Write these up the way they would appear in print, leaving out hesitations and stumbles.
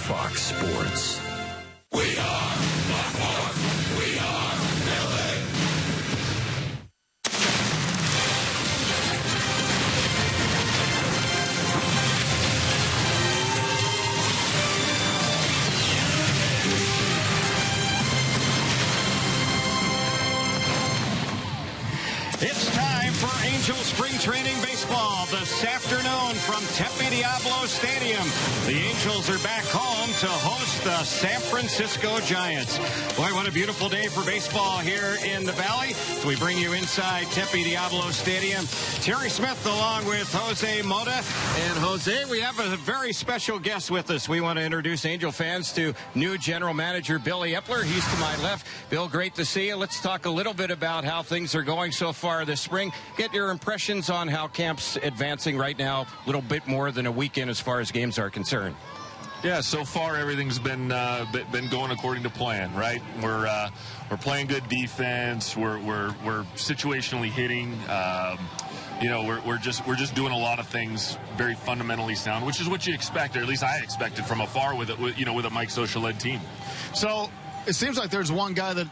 Fox Sports. We are Fox Sports. We are LA. It's time for Angel Spring Training Baseball this afternoon from Tempe Diablo Stadium. The Angels are back home to host the San Francisco Giants. Boy, what a beautiful day for baseball here in the Valley. So we bring you inside Tempe Diablo Stadium. Terry Smith along with Jose Mota. And Jose, we have a very special guest with us. We want to introduce Angel fans to new general manager Billy Epler. He's to my left. Bill, great to see you. Let's talk a little bit about how things are going so far this spring. Get your impressions on how camp's advancing right now, a little bit more than a weekend as far as games are concerned. Yeah, so far everything's been going according to plan, right? We're playing good defense. We're situationally hitting. We're just doing a lot of things very fundamentally sound, which is what you expect, or at least I expected from afar with a Mike Scioscia-led team. So it seems like there's one guy that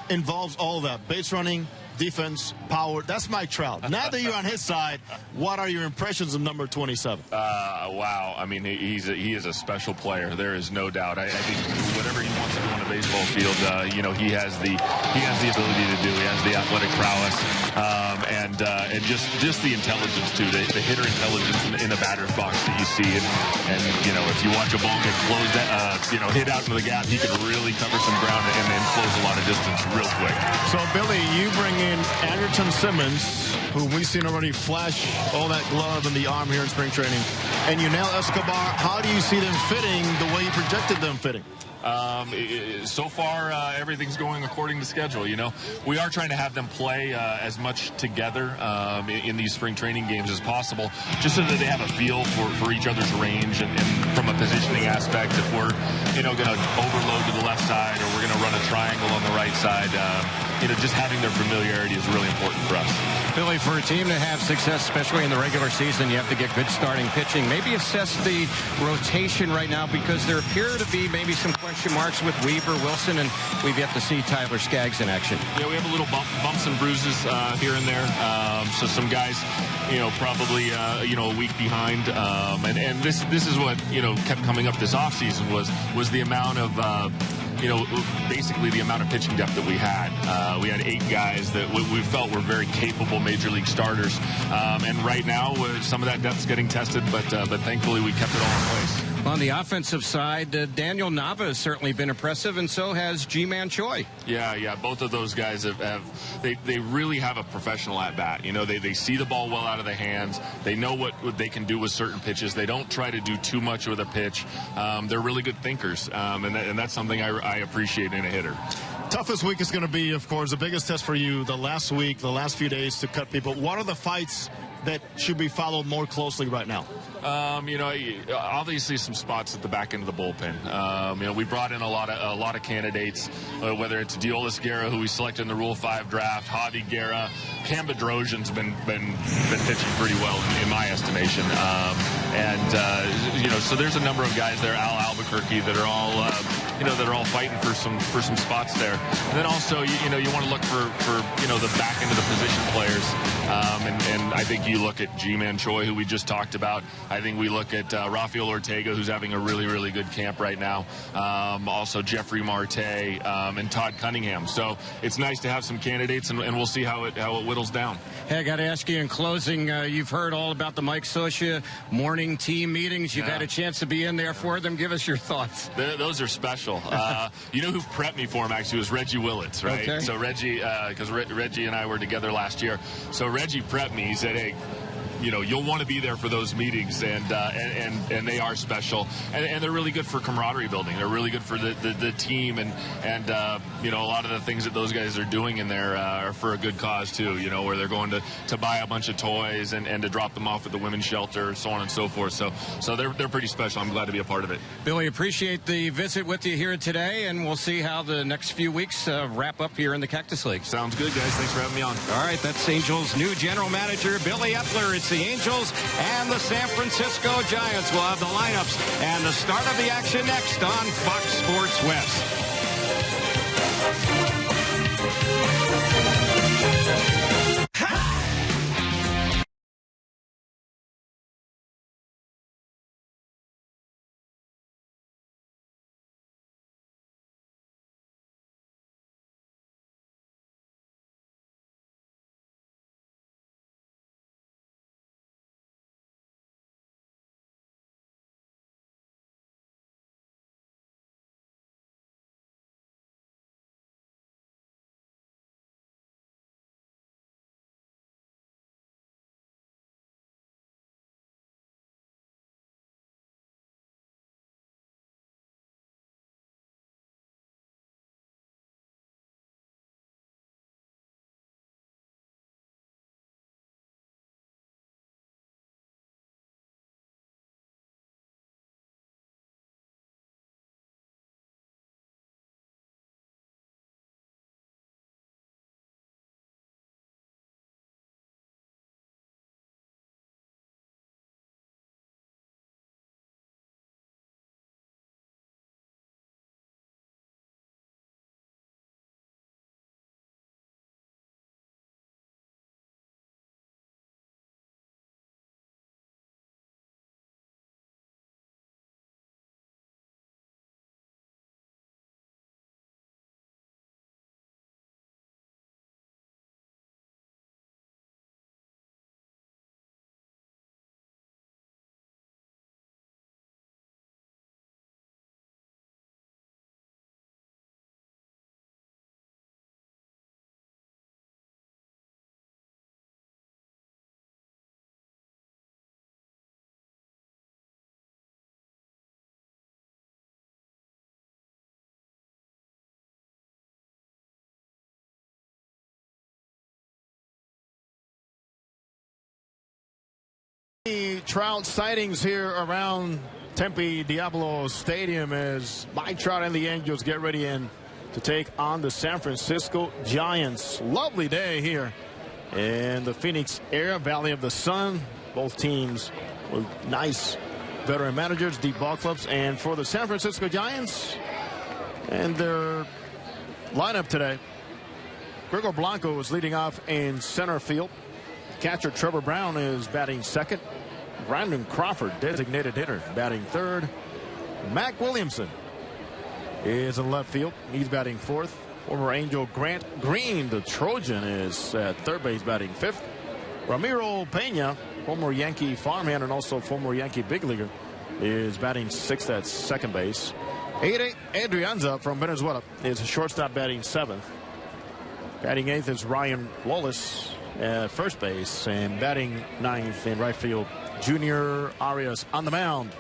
involves all of that: base running, defense, power. That's Mike Trout. Now that you're on his side, what are your impressions of number 27? Wow. I mean, he is a special player. There is no doubt. I think whatever he wants to do on a baseball field, he has the ability to do. He has the athletic prowess, and just the intelligence too. The hitter intelligence in the batter's box that you see, and if you watch a ball get closed, hit out into the gap, he can really cover some ground and then close a lot of distance real quick. So Billy, you bring in Anderson Simmons, who we've seen already flash all that glove and the arm here in spring training, and Yunel Escobar. How do you see them fitting the way you projected them fitting? So far, everything's going according to schedule. We are trying to have them play as much together in these spring training games as possible, just so that they have a feel for each other's range and from a positioning aspect. If we're going to overload to the left side or we're going to run a triangle on the right side, just having their familiarity is really important for us. Billy, for a team to have success, especially in the regular season, you have to get good starting pitching. Maybe assess the rotation right now, because there appear to be maybe some question marks with Weaver, Wilson, and we've yet to see Tyler Skaggs in action. Yeah, we have a little bumps and bruises here and there. So some guys, probably a week behind. And this is what kept coming up this offseason was the amount of basically the amount of pitching depth that we had. We had 8 guys that we felt were very capable major league starters. And right now, some of that depth's getting tested, but thankfully we kept it all in place. On the offensive side, Daniel Nava has certainly been impressive, and so has Ji-Man Choi. Yeah. Both of those guys they really have a professional at bat. They see the ball well out of the hands. They know what they can do with certain pitches. They don't try to do too much with a pitch. They're really good thinkers, and that's something I appreciate in a hitter. Toughest week is going to be, of course, the biggest test for you, the last week, the last few days to cut people. What are the fights that should be followed more closely right now? Obviously some spots at the back end of the bullpen. We brought in a lot of candidates, whether it's Diolis Guerra, who we selected in the Rule 5 draft, Javi Guerra, Cam Bedrosian's been pitching pretty well in my estimation. So there's a number of guys there, Al Albuquerque, that are all fighting for some spots there. And then also, you want to look for the back end of the position players. And I think you look at Ji-Man Choi, who we just talked about. I think we look at Rafael Ortega, who's having a really, really good camp right now. Also Jeffrey Marte and Todd Cunningham. So it's nice to have some candidates, and we'll see how it whittles down. Hey, I got to ask you in closing, you've heard all about the Mike Scioscia morning team meetings. You've had a chance to be in there for them. Give us your thoughts. Those are special. Who prepped me for them, actually, was Reggie Willits, right? Okay. So Reggie, because Reggie and I were together last year. So Reggie prepped me. He said, hey, you'll want to be there for those meetings, and they are special, and they're really good for camaraderie building. They're really good for the team, and a lot of the things that those guys are doing in there are for a good cause too. Where they're going to buy a bunch of toys and to drop them off at the women's shelter, so on and so forth. So they're pretty special. I'm glad to be a part of it. Billy, appreciate the visit with you here today, and we'll see how the next few weeks wrap up here in the Cactus League. Sounds good, guys. Thanks for having me on. All right, that's Angels' new general manager, Billy Epler. It's the Angels and the San Francisco Giants. We'll have the lineups and the start of the action next on Fox Sports West. Trout sightings here around Tempe Diablo Stadium as Mike Trout and the Angels get ready in to take on the San Francisco Giants. Lovely day here in the Phoenix area, Valley of the Sun. Both teams with nice veteran managers, deep ball clubs. And for the San Francisco Giants and their lineup today, Gregor Blanco is leading off in center field. Catcher Trevor Brown is batting second. Brandon Crawford, designated hitter, batting third. Mac Williamson is in left field. He's batting fourth. Former Angel Grant Green, the Trojan, is at third base, batting fifth. Ramiro Pena, former Yankee farmhand and also former Yankee big leaguer, is batting sixth at second base. Ade Adrianza from Venezuela is a shortstop, batting seventh. Batting eighth is Ryan Wallace at first base, and batting ninth in right field, Junior Arias on the mound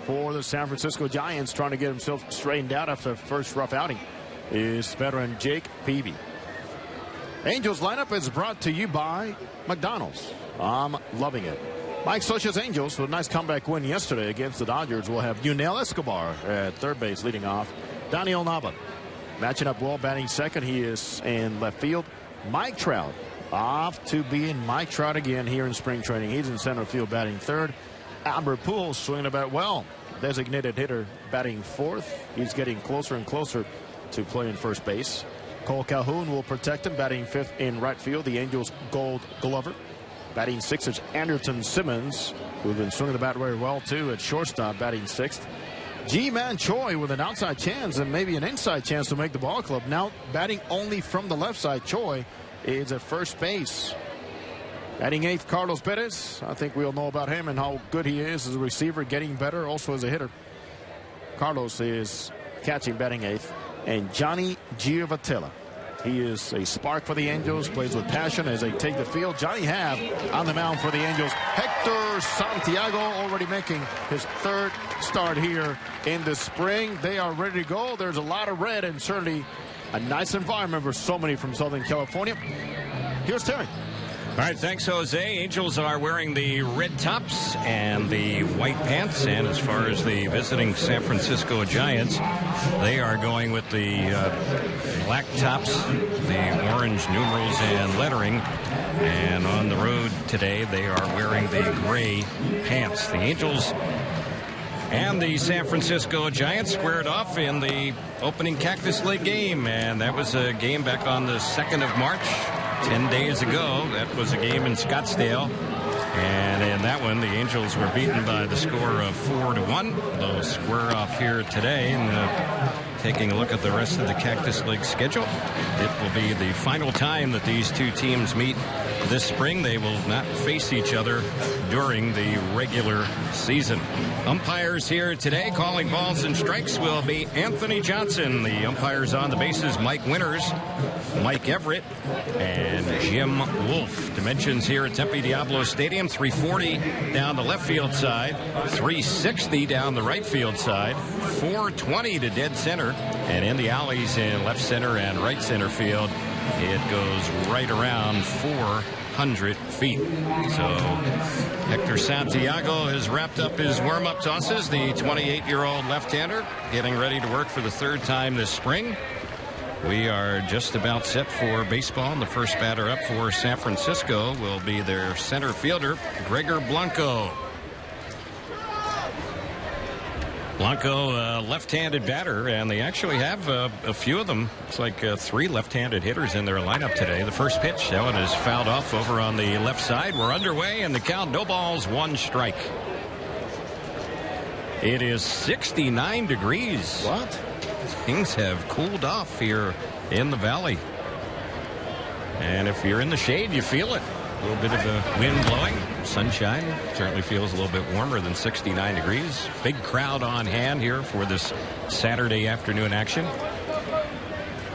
for the San Francisco Giants, trying to get himself straightened out after the first rough outing, is veteran Jake Peavy. Angels lineup is brought to you by McDonald's. I'm loving it. Mike Scioscia's Angels, with a nice comeback win yesterday against the Dodgers, will have Yunel Escobar at third base leading off. Daniel Nava matching up well, batting second. He is in left field. Mike Trout off to being Mike Trout again here in spring training. He's in center field, batting third. Albert Pujols swinging about well, designated hitter, batting fourth. He's getting closer and closer to playing first base. Cole Calhoun will protect him, batting fifth in right field. The Angels Gold Glover. Batting sixth is Anderson Simmons, who's been swinging the bat very well too at shortstop, batting sixth. Ji-Man Choi with an outside chance and maybe an inside chance to make the ball club. Now batting only from the left side, Choi is at first base. Batting eighth, Carlos Perez. I think we all know about him and how good he is as a receiver, getting better also as a hitter. Carlos is catching, batting eighth. And Johnny Giovatella. He is a spark for the Angels, plays with passion as they take the field. Johnny Habb on the mound for the Angels. Hector Santiago already making his third start here in the spring. They are ready to go. There's a lot of red and certainly a nice environment for so many from Southern California. Here's Terry. All right, thanks, Jose. Angels are wearing the red tops and the white pants. And as far as the visiting San Francisco Giants, they are going with the black tops, the orange numerals and lettering. And on the road today, they are wearing the gray pants. The Angels and the San Francisco Giants squared off in the opening Cactus League game. And that was a game back on the 2nd of March. 10 days ago. That was a game in Scottsdale. And in that one, the Angels were beaten by the score of 4-1. They'll square off here today. And taking a look at the rest of the Cactus League schedule, it will be the final time that these two teams meet this spring. They will not face each other during the regular season. Umpires here today calling balls and strikes will be Anthony Johnson. The umpires on the bases, Mike Winters, Mike Everett, and Jim Wolf. Dimensions here at Tempe Diablo Stadium: 340 down the left field side, 360 down the right field side, 420 to dead center, and in the alleys in left center and right center field, it goes right around 400 feet. So Hector Santiago has wrapped up his warm-up tosses. The 28-year-old left-hander getting ready to work for the third time this spring. We are just about set for baseball. And the first batter up for San Francisco will be their center fielder, Gregor Blanco. Blanco, left-handed batter, and they actually have a few of them. It's like 3 left-handed hitters in their lineup today. The first pitch, that one is fouled off over on the left side. We're underway, and the count, no balls, 1 strike. It is 69 degrees. What? Things have cooled off here in the valley. And if you're in the shade, you feel it. A little bit of a wind blowing, sunshine. Certainly feels a little bit warmer than 69 degrees. Big crowd on hand here for this Saturday afternoon action.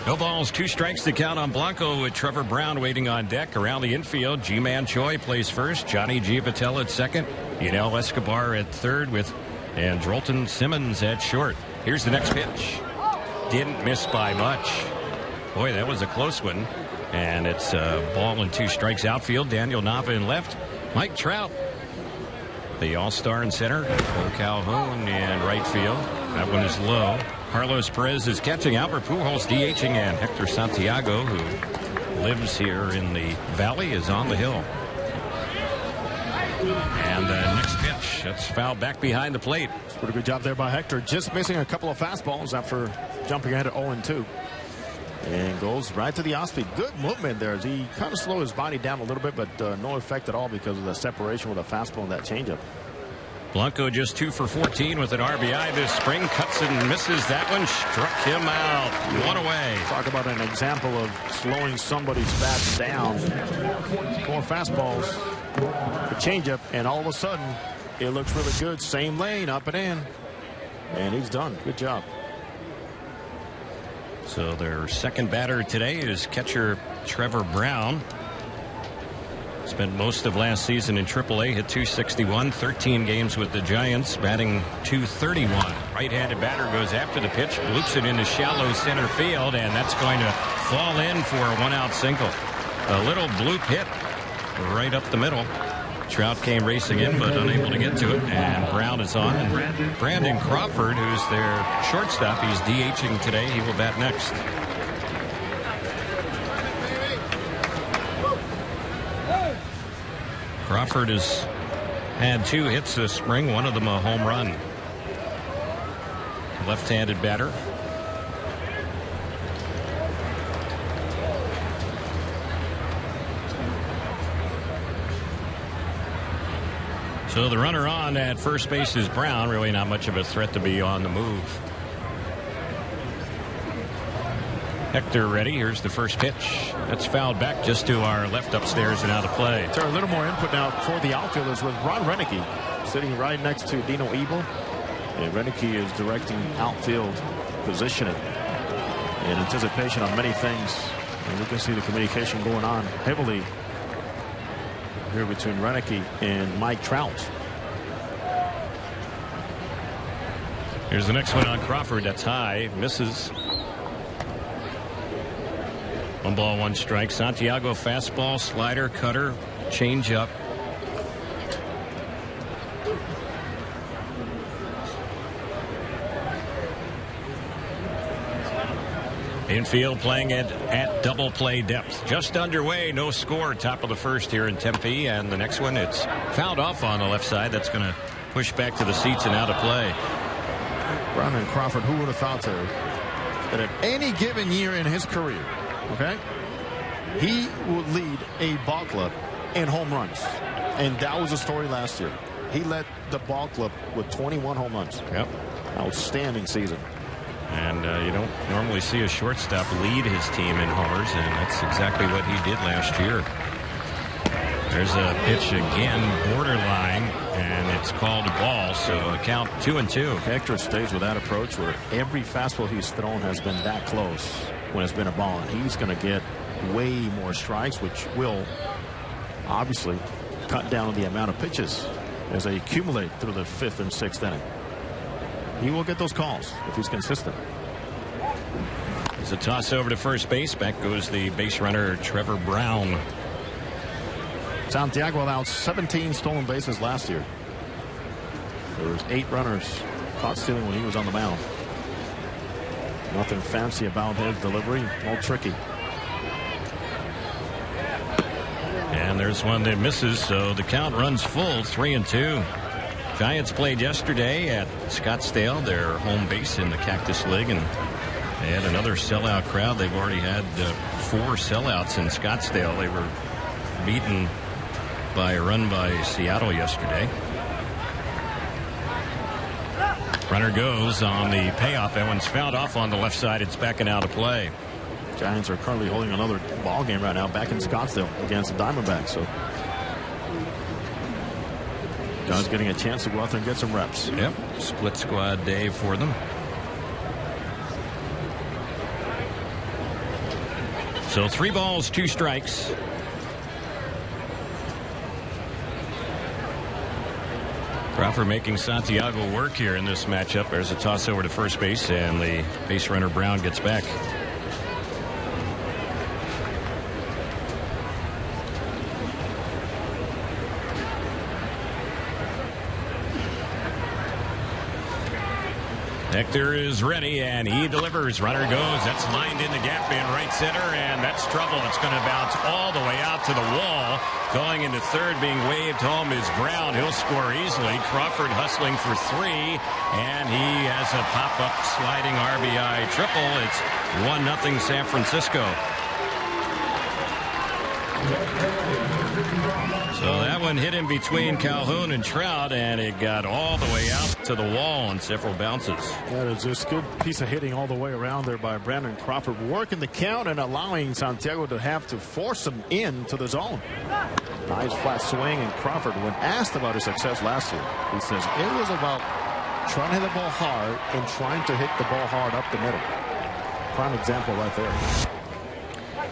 No balls, 2 strikes to count on Blanco with Trevor Brown waiting on deck. Around the infield, G-Man Choi plays first. Johnny Giavatella at second. Yunel Escobar at third with Andrelton Simmons at short. Here's the next pitch. Didn't miss by much. Boy, that was a close one. And it's a ball and 2 strikes outfield. Daniel Nava in left. Mike Trout, the all-star in center. Cole Calhoun in right field. That one is low. Carlos Perez is catching. Albert Pujols DHing, and Hector Santiago, who lives here in the valley, is on the hill. And the next pitch, that's fouled back behind the plate. Pretty good job there by Hector. Just missing a couple of fastballs after jumping ahead at 0-2. And goes right to the off-speed. Good movement there. He kind of slowed his body down a little bit, but no effect at all because of the separation with a fastball and that changeup. Blanco just 2 for 14 with an RBI this spring. Cuts and misses that one. Struck him out. 1 away. Talk about an example of slowing somebody's bats down. More fastballs. The changeup, and all of a sudden, it looks really good. Same lane, up and in. And he's done. Good job. So their second batter today is catcher Trevor Brown. Spent most of last season in AAA, hit .261, 13 games with the Giants, batting .231. Right-handed batter goes after the pitch, loops it into shallow center field, and that's going to fall in for a 1-out single. A little bloop hit right up the middle. Trout came racing in, but unable to get to it. And Brown is on. And Brandon Crawford, who's their shortstop, he's DHing today. He will bat next. Crawford has had 2 hits this spring, one of them a home run. Left-handed batter. So the runner on at first base is Brown. Really not much of a threat to be on the move. Hector ready. Here's the first pitch. That's fouled back just to our left upstairs and out of play. So a little more input now for the outfielders with Ron Renicky sitting right next to Dino Ebel. And Renicky is directing outfield positioning in anticipation on many things. And we can see the communication going on heavily here between Renicky and Mike Trout. Here's the next one on Crawford. That's high. Misses. One ball, one strike. Santiago fastball, slider, cutter, changeup. Infield playing it at double play depth. Just underway, no score. Top of the first here in Tempe, and the next one, it's fouled off on the left side. That's going to push back to the seats and out of play. Brandon Crawford, who would have thought that at any given year in his career, okay, he would lead a ball club in home runs. And that was the story last year. He led the ball club with 21 home runs. Yep. Outstanding season. And you don't normally see a shortstop lead his team in homers, and that's exactly what he did last year. There's a pitch again, borderline, and it's called a ball, so a count 2-2. Hector stays with that approach where every fastball he's thrown has been that close when it's been a ball, and he's going to get way more strikes, which will obviously cut down the amount of pitches as they accumulate through the 5th and 6th inning. He will get those calls if he's consistent. It's a toss over to first base. Back goes the base runner, Trevor Brown. Santiago allowed 17 stolen bases last year. There was 8 runners caught stealing when he was on the mound. Nothing fancy about his delivery. All tricky. And there's one that misses, so the count runs full, 3-2. Giants played yesterday at Scottsdale, their home base in the Cactus League, and they had another sellout crowd. They've already had 4 sellouts in Scottsdale. They were beaten by a run by Seattle yesterday. Runner goes on the payoff. That one's fouled off on the left side. It's backing out of play. Giants are currently holding another ball game right now back in Scottsdale against the Diamondbacks. So John's getting a chance to go out there and get some reps. Yep. Split squad day for them. So 3 balls, 2 strikes. Crawford making Santiago work here in this matchup. There's a toss over to first base, and the base runner Brown gets back. Hector is ready, and he delivers. Runner goes. That's lined in the gap in right center, and that's trouble. It's going to bounce all the way out to the wall. Going into third, being waved home is Brown. He'll score easily. Crawford hustling for 3, and he has a pop-up sliding RBI triple. It's 1-0 San Francisco. So that one hit in between Calhoun and Trout, and it got all the way out to the wall on several bounces. That is just a good piece of hitting all the way around there by Brandon Crawford, working the count and allowing Santiago to have to force him into the zone. Nice flat swing, and Crawford, when asked about his success last year, he says it was about trying to hit the ball hard and trying to hit the ball hard up the middle. Prime example right there.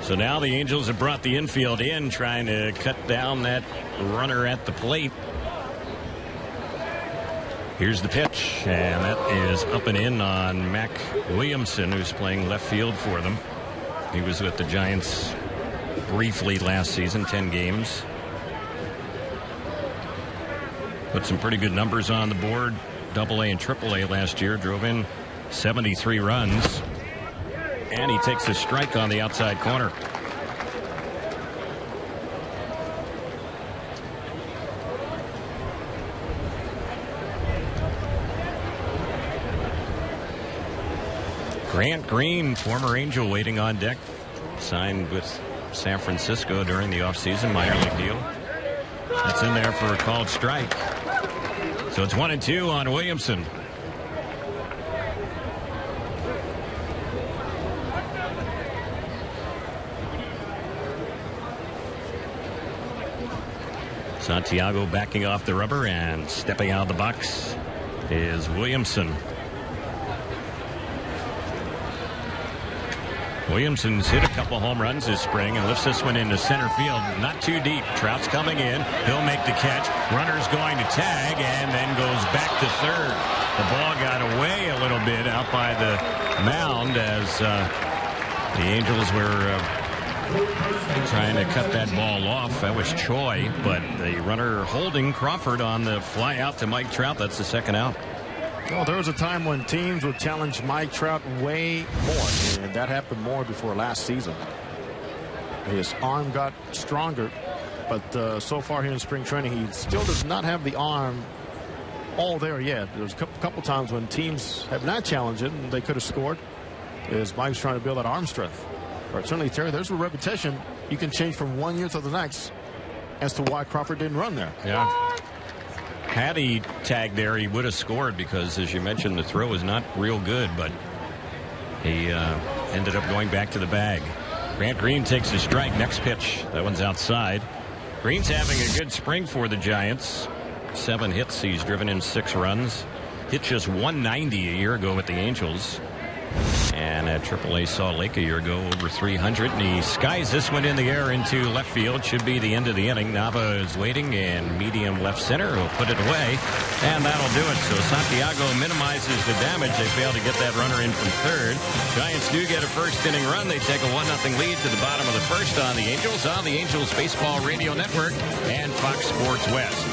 So now the Angels have brought the infield in, trying to cut down that runner at the plate. Here's the pitch, and that is up and in on Mac Williamson, who's playing left field for them. He was with the Giants briefly last season, 10 games. Put some pretty good numbers on the board. AA and AAA last year, drove in 73 runs. And he takes a strike on the outside corner. Grant Green, former Angel, waiting on deck. Signed with San Francisco during the offseason, minor league deal. That's in there for a called strike. So it's 1-2 on Williamson. Santiago backing off the rubber, and stepping out of the box is Williamson. Williamson's hit a couple home runs this spring and lifts this one into center field. Not too deep. Trout's coming in. He'll make the catch. Runner's going to tag and then goes back to third. The ball got away a little bit out by the mound as the Angels were Trying to cut that ball off. That was Choi, but the runner holding Crawford on the fly out to Mike Trout. That's the second out. Well, there was a time when teams would challenge Mike Trout way more, and that happened more before last season. His arm got stronger, but so far here in spring training, he still does not have the arm all there yet. There's a couple times when teams have not challenged it, and they could have scored, as Mike's trying to build that arm strength. But certainly, Terry, there's a repetition you can change from one year to the next as to why Crawford didn't run there. Yeah. Had he tagged there, he would have scored because, as you mentioned, the throw was not real good, but he ended up going back to the bag. Grant Green takes a strike. Next pitch. That one's outside. Green's having a good spring for the Giants. 7 hits. He's driven in 6 runs. Hit just 190 a year ago with the Angels. And at AAA Salt Lake a year ago, over 300. And he skies this one in the air into left field. Should be the end of the inning. Nava is waiting in medium left center. He'll put it away. And that'll do it. So Santiago minimizes the damage. They fail to get that runner in from third. Giants do get a first inning run. They take a 1-0 lead to the bottom of the first on the Angels Baseball Radio Network and Fox Sports West.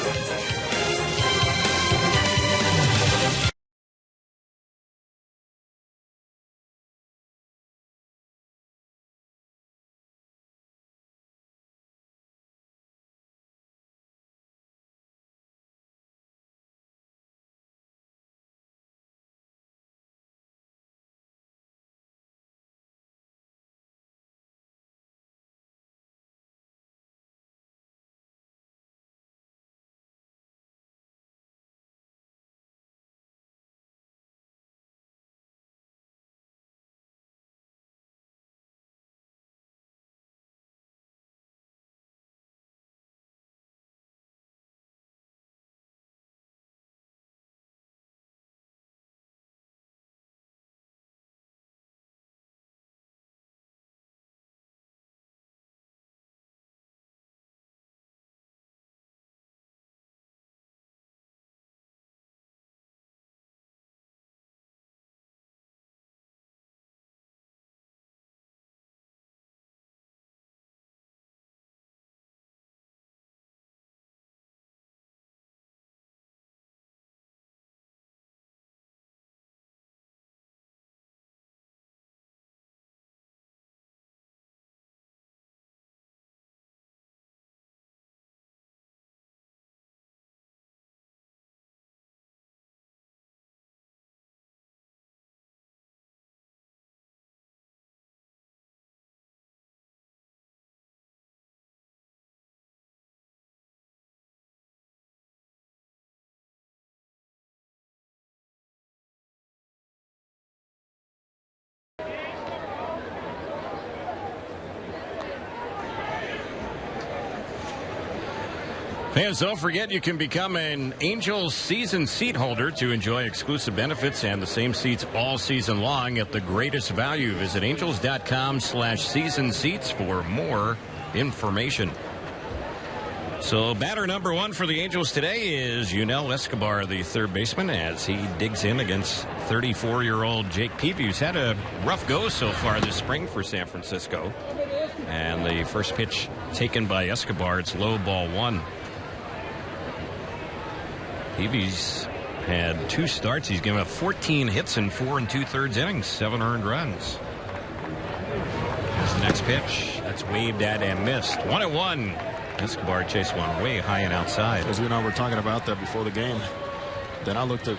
Fans, don't forget you can become an Angels season seat holder to enjoy exclusive benefits and the same seats all season long at the greatest value. Visit angels.com/season seats for more information. So batter number 1 for the Angels today is Yunel Escobar, the third baseman, as he digs in against 34-year-old Jake Peavy, who's had a rough go so far this spring for San Francisco. And the first pitch taken by Escobar, it's low, ball 1. Peavy's had 2 starts. He's given up 14 hits in 4 2/3 innings, 7 earned runs. Here's the next pitch. That's waved at and missed. 1-1. Escobar chased one way high and outside. As we know, we're talking about that before the game. Then I looked at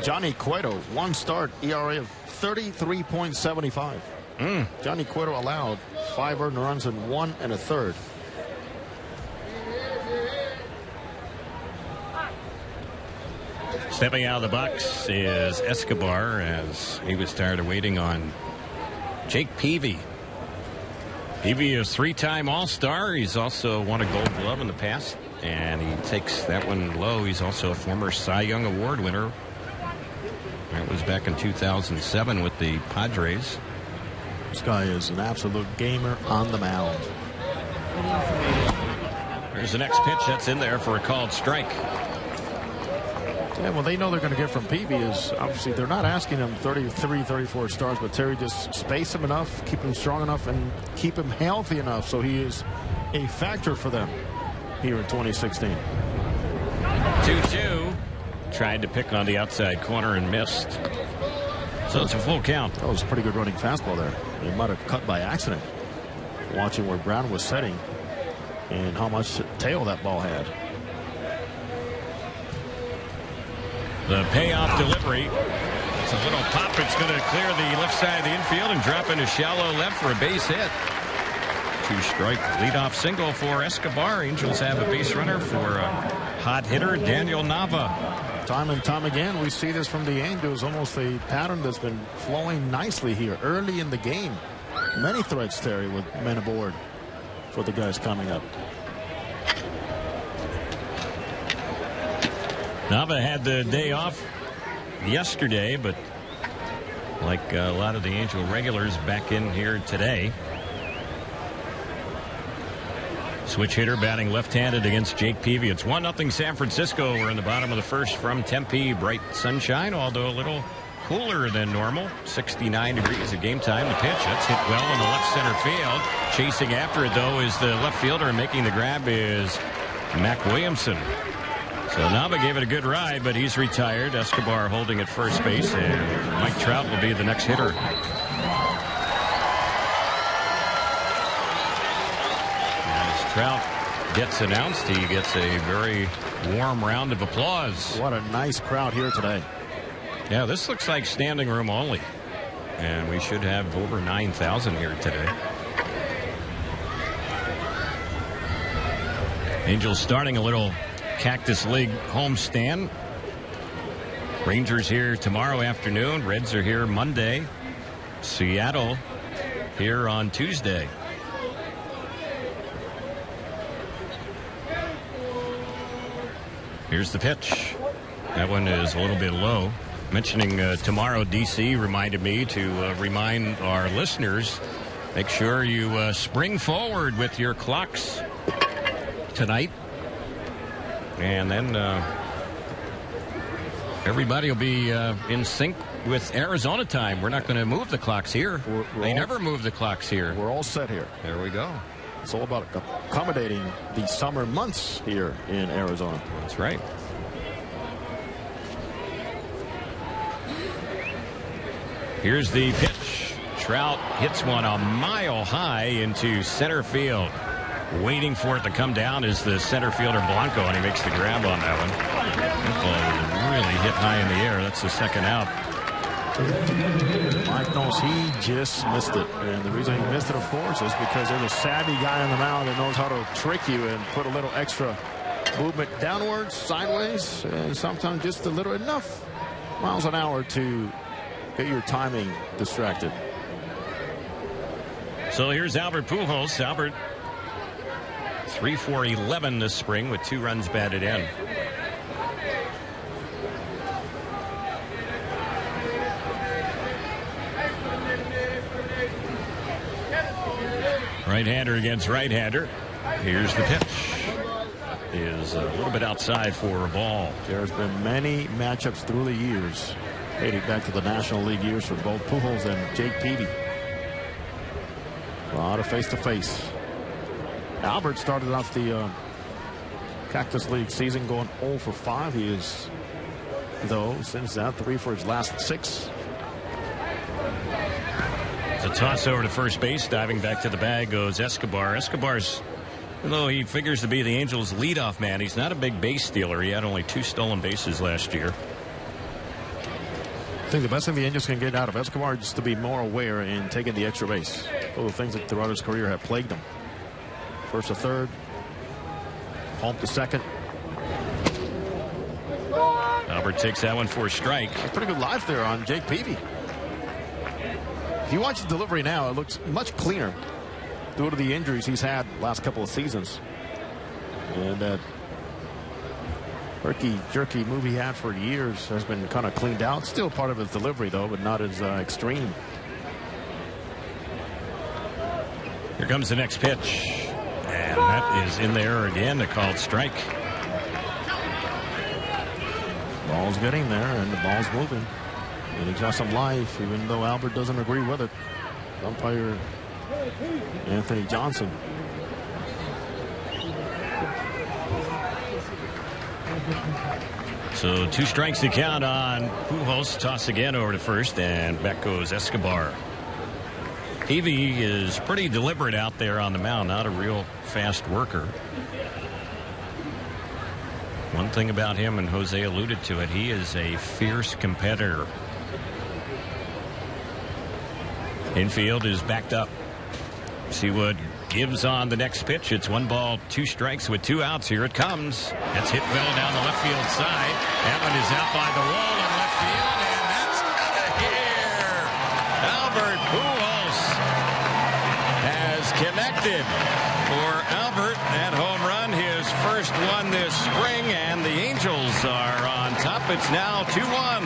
Johnny Cueto, 1 start, ERA of 33.75. Johnny Cueto allowed 5 earned runs in 1 1/3. Stepping out of the box is Escobar, as he was tired of waiting on Jake Peavy. Peavy is 3-time All-Star. He's also won a Gold Glove in the past, and he takes that one low. He's also a former Cy Young Award winner. That was back in 2007 with the Padres. This guy is an absolute gamer on the mound. There's the next pitch. That's in there for a called strike. Yeah, well, they know they're going to get from Peavy is obviously they're not asking him 33, 34 starts, but Terry just space him enough, keep him strong enough, and keep him healthy enough so he is a factor for them here in 2016. 2-2. Tried to pick on the outside corner and missed. So it's a full count. That was a pretty good running fastball there. It might have cut by accident. Watching where Brown was setting and how much tail that ball had. The payoff delivery. It's a little pop. It's going to clear the left side of the infield and drop into shallow left for a base hit. 2-strike leadoff single for Escobar. Angels have a base runner for a hot hitter, Daniel Nava. Time and time again, we see this from the Angels. Almost a pattern that's been flowing nicely here early in the game. Many threats, Terry, with men aboard for the guys coming up. Nava had the day off yesterday, but like a lot of the Angel regulars back in here today. Switch hitter batting left-handed against Jake Peavy. It's 1-0 San Francisco. We're in the bottom of the first from Tempe. Bright sunshine, although a little cooler than normal. 69 degrees at game time. The pitch, that's hit well in the left center field. Chasing after it, though, is the left fielder, and making the grab is Mac Williamson. So Nava gave it a good ride, but he's retired. Escobar holding at first base, and Mike Trout will be the next hitter. As Trout gets announced, he gets a very warm round of applause. What a nice crowd here today. Yeah, this looks like standing room only, and we should have over 9,000 here today. Angels starting a little Cactus League homestand. Rangers here tomorrow afternoon. Reds are here Monday. Seattle here on Tuesday. Here's the pitch. That one is a little bit low. Mentioning tomorrow, DC reminded me to remind our listeners, make sure you spring forward with your clocks tonight. And then everybody will be in sync with Arizona time. We're not going to move the clocks here. They never move the clocks here. We're all set here. There we go. It's all about accommodating the summer months here in Arizona. That's right. Here's the pitch. Trout hits one a mile high into center field. Waiting for it to come down is the center fielder Blanco, and he makes the grab on that one. That ball really hit high in the air. That's the second out. Mike knows he just missed it. And the reason he missed it, of course, is because there's a savvy guy on the mound that knows how to trick you and put a little extra movement downwards, sideways, and sometimes just a little enough miles an hour to get your timing distracted. So here's Albert Pujols. Albert 3-for-11 this spring with 2 runs batted in. Right-hander against right-hander. Here's the pitch. Is a little bit outside for a ball. There's been many matchups through the years, dating back to the National League years for both Pujols and Jake Peavy. A lot of face-to-face. Albert started off the Cactus League season going 0 for 5. He is, though, since that 3 for his last 6. It's a toss over to first base. Diving back to the bag goes Escobar. Escobar's, although he figures to be the Angels' leadoff man, he's not a big base stealer. He had only 2 stolen bases last year. I think the best thing the Angels can get out of Escobar is to be more aware in taking the extra base. All the things that throughout his career have plagued him. First to third, home to second. Albert takes that one for a strike. A pretty good life there on Jake Peavy. If you watch the delivery now, it looks much cleaner due to the injuries he's had last couple of seasons. And that jerky move he had for years has been kind of cleaned out. Still part of his delivery, though, but not as extreme. Here comes the next pitch. And that is in there again, a called strike. Ball's getting there, and the ball's moving. And he's got some life, even though Albert doesn't agree with it. Umpire Anthony Johnson. So 2 strikes to count on Pujols. Toss again over to first, and back goes Escobar. Peavy is pretty deliberate out there on the mound, not a real fast worker. One thing about him, and Jose alluded to it, he is a fierce competitor. Infield is backed up. Seawood gives on the next pitch. It's 1 ball, 2 strikes with 2 outs. Here it comes. That's hit well down the left field side. That one is out by the wall in left field, and that's out of here. Albert Pujols has connected for Albert. That home run, his first one this spring, and the Angels are on top. It's now 2-1.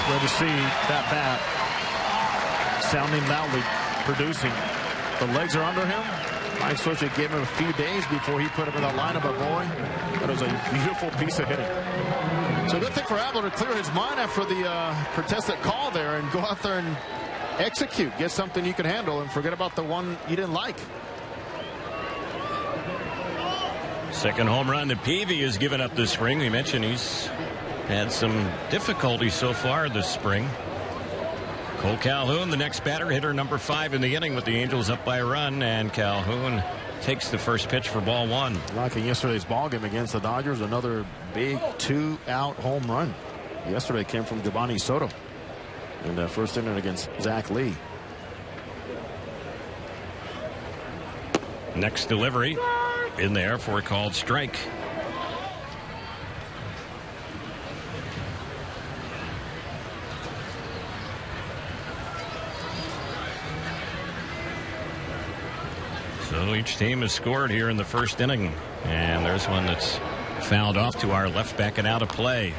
Glad to see that bat sounding loudly, producing. The legs are under him. Mike Swisher gave him a few days before he put him in the lineup, but boy, that was a beautiful piece of hitting. So good thing for Albert to clear his mind after the protested call there and go out there and execute, get something you can handle, and forget about the one you didn't like. Second home run that Peavy has given up this spring. We mentioned he's had some difficulty so far this spring. Cole Calhoun, the next batter, hitter number 5 in the inning with the Angels up by a run, and Calhoun takes the first pitch for ball 1. Like in yesterday's ballgame against the Dodgers, another big 2-out home run. Yesterday came from Giovanni Soto in the first inning against Zach Lee. Next delivery in there for a called strike. So each team has scored here in the first inning, and there's one that's fouled off to our left back and out of play.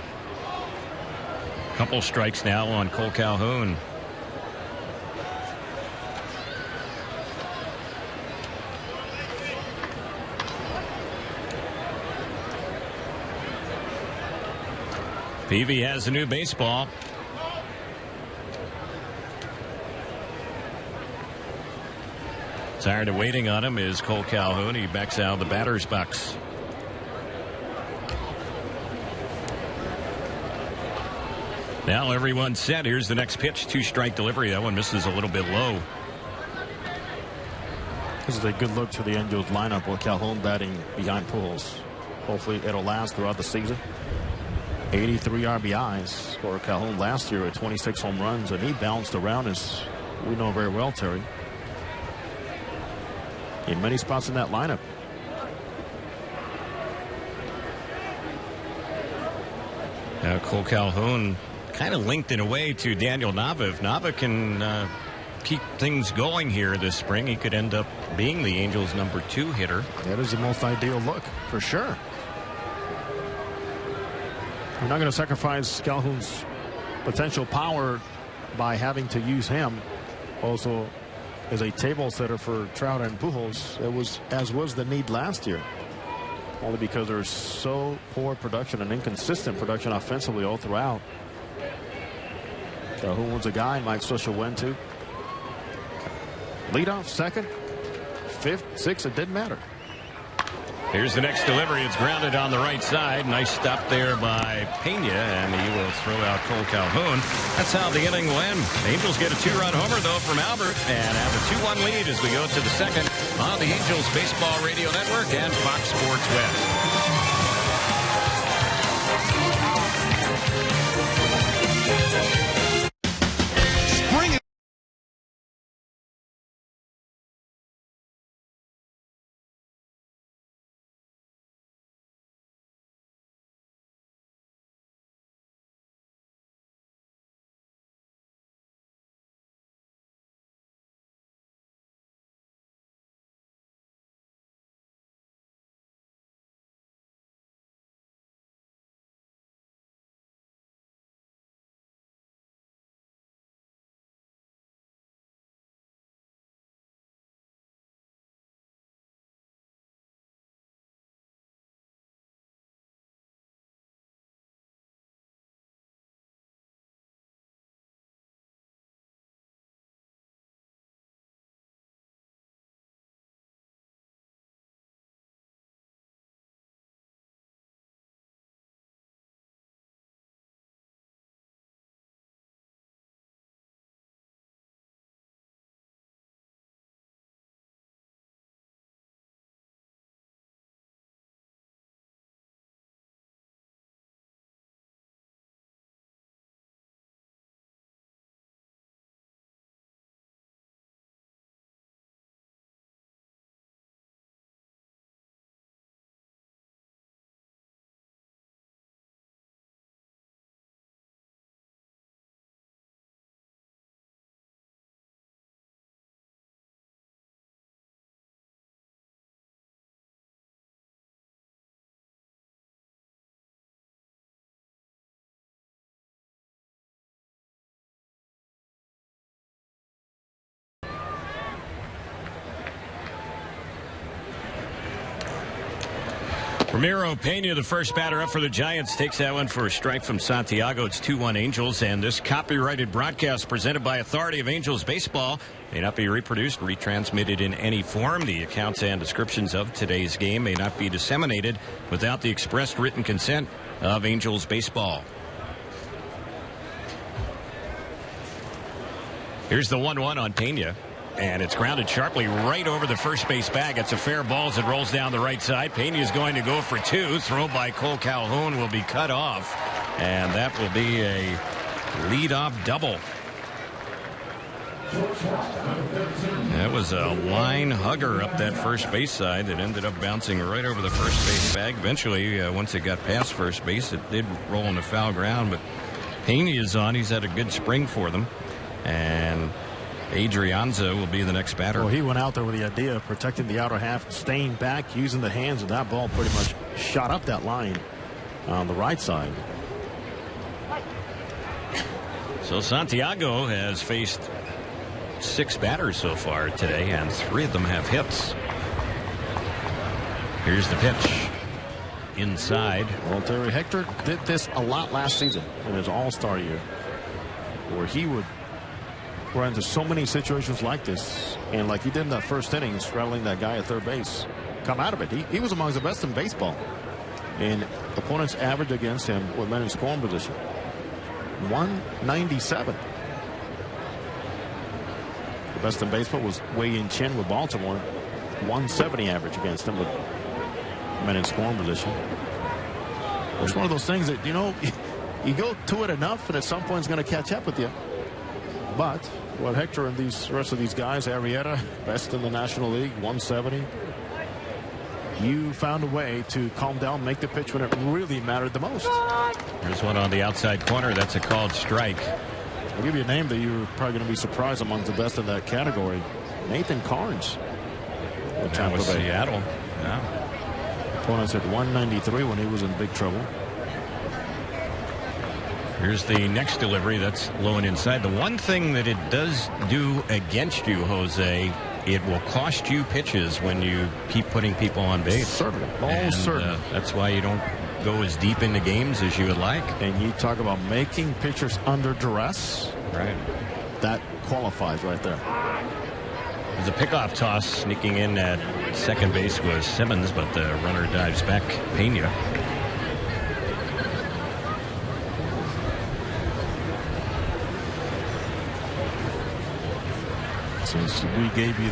Couple strikes now on Cole Calhoun. Peavy has a new baseball. Tired of waiting on him is Cole Calhoun. He backs out of the batter's box. Now everyone's set. Here's the next pitch. 2-strike delivery. That one misses a little bit low. This is a good look to the Angels lineup with Calhoun batting behind Pujols. Hopefully it'll last throughout the season. 83 RBIs for Calhoun last year at 26 home runs, and he bounced around, as we know very well, Terry, in many spots in that lineup. Now Cole Calhoun kind of linked in a way to Daniel Nava. If Nava can keep things going here this spring, he could end up being the Angels' number 2 hitter. That is the most ideal look, for sure. We're not going to sacrifice Calhoun's potential power by having to use him also as a table setter for Trout and Pujols. It was, as was the need last year, only because there's so poor production and inconsistent production offensively all throughout. Calhoun was a guy Mike Swisher went to. Leadoff, second, fifth, sixth, it didn't matter. Here's the next delivery. It's grounded on the right side. Nice stop there by Pena, and he will throw out Cole Calhoun. That's how the inning will end. The Angels get a 2-run homer, though, from Albert, and have a 2-1 lead as we go to the second on the Angels Baseball Radio Network and Fox Sports West. Ramiro Pena, the first batter up for the Giants, takes that one for a strike from Santiago. It's 2-1 Angels, and this copyrighted broadcast presented by Authority of Angels Baseball may not be reproduced, retransmitted in any form. The accounts and descriptions of today's game may not be disseminated without the expressed written consent of Angels Baseball. Here's the 1-1 on Pena. And it's grounded sharply right over the first base bag. It's a fair ball as it rolls down the right side. Pena is going to go for two. Throw by Cole Calhoun will be cut off. And that will be a leadoff double. That was a line hugger up that first base side that ended up bouncing right over the first base bag. Eventually, once it got past first base, it did roll in the foul ground. But Pena is on. He's had a good spring for them. And Adrianza will be the next batter. Well, he went out there with the idea of protecting the outer half, staying back, using the hands, and that ball pretty much shot up that line on the right side. So Santiago has faced 6 batters so far today, and 3 of them have hits. Here's the pitch. Inside. Well, Terry, Hector did this a lot last season in his all-star year, where he would run into so many situations like this, and like he did in that first inning, straddling that guy at third base, come out of it. He was among the best in baseball, and opponents averaged against him with men in scoring position 197. The best in baseball was Wei-Yin Chen with Baltimore, 170 average against him with men in scoring position. It's one of those things that, you know, you go to it enough and at some point it's going to catch up with you. But what Hector and these rest of these guys, Arrieta, best in the National League, 170. You found a way to calm down, make the pitch when it really mattered the most. There's one on the outside corner. That's a called strike. I'll give you a name that you're probably going to be surprised among the best in that category. Nathan Carnes. That was Seattle. Yeah. Opponents at 193 when he was in big trouble. Here's the next delivery. That's low and inside. The one thing that it does do against you, Jose, it will cost you pitches when you keep putting people on base. Certainly. That's why you don't go as deep into games as you would like. And you talk about making pitchers under duress. Right. That qualifies right there. There's a pickoff toss. Sneaking in at second base was Simmons, but the runner dives back. Pena. Since we gave you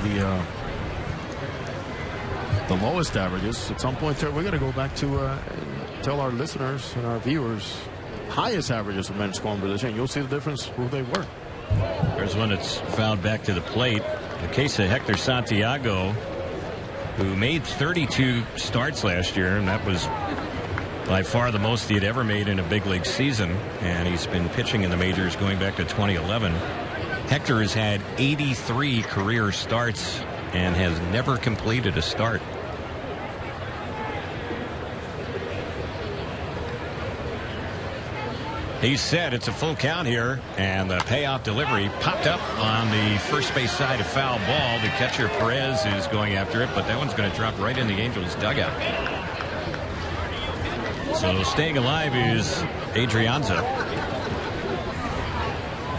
the lowest averages, at some point we're going to go back to tell our listeners and our viewers highest averages of men's scoring position. You'll see the difference who they were. There's one that's fouled back to the plate. In the case of Hector Santiago, who made 32 starts last year, and that was by far the most he had ever made in a big league season, and he's been pitching in the majors going back to 2011. Hector has had 83 career starts and has never completed a start. He's set. It's a full count here, and the payoff delivery popped up on the first base side, a foul ball. The catcher Perez is going after it, but that one's going to drop right in the Angels dugout. So staying alive is Adrianza.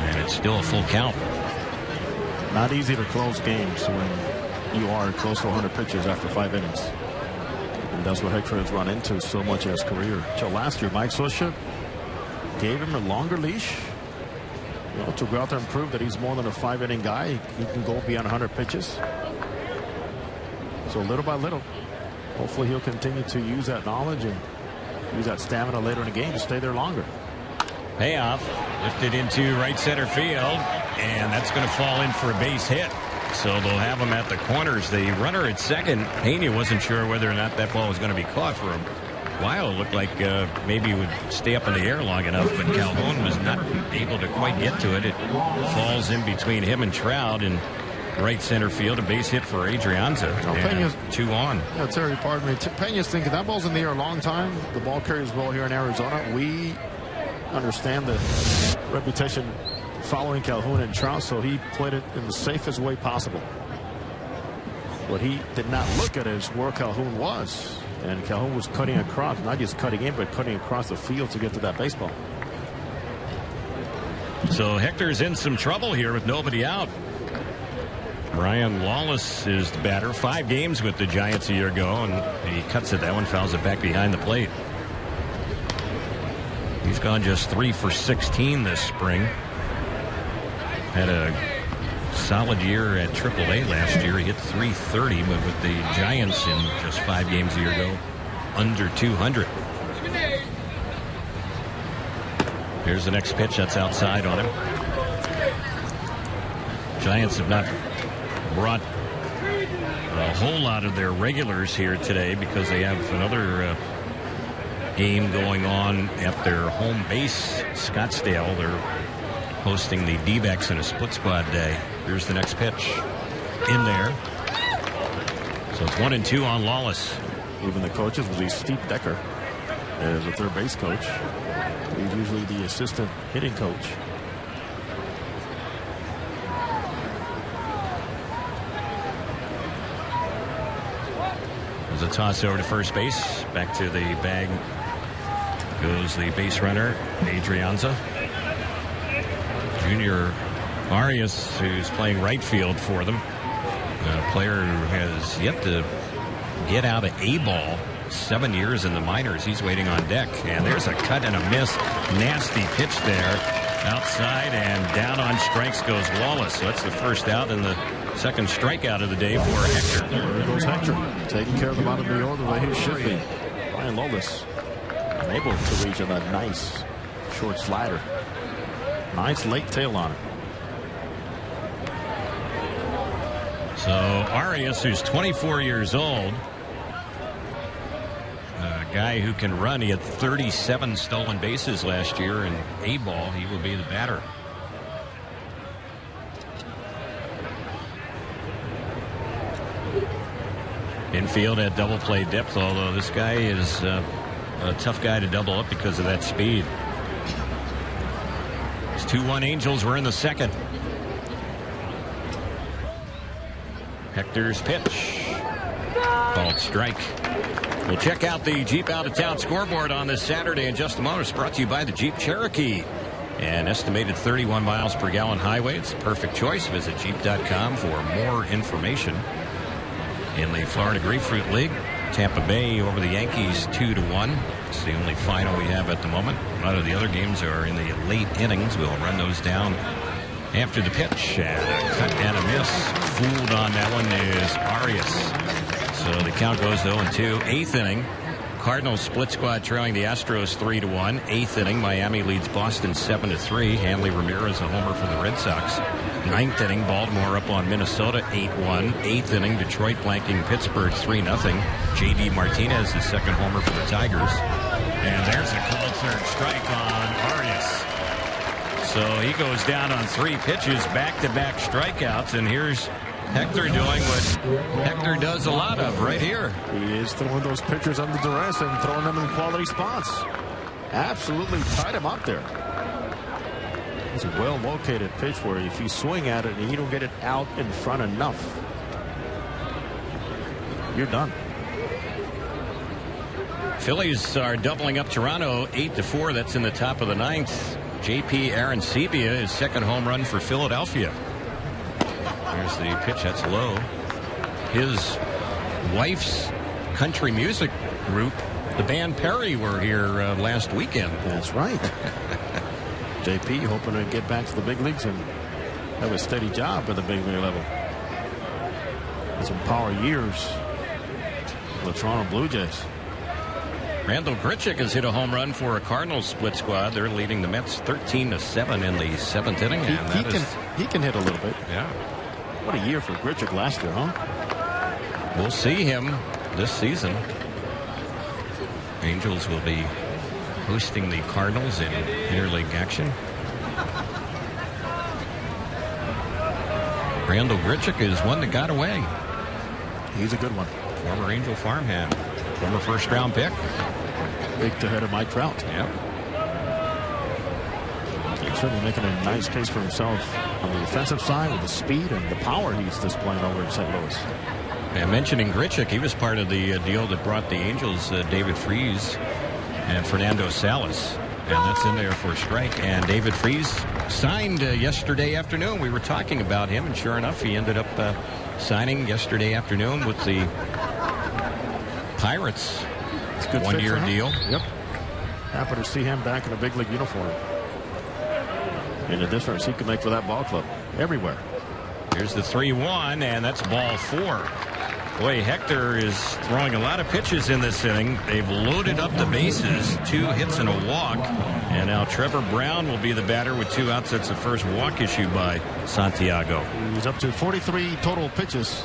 And it's still a full count. Not easy to close games when you are close to 100 pitches after 5 innings. And that's what Hector has run into so much in his career. So last year, Mike Swisher gave him a longer leash, you know, to go out there and prove that he's more than a 5-inning guy. He can go beyond 100 pitches. So little by little, hopefully he'll continue to use that knowledge and use that stamina later in the game to stay there longer. Payoff lifted into right center field, and that's going to fall in for a base hit. So they'll have him at the corners. The runner at second, Pena wasn't sure whether or not that ball was going to be caught for him. While it looked like maybe it would stay up in the air long enough, but Calhoun was not able to quite get to it. It falls in between him and Trout in right center field. A base hit for Adrianza. Pena's 2 on. Yeah, Terry, pardon me. Pena's thinking that ball's in the air a long time. The ball carries well here in Arizona. We understand the reputation following Calhoun and Trout, so he played it in the safest way possible. What he did not look at is where Calhoun was. And Calhoun was cutting across, not just cutting in, but cutting across the field to get to that baseball. So Hector's in some trouble here with nobody out. Ryan Lawless is the batter. 5 games with the Giants a year ago, and he cuts it. That one fouls it back behind the plate. He's gone just 3 for 16 this spring. Had a solid year at AAA last year. He hit .330, but with the Giants in just 5 games a year ago, under 200. Here's the next pitch. That's outside on him. Giants have not brought a whole lot of their regulars here today because they have another game going on at their home base, Scottsdale. They're hosting the D-backs in a split squad day. Here's the next pitch. In there. So it's 1-2 on Lawless. Even the coaches will be Steve Decker as a third base coach. He's usually the assistant hitting coach. There's a toss over to first base. Back to the bag goes the base runner, Adrianza. Junior Arias, who's playing right field for them. A player who has yet to get out of A-ball. 7 years in the minors. He's waiting on deck. And there's a cut and a miss. Nasty pitch there. Outside and down on strikes goes Lawless. So that's the first out and the second strikeout of the day for Hector. There goes Hector. Taking care of the bottom of the order the way he should be. Ryan Lawless able to reach on that nice short slider. Nice late tail on it. So Arias, who's 24 years old, a guy who can run. He had 37 stolen bases last year in A-ball. He will be the batter. Infield at double play depth, although this guy is a tough guy to double up because of that speed. It's 2-1 Angels. We're in the second. Hector's pitch. Called strike. We'll check out the Jeep Out of Town scoreboard on this Saturday in just a moment. It's brought to you by the Jeep Cherokee. An estimated 31 miles per gallon highway. It's the perfect choice. Visit Jeep.com for more information. In the Florida Grapefruit League, Tampa Bay over the Yankees 2-1. It's the only final we have at the moment. A lot of the other games are in the late innings. We'll run those down after the pitch. And a cut and a miss. Fooled on that one is Arias. So the count goes 0-2. 8th inning. Cardinals split squad trailing the Astros 3-1. 8th inning, Miami leads Boston 7-3. Hanley Ramirez a homer for the Red Sox. 9th inning, Baltimore up on Minnesota 8-1. 8th inning, Detroit blanking Pittsburgh 3-0. J.D. Martinez his second homer for the Tigers. And there's a called third strike on Arias. So he goes down on 3 pitches, back-to-back strikeouts, and here's Hector doing what Hector does a lot of right here. He is throwing those pitchers under duress and throwing them in quality spots. Absolutely tied him up there. It's a well-located pitch where if you swing at it and you don't get it out in front enough, you're done. Phillies are doubling up Toronto 8-4. That's in the top of the 9th. J.P. Arancibia, his second home run for Philadelphia. There's the pitch. That's low. His wife's country music group, the band Perry, were here last weekend. That's right. JP hoping to get back to the big leagues and have a steady job at the big league level. Some power years for the Toronto Blue Jays. Randall Grichuk has hit a home run for a Cardinals split squad. They're leading the Mets 13-7 in the 7th inning. He can hit a little bit. Yeah. What a year for Grichuk last year, huh? We'll see him this season. Angels will be hosting the Cardinals in interleague action. Randall Grichuk is one that got away. He's a good one. Former Angel farmhand. Former first-round pick. Big to head of Mike Trout. Yep. He's certainly making a nice case for himself on the offensive side with the speed and the power he's displaying over in St. Louis. And mentioning Grichuk, he was part of the deal that brought the Angels David Freese and Fernando Salas. And that's in there for a strike. And David Freese signed yesterday afternoon. We were talking about him, and sure enough, he ended up signing yesterday afternoon with the Pirates. It's a good one-year deal. Yep. Happy to see him back in a big league uniform. And the difference he can make for that ball club everywhere. Here's the 3-1, and that's ball 4. Boy, Hector is throwing a lot of pitches in this inning. They've loaded up the bases, 2 hits and a walk. And now Trevor Brown will be the batter with 2 outs. That's the first walk issued by Santiago. He's up to 43 total pitches.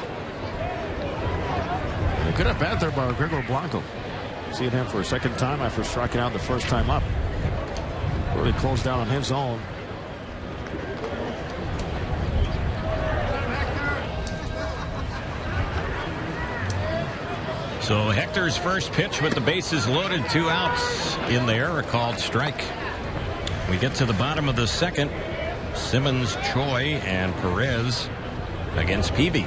A good at bat there by Gregor Blanco. Seeing him for a second time after striking out the first time up. Really closed down on his own. So Hector's first pitch with the bases loaded, 2 outs in there, a called strike. We get to the bottom of the second. Simmons, Choi, and Perez against Peavy.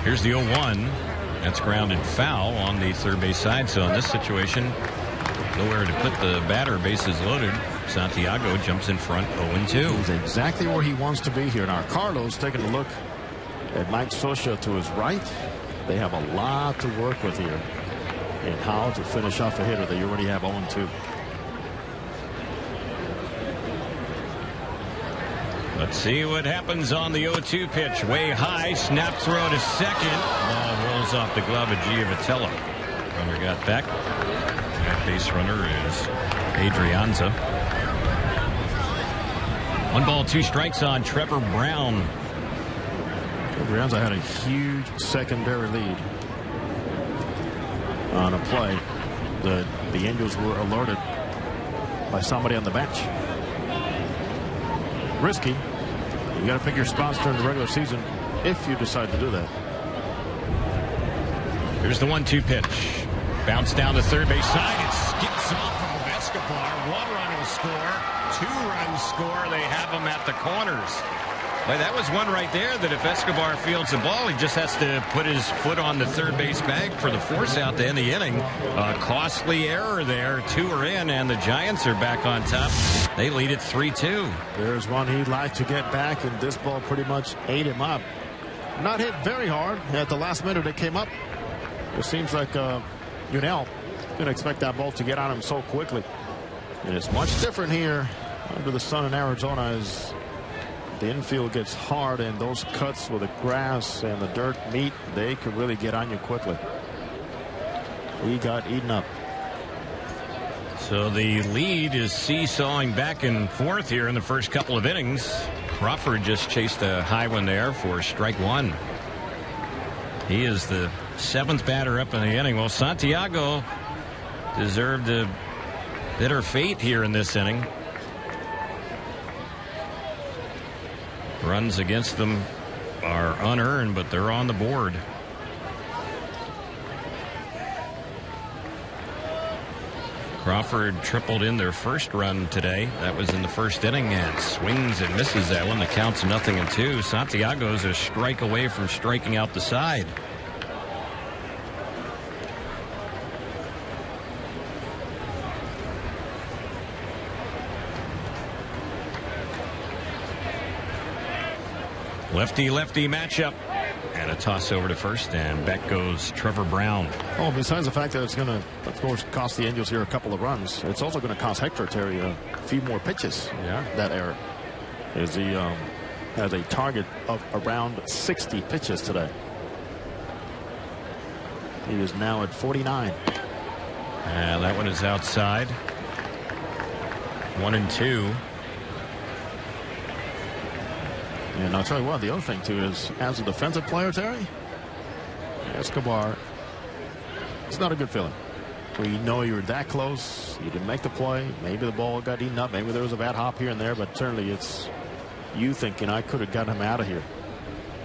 Here's the 0-1. That's grounded foul on the third base side. So in this situation, nowhere to put the batter, bases loaded. Santiago jumps in front, 0-2. He's exactly where he wants to be here. Now Carlos taking a look at Mike Scioscia to his right. They have a lot to work with here and how to finish off a hitter. They already have 0-2. Let's see what happens on the 0-2 pitch. Way high, snap throw to second. Ball rolls off the glove of Giavatello. Runner got back. That base runner is Adrianza. 1 ball, 2 strikes on Trevor Brown. Adrianza had a huge secondary lead on a play. The Angels were alerted by somebody on the bench. Risky. You got to pick your spots during the regular season if you decide to do that. Here's the 1-2 pitch. Bounce down the third base side. It skips off of Escobar. 1 run will score. 2 runs score. They have them at the corners. But that was one right there that if Escobar fields the ball, he just has to put his foot on the third base bag for the force out to end the inning. A costly error there. 2 are in, and the Giants are back on top. They lead it 3-2. There's one he'd like to get back, and this ball pretty much ate him up. Not hit very hard. At the last minute it came up. It seems like Yunel didn't expect that ball to get on him so quickly. And it's much different here under the sun in Arizona as the infield gets hard, and those cuts with the grass and the dirt meet, they could really get on you quickly. He got eaten up. So the lead is seesawing back and forth here in the first couple of innings. Crawford just chased a high one there for strike 1. He is the 7th batter up in the inning. Well, Santiago deserved a bitter fate here in this inning. Runs against them are unearned, but they're on the board. Crawford tripled in their first run today. That was in the first inning, and swings and misses that one. The count's 0-2. Santiago's a strike away from striking out the side. Lefty-lefty matchup. And a toss over to first, and back goes Trevor Brown. Oh, besides the fact that it's going to, of course, cost the Angels here a couple of runs, it's also going to cost Hector Terry a few more pitches. Yeah. That error. As he has a target of around 60 pitches today. He is now at 49. And that one is outside. 1-2. And I'll tell you what, the other thing, too, is as a defensive player, Terry, Escobar, it's not a good feeling. We know you were that close. You didn't make the play. Maybe the ball got eaten up. Maybe there was a bad hop here and there, but certainly it's you thinking I could have gotten him out of here.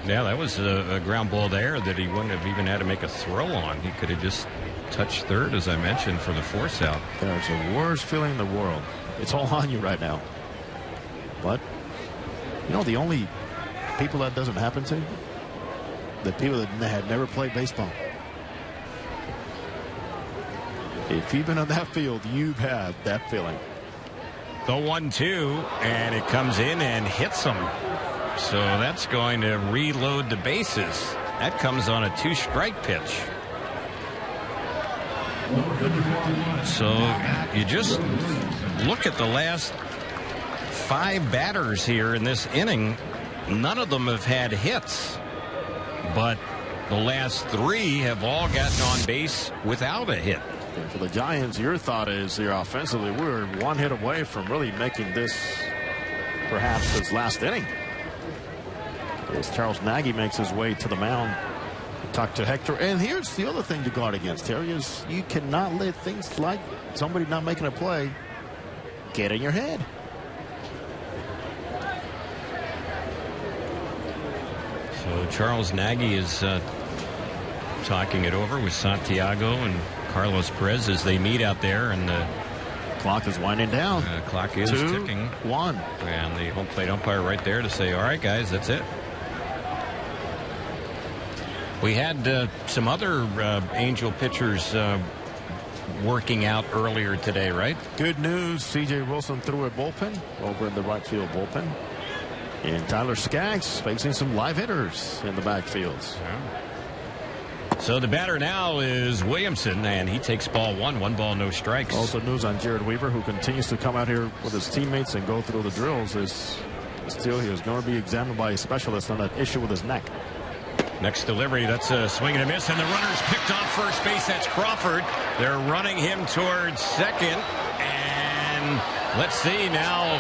Yeah, that was a ground ball there that he wouldn't have even had to make a throw on. He could have just touched third, as I mentioned, for the force out. There's the worst feeling in the world. It's all on you right now. But, you know, the only people that doesn't happen to, the people that had never played baseball. If you've been on that field, you've had that feeling. The 1-2, and it comes in and hits him. So that's going to reload the bases. That comes on a 2-strike pitch. So you just look at the last 5 batters here in this inning. None of them have had hits, but the last 3 have all gotten on base without a hit. For the Giants, your thought is here offensively, we're 1 hit away from really making this perhaps his last inning. As Charles Nagy makes his way to the mound, talk to Hector. And here's the other thing to guard against, Terry, is you cannot let things like somebody not making a play get in your head. So Charles Nagy is talking it over with Santiago and Carlos Perez as they meet out there, and the clock is winding down. Clock is 2, ticking. 1. And the home plate umpire right there to say, all right, guys, that's it. We had some other Angel pitchers working out earlier today, right? Good news. C.J. Wilson threw a bullpen over in the right field bullpen. And Tyler Skaggs facing some live hitters in the backfields. Yeah. So the batter now is Williamson, and he takes ball 1. 1 ball, no strikes. Also news on Jared Weaver, who continues to come out here with his teammates and go through the drills. Is still he is going to be examined by a specialist on that issue with his neck. Next delivery, that's a swing and a miss, and the runner's picked off first base. That's Crawford. They're running him towards second, and let's see now.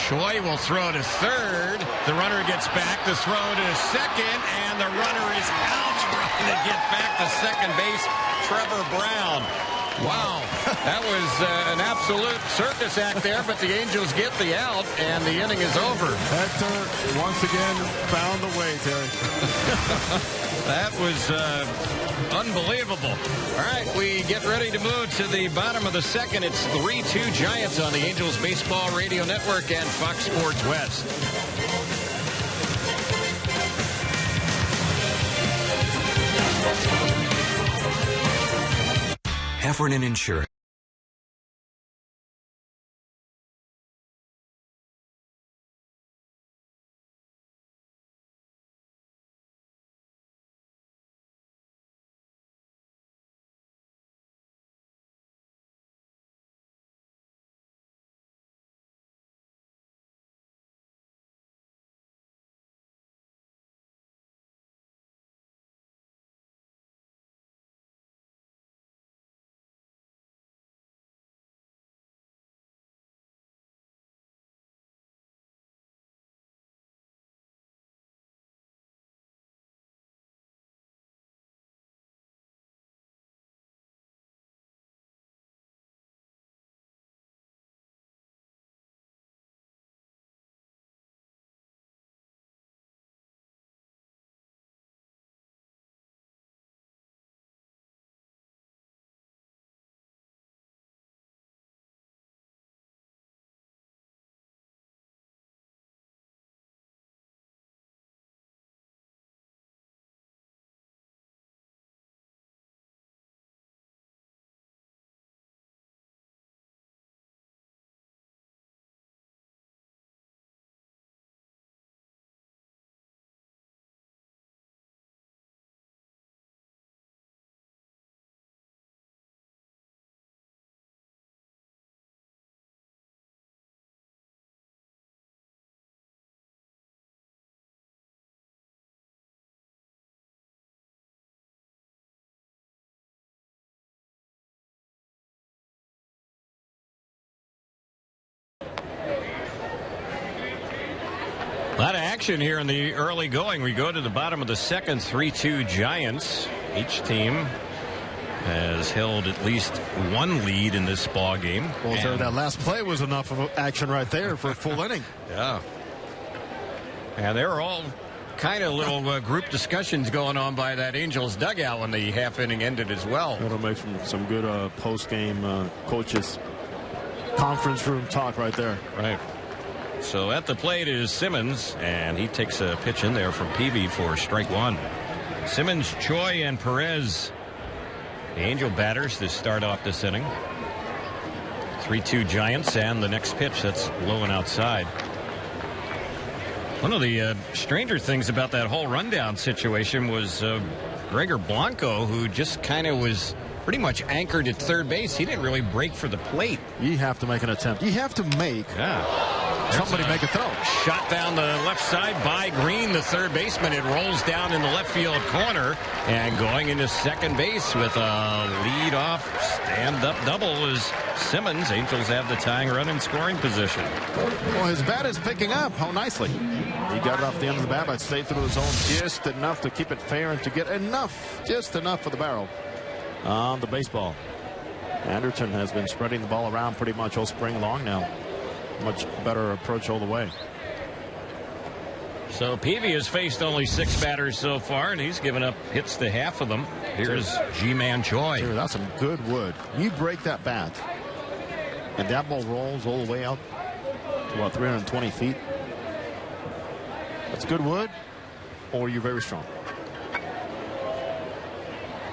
Choi will throw to third. The runner gets back. The throw to second, and the runner is out trying to get back to second base. Trevor Brown. Wow, that was an absolute circus act there, but the Angels get the out, and the inning is over. Hector once again found the way, Terry. That was unbelievable. All right, we get ready to move to the bottom of the second. It's 3-2 Giants on the Angels Baseball Radio Network and Fox Sports West. Heffernan Insurance. A lot of action here in the early going. We go to the bottom of the second, 3-2 Giants. Each team has held at least one lead in this ball game. Well, Terry, that last play was enough of action right there for a full inning. Yeah. And there were all kind of little group discussions going on by that Angels dugout when the half inning ended as well. That'll make some good post-game coaches conference room talk right there. Right. So at the plate is Simmons, and he takes a pitch in there from Peavy for strike one. Simmons, Choi, and Perez, the Angel batters to start off this inning. 3-2 Giants, and the next pitch that's low and outside. One of the stranger things about that whole rundown situation was Gregor Blanco, who just kind of was pretty much anchored at third base. He didn't really break for the plate. You have to make an attempt. You have to make somebody make a throw. Shot down the left side by Green, the third baseman. It rolls down in the left field corner, and going into second base with a lead-off stand-up double is Simmons. Angels have the tying run in scoring position. Well, his bat is picking up. How nicely. He got it off the end of the bat, but stayed through his zone just enough to keep it fair and to get enough, just enough for the barrel on the baseball. Anderson has been spreading the ball around pretty much all spring long now. Much better approach all the way. So Peavy has faced only 6 batters so far, and he's given up hits to half of them. Here's G-Man Choi. Dude, that's some good wood. You break that bat, and that ball rolls all the way out to about 320 feet. That's good wood, or you're very strong.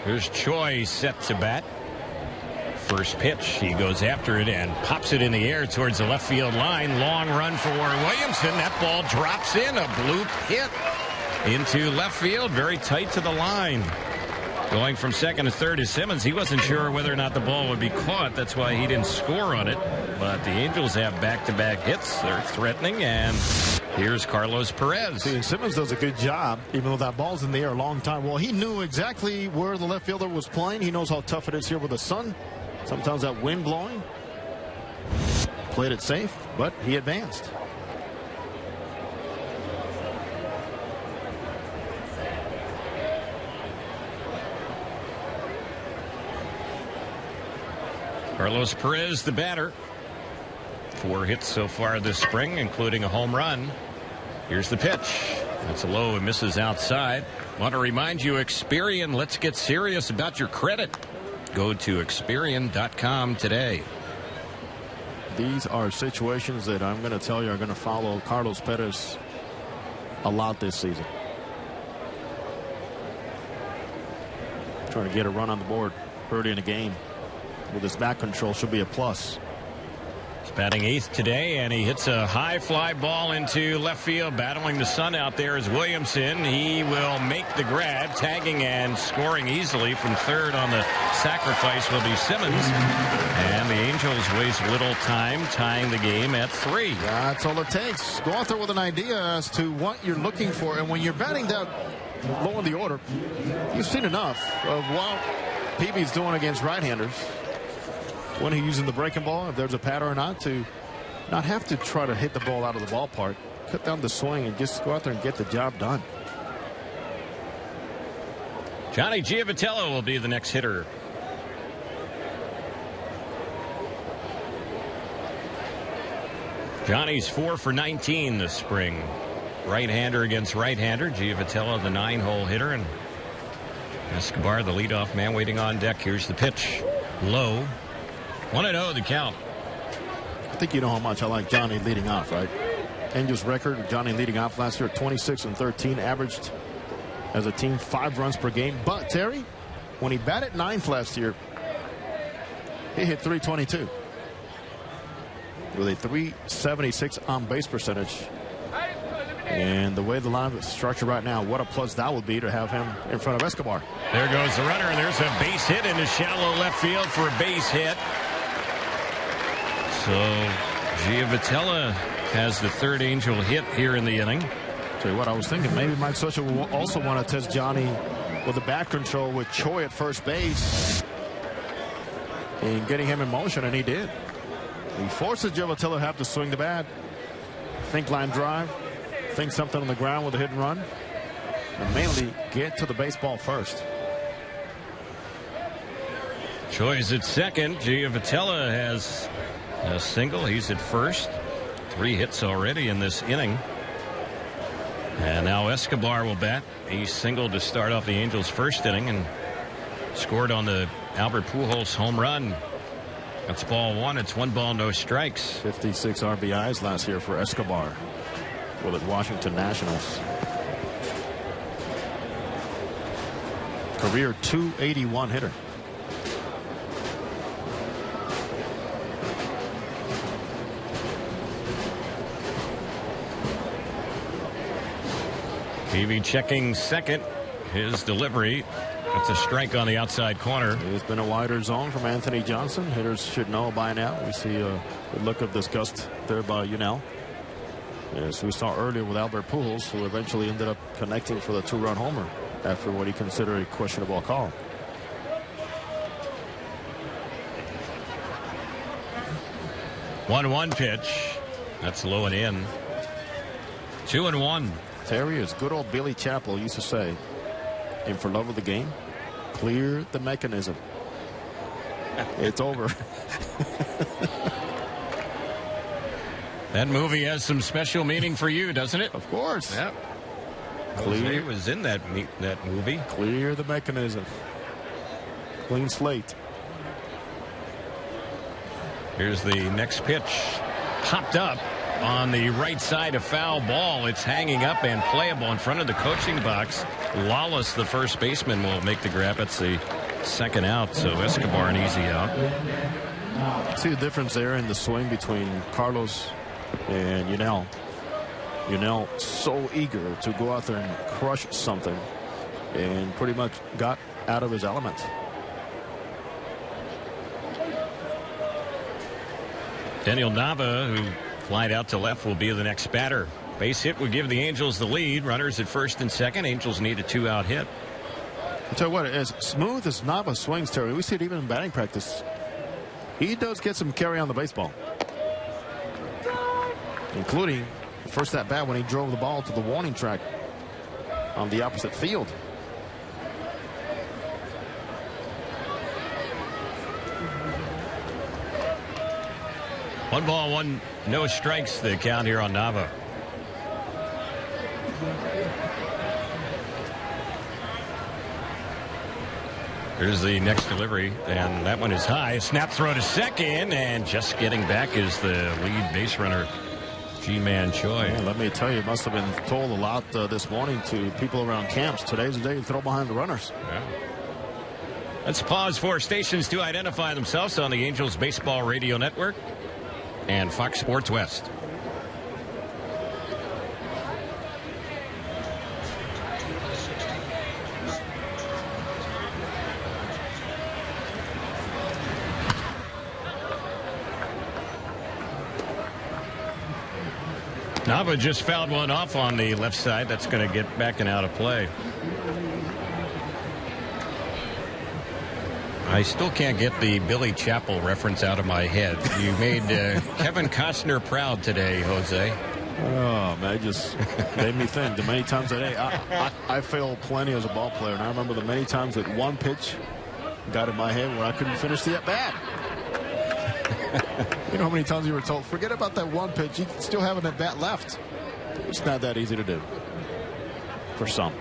Here's Choi set to bat. First pitch, he goes after it and pops it in the air towards the left field line. Long run for Williamson. That ball drops in, a bloop hit into left field, very tight to the line. Going from second to third is Simmons. He wasn't sure whether or not the ball would be caught. That's why he didn't score on it. But the Angels have back-to-back hits. They're threatening, and here's Carlos Perez. See, Simmons does a good job, even though that ball's in the air a long time. Well, he knew exactly where the left fielder was playing. He knows how tough it is here with the sun. Sometimes that wind blowing. Played it safe, but he advanced. Carlos Perez, the batter. 4 hits so far this spring, including a home run. Here's the pitch. That's a low and misses outside. Want to remind you, Experian, let's get serious about your credit. Go to Experian.com today. These are situations that I'm going to tell you are going to follow Carlos Perez a lot this season. Trying to get a run on the board early in the game with his back control should be a plus. He's batting 8th today, and he hits a high fly ball into left field. Battling the sun out there is Williamson. He will make the grab, tagging and scoring easily from third on the sacrifice will be Simmons. And the Angels waste little time, tying the game at 3. That's all it takes. Go out there with an idea as to what you're looking for, and when you're batting that low in the order, you've seen enough of what Peavy's doing against right-handers. When he's using the breaking ball, if there's a pattern or not, to not have to try to hit the ball out of the ballpark. Cut down the swing and just go out there and get the job done. Johnny Giavitello will be the next hitter. Johnny's 4 for 19 this spring. Right-hander against right-hander. Giavitello, the 9-hole hitter, and Escobar, the leadoff man, waiting on deck. Here's the pitch. Low. 1-0 the count. I think you know how much I like Johnny leading off, right? Angels record, Johnny leading off last year, 26-13, averaged as a team 5 runs per game. But Terry, when he batted 9th last year, he hit .322 with a .376 on base percentage. And the way the line is structured right now, what a plus that would be to have him in front of Escobar. There goes the runner, and there's a base hit into shallow left field for a base hit. So Giavitello has the 3rd Angel hit here in the inning. Tell you what, I was thinking maybe Mike Scioscia will also want to test Johnny with the back control with Choi at first base and getting him in motion, and he did. He forces Giavitello to have to swing the bat, think line drive, think something on the ground with a hit and run, and mainly get to the baseball first. Choi's at second. Giavitello has a single. He's at first. 3 hits already in this inning. And now Escobar will bat. He singled to start off the Angels' first inning and scored on the Albert Pujols home run. That's ball one. It's 1 ball, no strikes. 56 RBIs last year for Escobar with the Washington Nationals. Career .281 hitter. Peavy checking second. His delivery. That's a strike on the outside corner. It's been a wider zone from Anthony Johnson. Hitters should know by now. We see a look of disgust there by Yunel. As we saw earlier with Albert Pujols, who eventually ended up connecting for the 2-run homer after what he considered a questionable call. One pitch. That's low and in. 2-1. Terry, as good old Billy Chappell used to say, and for love of the game, clear the mechanism. It's over. That movie has some special meaning for you, doesn't it? Of course. Yeah. Clear. Jose was in that movie. Clear the mechanism. Clean slate. Here's the next pitch. Popped up on the right side of foul ball. It's hanging up and playable in front of the coaching box. Lawless, the first baseman, will make the grab. It's the second out, so Escobar an easy out. See the difference there in the swing between Carlos and Yunel. Yunel so eager to go out there and crush something, and pretty much got out of his element. Daniel Nava, who flied out to left, will be the next batter. Base hit would give the Angels the lead. Runners at first and second. Angels need a 2-out hit. I'll tell you what, as smooth as Nava swings, Terry, we see it even in batting practice. He does get some carry on the baseball, including the first at bat when he drove the ball to the warning track on the opposite field. One ball, one, no strikes, the count here on Nava. Here's the next delivery, and that one is high. Snap throw to second, and just getting back is the lead base runner, G-Man Choi. Yeah, let me tell you, it must have been told a lot this morning to people around camps. Today's the day to throw behind the runners. Yeah. Let's pause for stations to identify themselves on the Angels Baseball Radio Network and Fox Sports West. Nava just fouled one off on the left side. That's going to get back and out of play. I still can't get the Billy Chappell reference out of my head. You made Kevin Costner proud today, Jose. Oh, man, it just made me think. The many times that I failed plenty as a ball player, and I remember the many times that one pitch got in my head where I couldn't finish the at-bat. You know how many times you were told, forget about that one pitch, you still have an at-bat left. It's not that easy to do for some.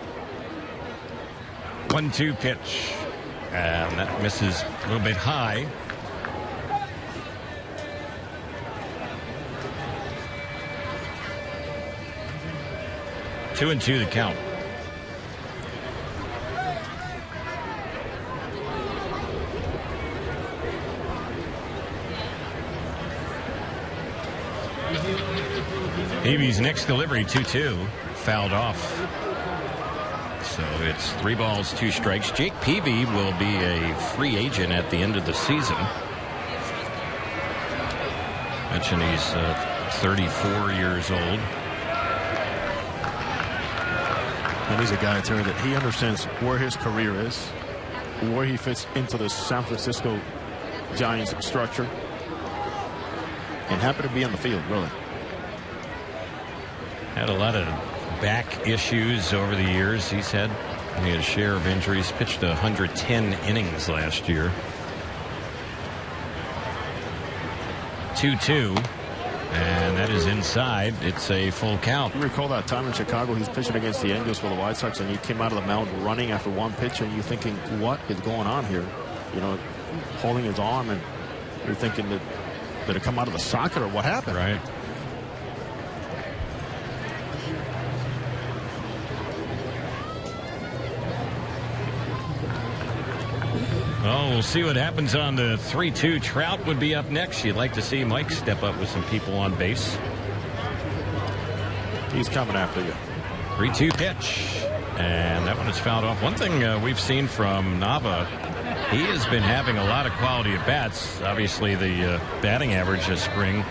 1-2 pitch. And that misses a little bit high. Two and two the count. Peavy's next delivery, 2-2, fouled off. So it's 3 balls, 2 strikes. Jake Peavy will be a free agent at the end of the season. Mentioned he's 34 years old. And he's a guy, Terry, that he understands where his career is, where he fits into the San Francisco Giants structure, and happy to be on the field, really. Had a lot of back issues over the years. He had a share of injuries. Pitched 110 innings last year. 2-2, and that is inside. It's a full count. You recall that time in Chicago, he's pitching against the Angels for the White Sox, and he came out of the mound running after one pitch, and you're thinking, what is going on here? You know, holding his arm and You're thinking that did it come out of the socket or what happened? Right. Well, we'll see what happens on the 3-2. Trout would be up next. You'd like to see Mike step up with some people on base. He's coming after you. 3-2 pitch. And that one is fouled off. One thing we've seen from Nava, he has been having a lot of quality at bats. Obviously, the batting average this spring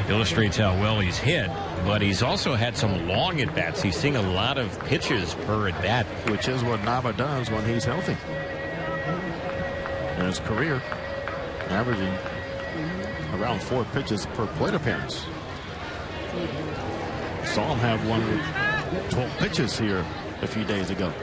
illustrates how well he's hit. But he's also had some long at bats. He's seeing a lot of pitches per at bat, which is what Nava does when he's healthy. In his career, averaging around 4 pitches per plate appearance. Saw him have one with 12 pitches here a few days ago.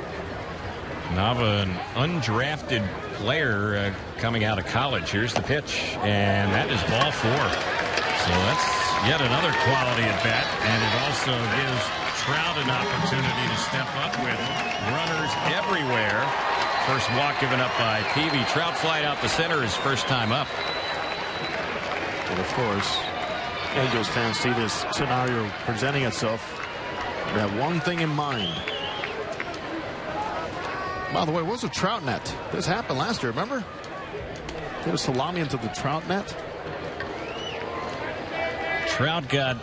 Nava, an undrafted player coming out of college. Here's the pitch, and that is ball 4. So that's yet another quality at bat, and it also gives Trout an opportunity to step up with runners everywhere. First walk given up by Peavy. Trout flied out the center his first time up. And of course, Angels fans see this scenario presenting itself. They have one thing in mind. By the way, what's a Trout net? This happened last year, remember? Hit a salami into the Trout net. Trout got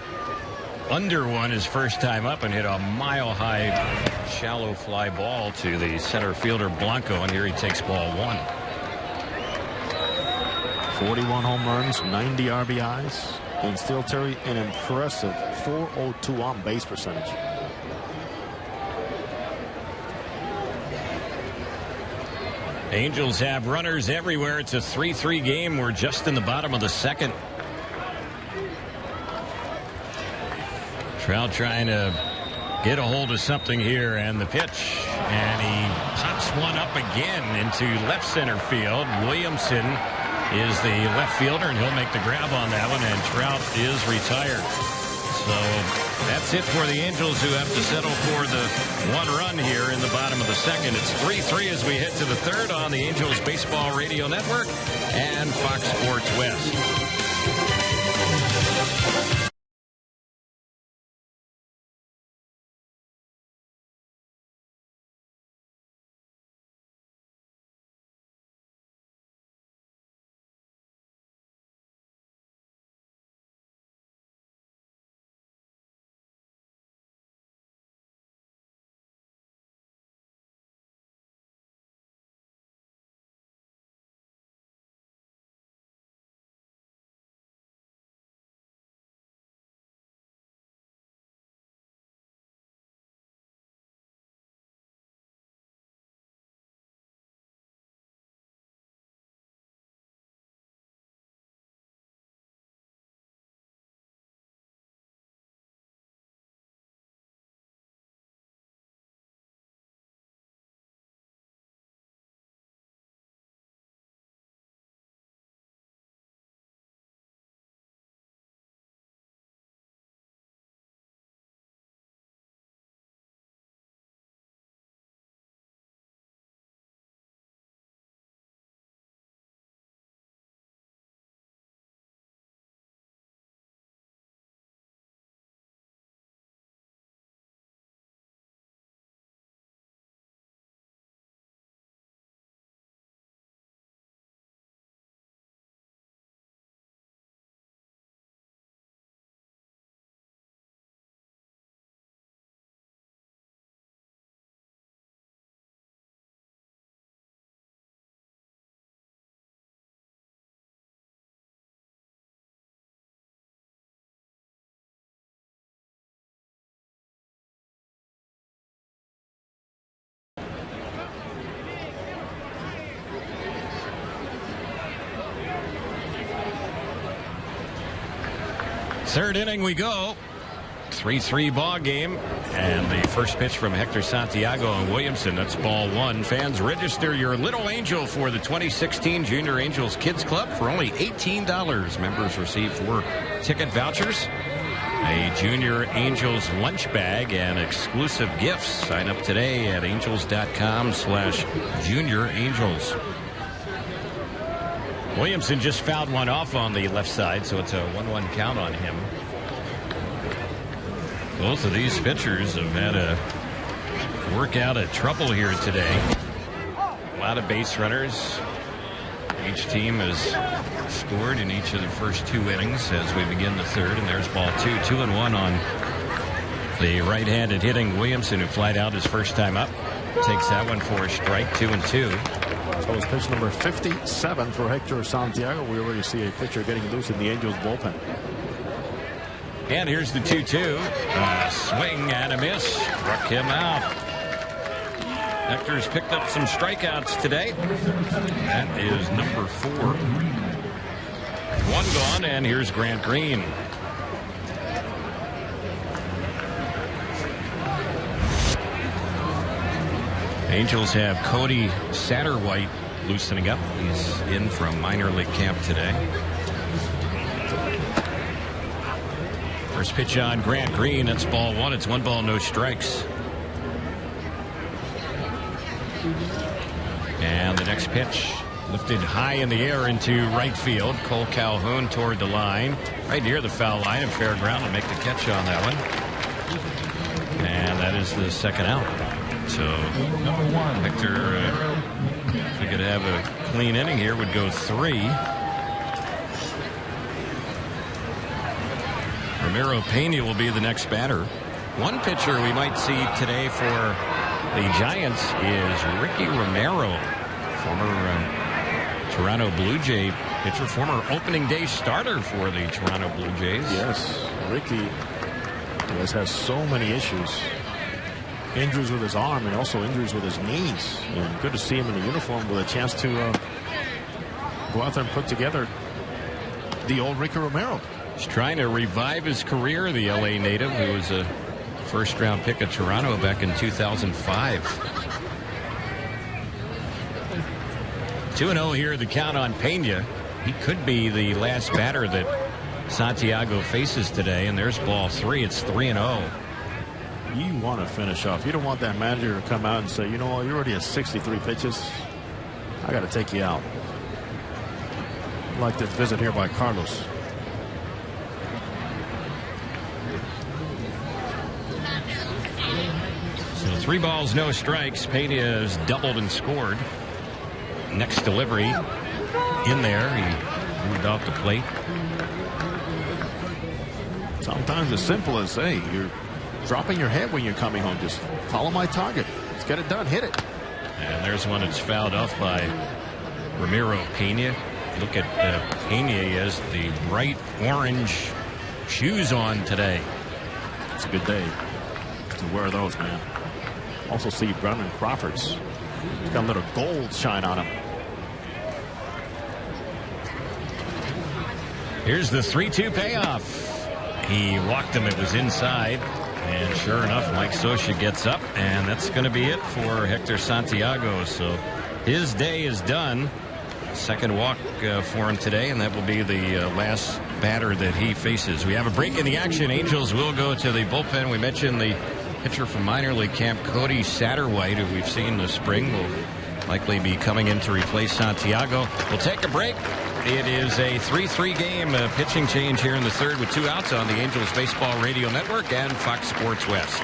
under one his first time up and hit a mile-high shallow fly ball to the center fielder Blanco, and here he takes ball 1. 41 home runs, 90 RBIs, and still, Terry, an impressive .402 on base percentage. Angels have runners everywhere. It's a 3-3 game. We're just in the bottom of the second. Trout trying to get a hold of something here, and the pitch, and he pops one up again into left center field. Williamson is the left fielder, and he'll make the grab on that one, and Trout is retired. So that's it for the Angels, who have to settle for the 1 run here in the bottom of the second. It's 3-3 as we head to the third on the Angels Baseball Radio Network and Fox Sports West. Third inning we go. 3-3 ball game, and the first pitch from Hector Santiago and Williamson. That's ball 1. Fans, register your little angel for the 2016 Junior Angels Kids Club for only $18. Members receive 4 ticket vouchers, a Junior Angels lunch bag, and exclusive gifts. Sign up today at angels.com/juniorangels. Williamson just fouled one off on the left side, so it's a 1-1 count on him. Both of these pitchers have had to work out a trouble here today. A lot of base runners. Each team has scored in each of the first 2 innings as we begin the third, and there's ball 2. 2-1 on the right-handed hitting Williamson, who flied out his first time up. Takes that one for a strike. 2-2. So it's pitch number 57 for Hector Santiago. We already see a pitcher getting loose in the Angels bullpen. And here's the 2-2. Swing and a miss. Struck him out. Hector's picked up some strikeouts today. That is number 4. 1 gone, and here's Grant Green. Angels have Cody Satterwhite loosening up. He's in from minor league camp today. First pitch on Grant Green. That's ball 1. It's 1 ball, no strikes. And the next pitch lifted high in the air into right field. Cole Calhoun toward the line, right near the foul line, and fair ground to make the catch on that one. And that is the second out. So Hector, if we could have a clean inning here, would go 3. Ramiro Pena will be the next batter. One pitcher we might see today for the Giants is Ricky Romero, former Toronto Blue Jay pitcher, former opening day starter for the Toronto Blue Jays. Yes, Ricky has so many issues. Injuries with his arm and also injuries with his knees. And good to see him in the uniform with a chance to go out there and put together the old Ricky Romero. He's trying to revive his career, the LA native, who was a first-round pick of Toronto back in 2005. 2-0 here, the count on Pena. He could be the last batter that Santiago faces today, and there's ball 3. It's 3-0. You want to finish off. You don't want that manager to come out and say, you know what, you're already at 63 pitches. I got to take you out. Like this visit here by Carlos. So 3 balls, no strikes. Pena has doubled and scored. Next delivery in there. He moved off the plate. Sometimes it's simple as, hey, you're dropping your head when you're coming home. Just follow my target. Let's get it done. Hit it. And there's one that's fouled off by Ramiro Pena. Look at Pena. He has the bright orange shoes on today. It's a good day to wear those, man. Also see Brandon Crawford's. He's got a little gold shine on him. Here's the 3-2 payoff. He walked him. It was inside. And sure enough, Mike Scioscia gets up, and that's going to be it for Hector Santiago. So his day is done. Second walk for him today, and that will be the last batter that he faces. We have a break in the action. Angels will go to the bullpen. We mentioned the pitcher from minor league camp, Cody Satterwhite, who we've seen this spring, will likely be coming in to replace Santiago. We'll take a break. It is a 3-3 game pitching change here in the third with 2 outs on the Angels Baseball Radio Network and Fox Sports West.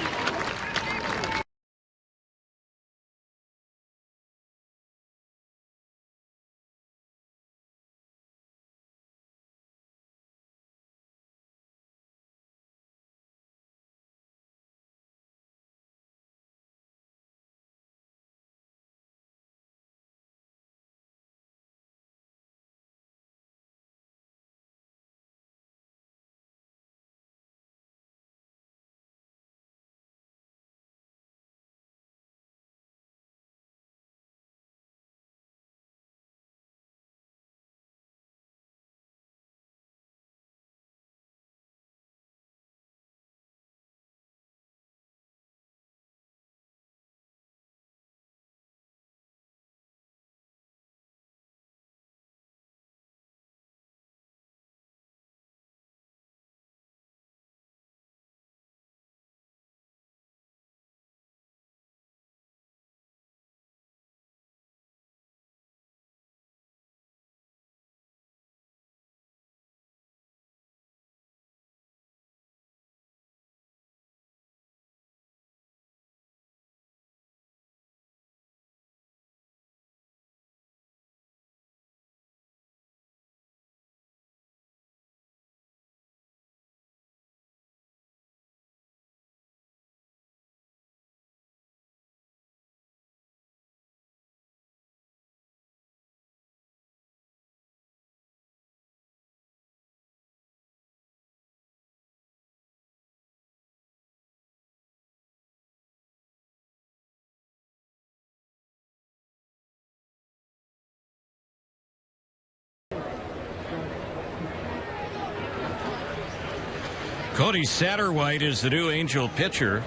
Cody Satterwhite is the new Angel pitcher.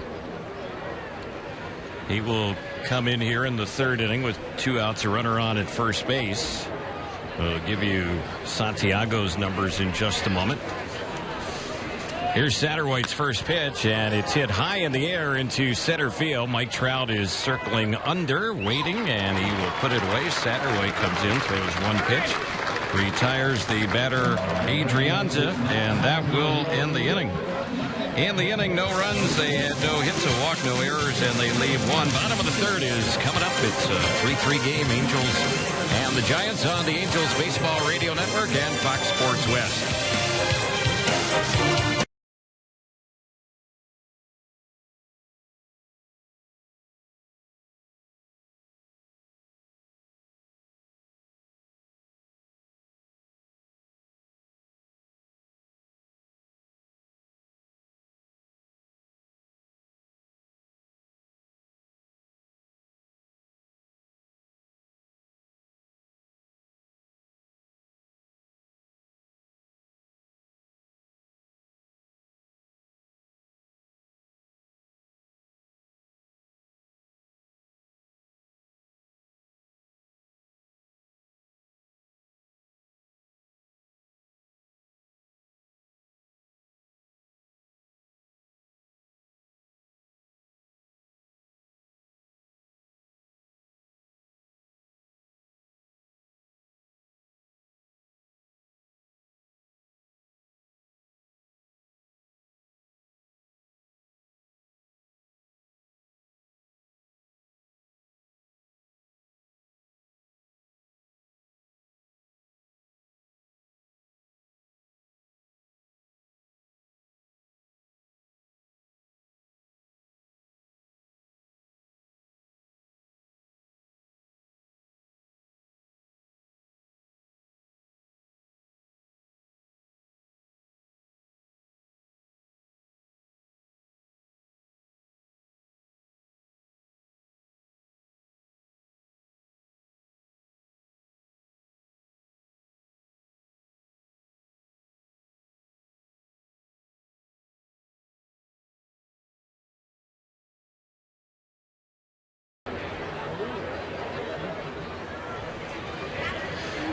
He will come in here in the third inning with 2 outs, a runner on at first base. We'll give you Santiago's numbers in just a moment. Here's Satterwhite's first pitch, and it's hit high in the air into center field. Mike Trout is circling under, waiting, and he will put it away. Satterwhite comes in, throws 1 pitch, retires the batter Adrianza, and that will end the inning. In the inning, no runs. They had no hits, a walk, no errors, and they leave 1. Bottom of the third is coming up. It's a 3-3 game. Angels and the Giants on the Angels Baseball Radio Network and Fox Sports West.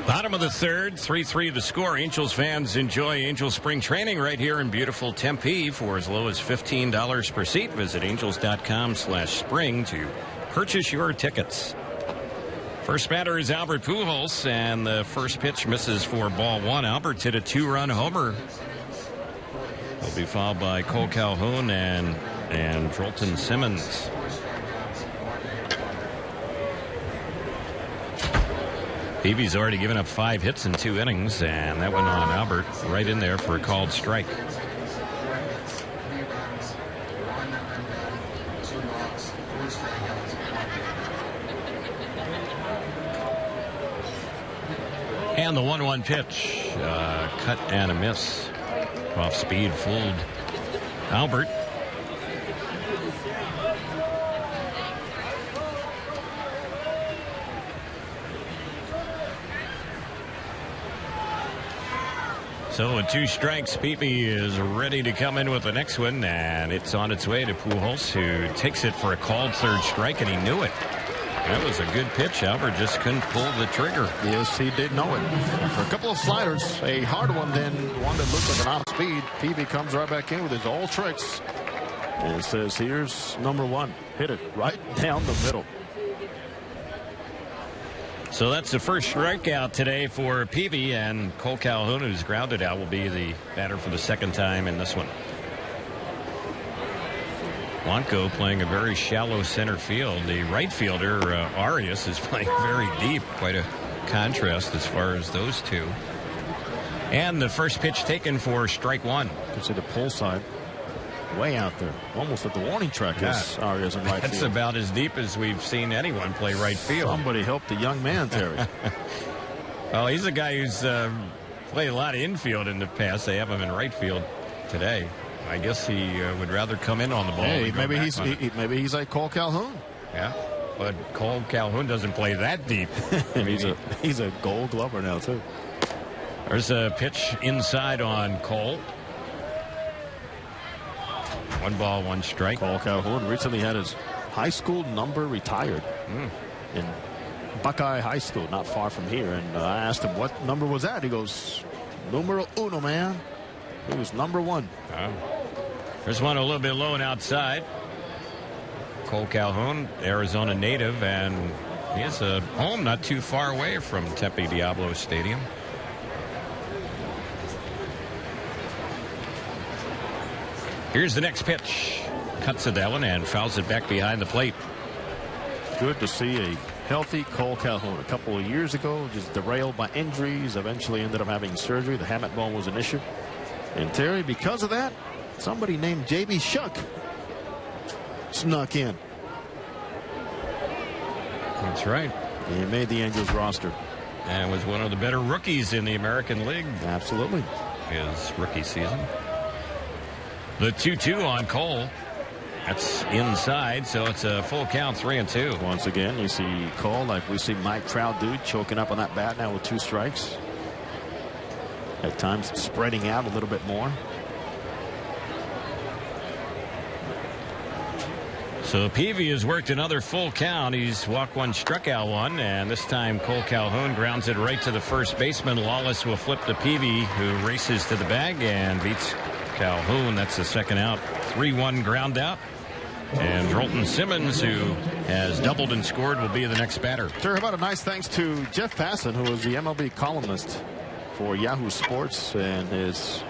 Bottom of the third, 3-3 the score. Angels fans enjoy Angels spring training right here in beautiful Tempe for as low as $15 per seat. Visit angels.com/spring to purchase your tickets. First batter is Albert Pujols, and the first pitch misses for ball 1. Albert hit a 2-run homer. Will be followed by Cole Calhoun and Drolton Simmons. Peavy's already given up 5 hits in 2 innings, and that went on Albert right in there for a called strike. And the 1-1 pitch, cut and a miss. Off speed, fooled Albert. So with 2 strikes, Peavy is ready to come in with the next one, and it's on its way to Pujols, who takes it for a called third strike, and he knew it. That was a good pitch. Albert just couldn't pull the trigger. Yes, he did know it. For a couple of sliders, a hard one, then one that looked like an off-speed. Peavy comes right back in with his old tricks. And it says, here's number 1. Hit it right down the middle. So that's the first strikeout today for Peavy, and Cole Calhoun, who's grounded out, will be the batter for the second time in this one. Blanco playing a very shallow center field. The right fielder, Arias, is playing very deep. Quite a contrast as far as those two. And the first pitch taken for strike 1. You can see the pull side way out there, almost at the warning track. As Arias in right field. That's about as deep as we've seen anyone play right field. Somebody help the young man, Terry. Well, he's a guy who's played a lot of infield in the past. They have him in right field today. I guess he would rather come in on the ball. Hey, maybe he's like Cole Calhoun. Yeah, but Cole Calhoun doesn't play that deep. he's a Gold Glover now too. There's a pitch inside on Cole. 1 ball, 1 strike. Cole Calhoun recently had his high school number retired in Buckeye High School, not far from here. And I asked him what number was that. He goes, numero uno, man. He was number 1. There's one a little bit low and outside. Cole Calhoun, Arizona native, and he has a home not too far away from Tempe Diablo Stadium. Here's the next pitch. Cuts it Ellen and fouls it back behind the plate. Good to see a healthy Cole Calhoun. A couple of years ago, just derailed by injuries, eventually ended up having surgery. The hamate bone was an issue. And Terry, because of that, somebody named J.B. Shuck snuck in. That's right. He made the Angels roster. And was one of the better rookies in the American League. Absolutely. His rookie season. The 2-2 on Cole. That's inside, so it's a full count, 3-2. Once again, you see Cole, like we see Mike Trout do, choking up on that bat now with 2 strikes. At times spreading out a little bit more. So Peavy has worked another full count. He's walked 1, struck out 1, and this time Cole Calhoun grounds it right to the first baseman. Lawless will flip to Peavy, who races to the bag and beats Calhoun. That's the second out. 3-1 ground out. And Drolton Simmons, who has doubled and scored, will be the next batter. Sure, how about a nice thanks to Jeff Passan, who is the MLB columnist for Yahoo Sports, and his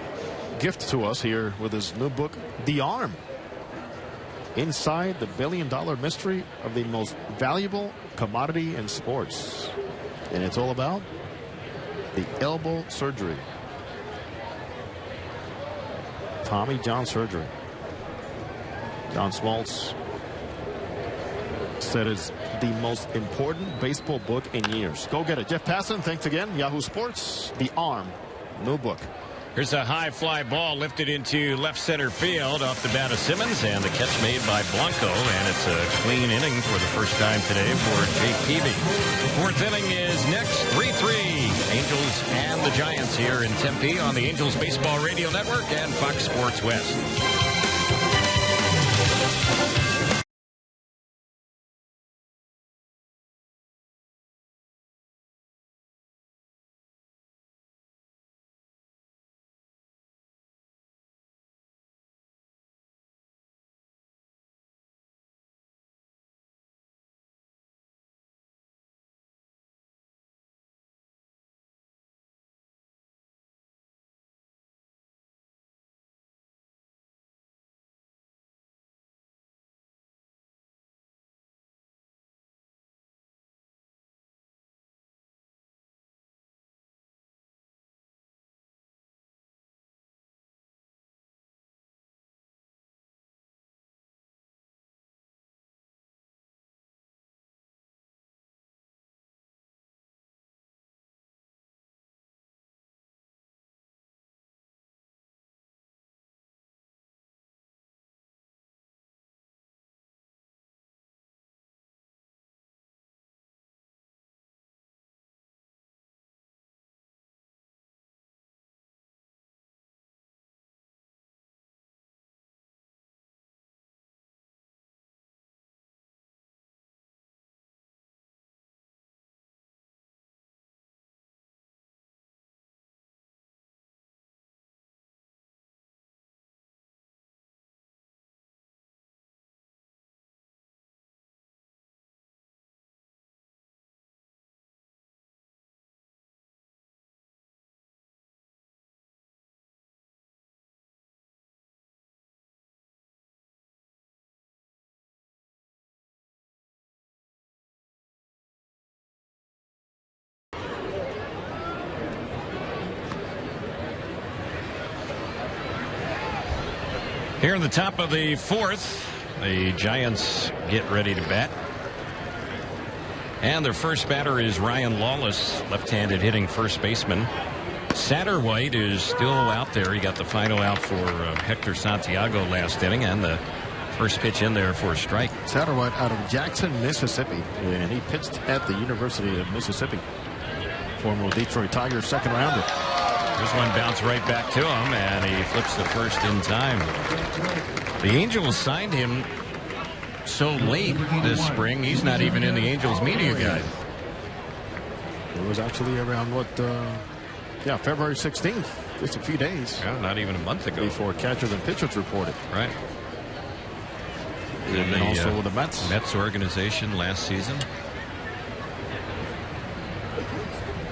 gift to us here with his new book, The Arm. Inside the billion-dollar mystery of the most valuable commodity in sports. And it's all about the elbow surgery. Tommy John surgery. John Smoltz said it's the most important baseball book in years. Go get it. Jeff Passan, thanks again. Yahoo Sports, The Arm, new book. Here's a high fly ball lifted into left center field off the bat of Simmons, and the catch made by Blanco, and it's a clean inning for the first time today for Jake Peavy. 4th inning is next, 3-3. Angels and the Giants here in Tempe on the Angels Baseball Radio Network and Fox Sports West. Here in the top of the 4th, the Giants get ready to bat. And their first batter is Ryan Lawless, left-handed hitting first baseman. Satterwhite is still out there. He got the final out for Hector Santiago last inning, and the first pitch in there for a strike. Satterwhite out of Jackson, Mississippi, and he pitched at the University of Mississippi. Former Detroit Tigers second rounder. This one bounced right back to him, and he flips the first in time. The Angels signed him so late this spring, he's not even in the Angels media guide. It was actually around February 16th, just a few days. Yeah, not even a month ago. Before catchers and pitchers reported. Right. And also with the Mets organization last season.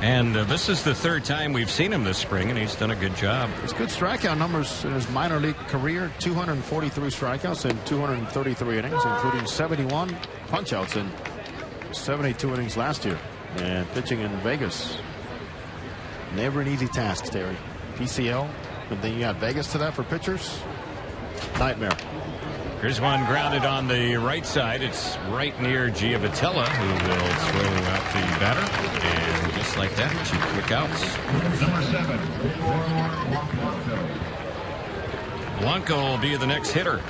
And this is the third time we've seen him this spring, and he's done a good job. His good strikeout numbers in his minor league career: 243 strikeouts in 233 innings, including 71 punchouts in 72 innings last year. And pitching in Vegas, never an easy task, Terry. PCL, and then you got Vegas to that for pitchers. Nightmare. Here's one grounded on the right side. It's right near Giavotella, who will throw out the batter. And just like that, 2 quick outs. Number 7, Blanco will be the next hitter.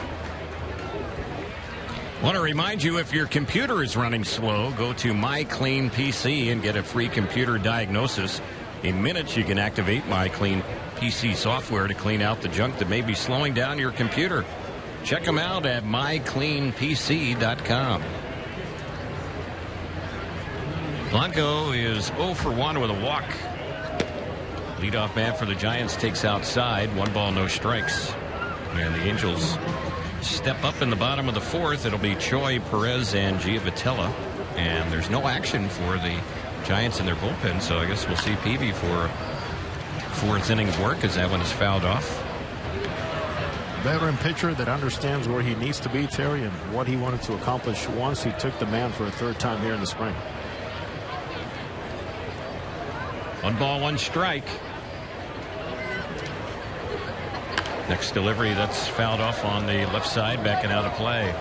Want to remind you, if your computer is running slow, go to MyClean PC and get a free computer diagnosis. In minutes, you can activate MyClean PC software to clean out the junk that may be slowing down your computer. Check them out at mycleanpc.com. Blanco is 0 for 1 with a walk. Leadoff man for the Giants takes outside. 1 ball, no strikes. And the Angels step up in the bottom of the 4th. It'll be Choi, Perez, and Giavotella. And there's no action for the Giants in their bullpen, so I guess we'll see Peavy for 4th innings work as that one is fouled off. Veteran pitcher that understands where he needs to be, Terry, and what he wanted to accomplish once he took the mound for a 3rd time here in the spring. 1 ball, 1 strike. Next delivery, that's fouled off on the left side, backing out of play.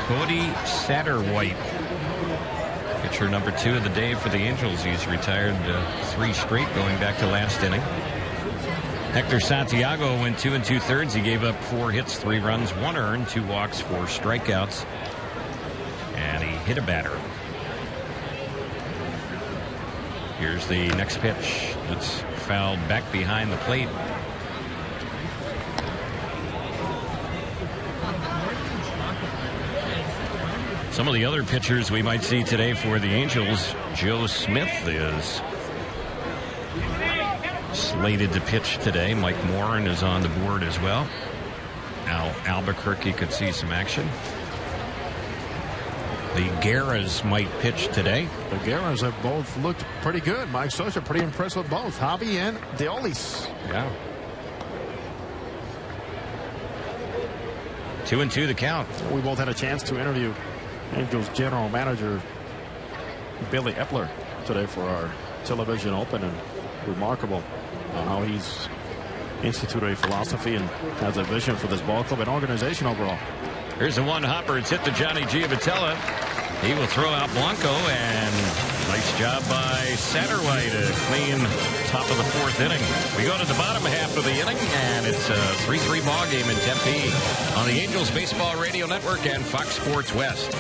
Cody Satterwhite, pitcher number 2 of the day for the Angels. He's retired 3 straight going back to last inning. Hector Santiago went 2 2/3. He gave up 4 hits, 3 runs, 1 earned, 2 walks, 4 strikeouts, and he hit a batter. Here's the next pitch. That's fouled back behind the plate. Some of the other pitchers we might see today for the Angels, Joe Smith is slated to pitch today. Mike Morin is on the board as well. Now Albuquerque could see some action. The Guerras might pitch today. The Guerras have both looked pretty good. Mike Scioscia pretty impressed with both Javi and Deolis. Yeah. 2-2 the count. We both had a chance to interview Angels general manager Billy Epler today for our television open, and remarkable how he's instituted a philosophy and has a vision for this ball club and organization overall. Here's the 1 hopper. It's hit to Johnny Giavotella. He will throw out Blanco, and nice job by Satterwhite to clean top of the 4th inning. We go to the bottom half of the inning, and it's a 3-3 ball game in Tempe on the Angels Baseball Radio Network and Fox Sports West.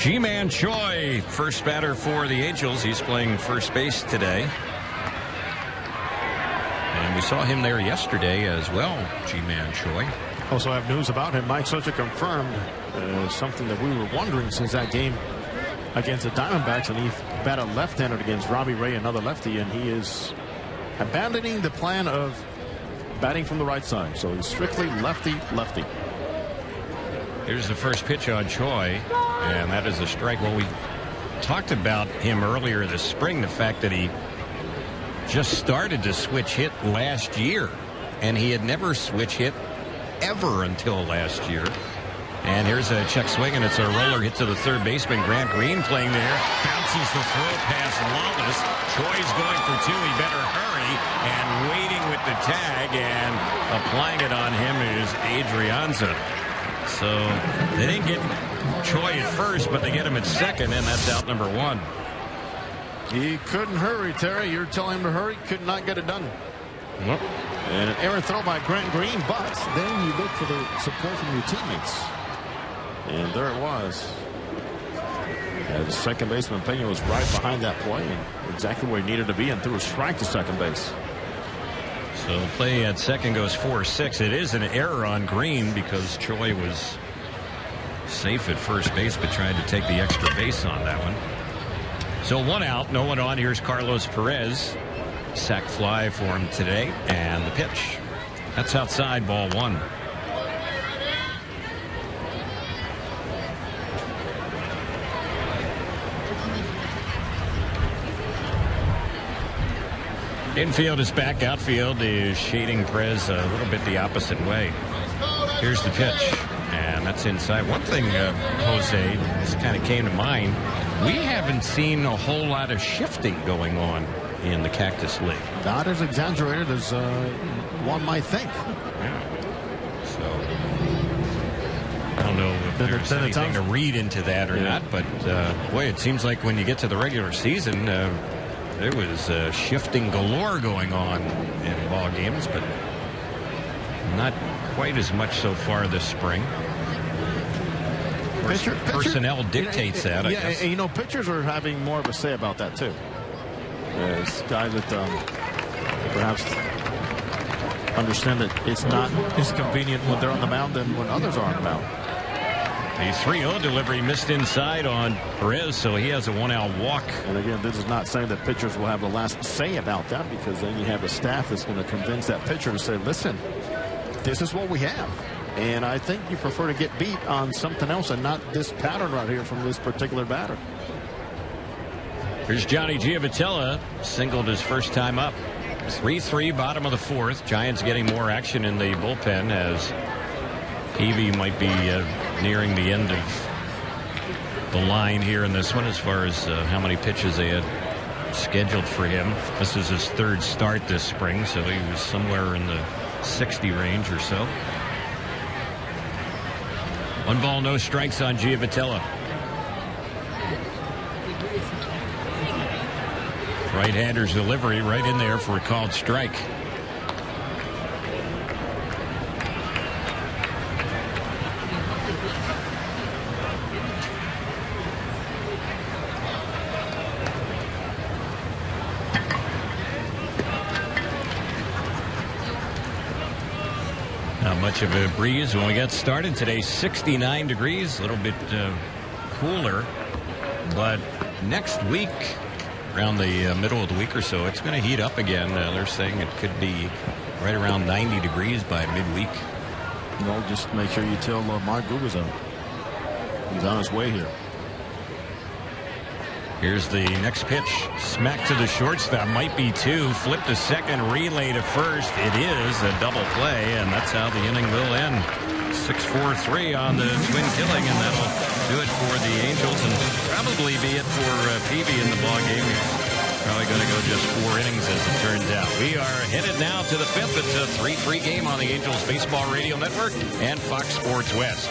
Ji-Man Choi, first batter for the Angels. He's playing first base today. And we saw him there yesterday as well, Ji-Man Choi. Also have news about him. Mike Scioscia confirmed something that we were wondering since that game against the Diamondbacks, and he batted left-handed against Robbie Ray, another lefty, and he is abandoning the plan of batting from the right side. So he's strictly lefty-lefty. Here's the first pitch on Choi, and that is a strike. Well, we talked about him earlier this spring, the fact that he just started to switch hit last year, and he had never switch hit ever until last year. And here's a check swing, and it's a roller hit to the third baseman. Grant Green playing there. Bounces the throw past Wallace. Choi's going for two. He better hurry. And waiting with the tag and applying it on him is Adrianza. So they didn't get Choi at first, but they get him at second, and that's out number one. He couldn't hurry, Terry. You're telling him to hurry. Could not get it done. Nope. And an errant throw by Grant Green, but then you look for the support from your teammates. And there it was. The second baseman Pena was right behind that play, and exactly where he needed to be, and threw a strike to second base. So the play at second goes 4-6. It is an error on Green because Choi was safe at first base, but tried to take the extra base on that one. So one out, no one on. Here's Carlos Perez. Sac fly for him today, and the pitch. That's outside, ball one. Infield is back. Outfield is shading Perez a little bit the opposite way. Here's the pitch, and that's inside. One thing, Jose, this kind of came to mind. We haven't seen a whole lot of shifting going on in the Cactus League. Not as exaggerated as one might think. Yeah. So I don't know if there's anything to read into that or not, but boy, it seems like when you get to the regular season, there was shifting galore going on in ball games, but not quite as much so far this spring. Of course, personnel dictates that, I guess. And, you know, pitchers are having more of a say about that, too. As guys that perhaps understand that it's not as convenient when they're on the mound than when others are on the mound. A 3-0 delivery missed inside on Perez, so he has a one-out walk. And again, this is not saying that pitchers will have the last say about that, because then you have a staff that's going to convince that pitcher to say, listen, this is what we have. And I think you prefer to get beat on something else and not this pattern right here from this particular batter. Here's Johnny Giavotella, singled his first time up. 3-3, bottom of the fourth. Giants getting more action in the bullpen as Peavy might be nearing the end of the line here in this one as far as how many pitches they had scheduled for him. This is his third start this spring, so he was somewhere in the 60 range or so. 1 ball, no strikes on Giavotella. Right-hander's delivery right in there for a called strike. Not much of a breeze when we got started today. 69 degrees, a little bit cooler, but next week, around the middle of the week or so, it's going to heat up again. They're saying it could be right around 90 degrees by midweek. Well, just make sure you tell Mark Gubicza he's on his way here. Here's the next pitch. Smack to the shortstop. Might be two. Flip to second. Relay to first. It is a double play, and that's how the inning will end. 6-4-3 on the twin killing, and that'll do it for the Angels, and probably be it for Peavy in the ball game. He's probably going to go just 4 innings as it turns out. We are headed now to the 5th. It's a 3-3 game on the Angels Baseball Radio Network and Fox Sports West.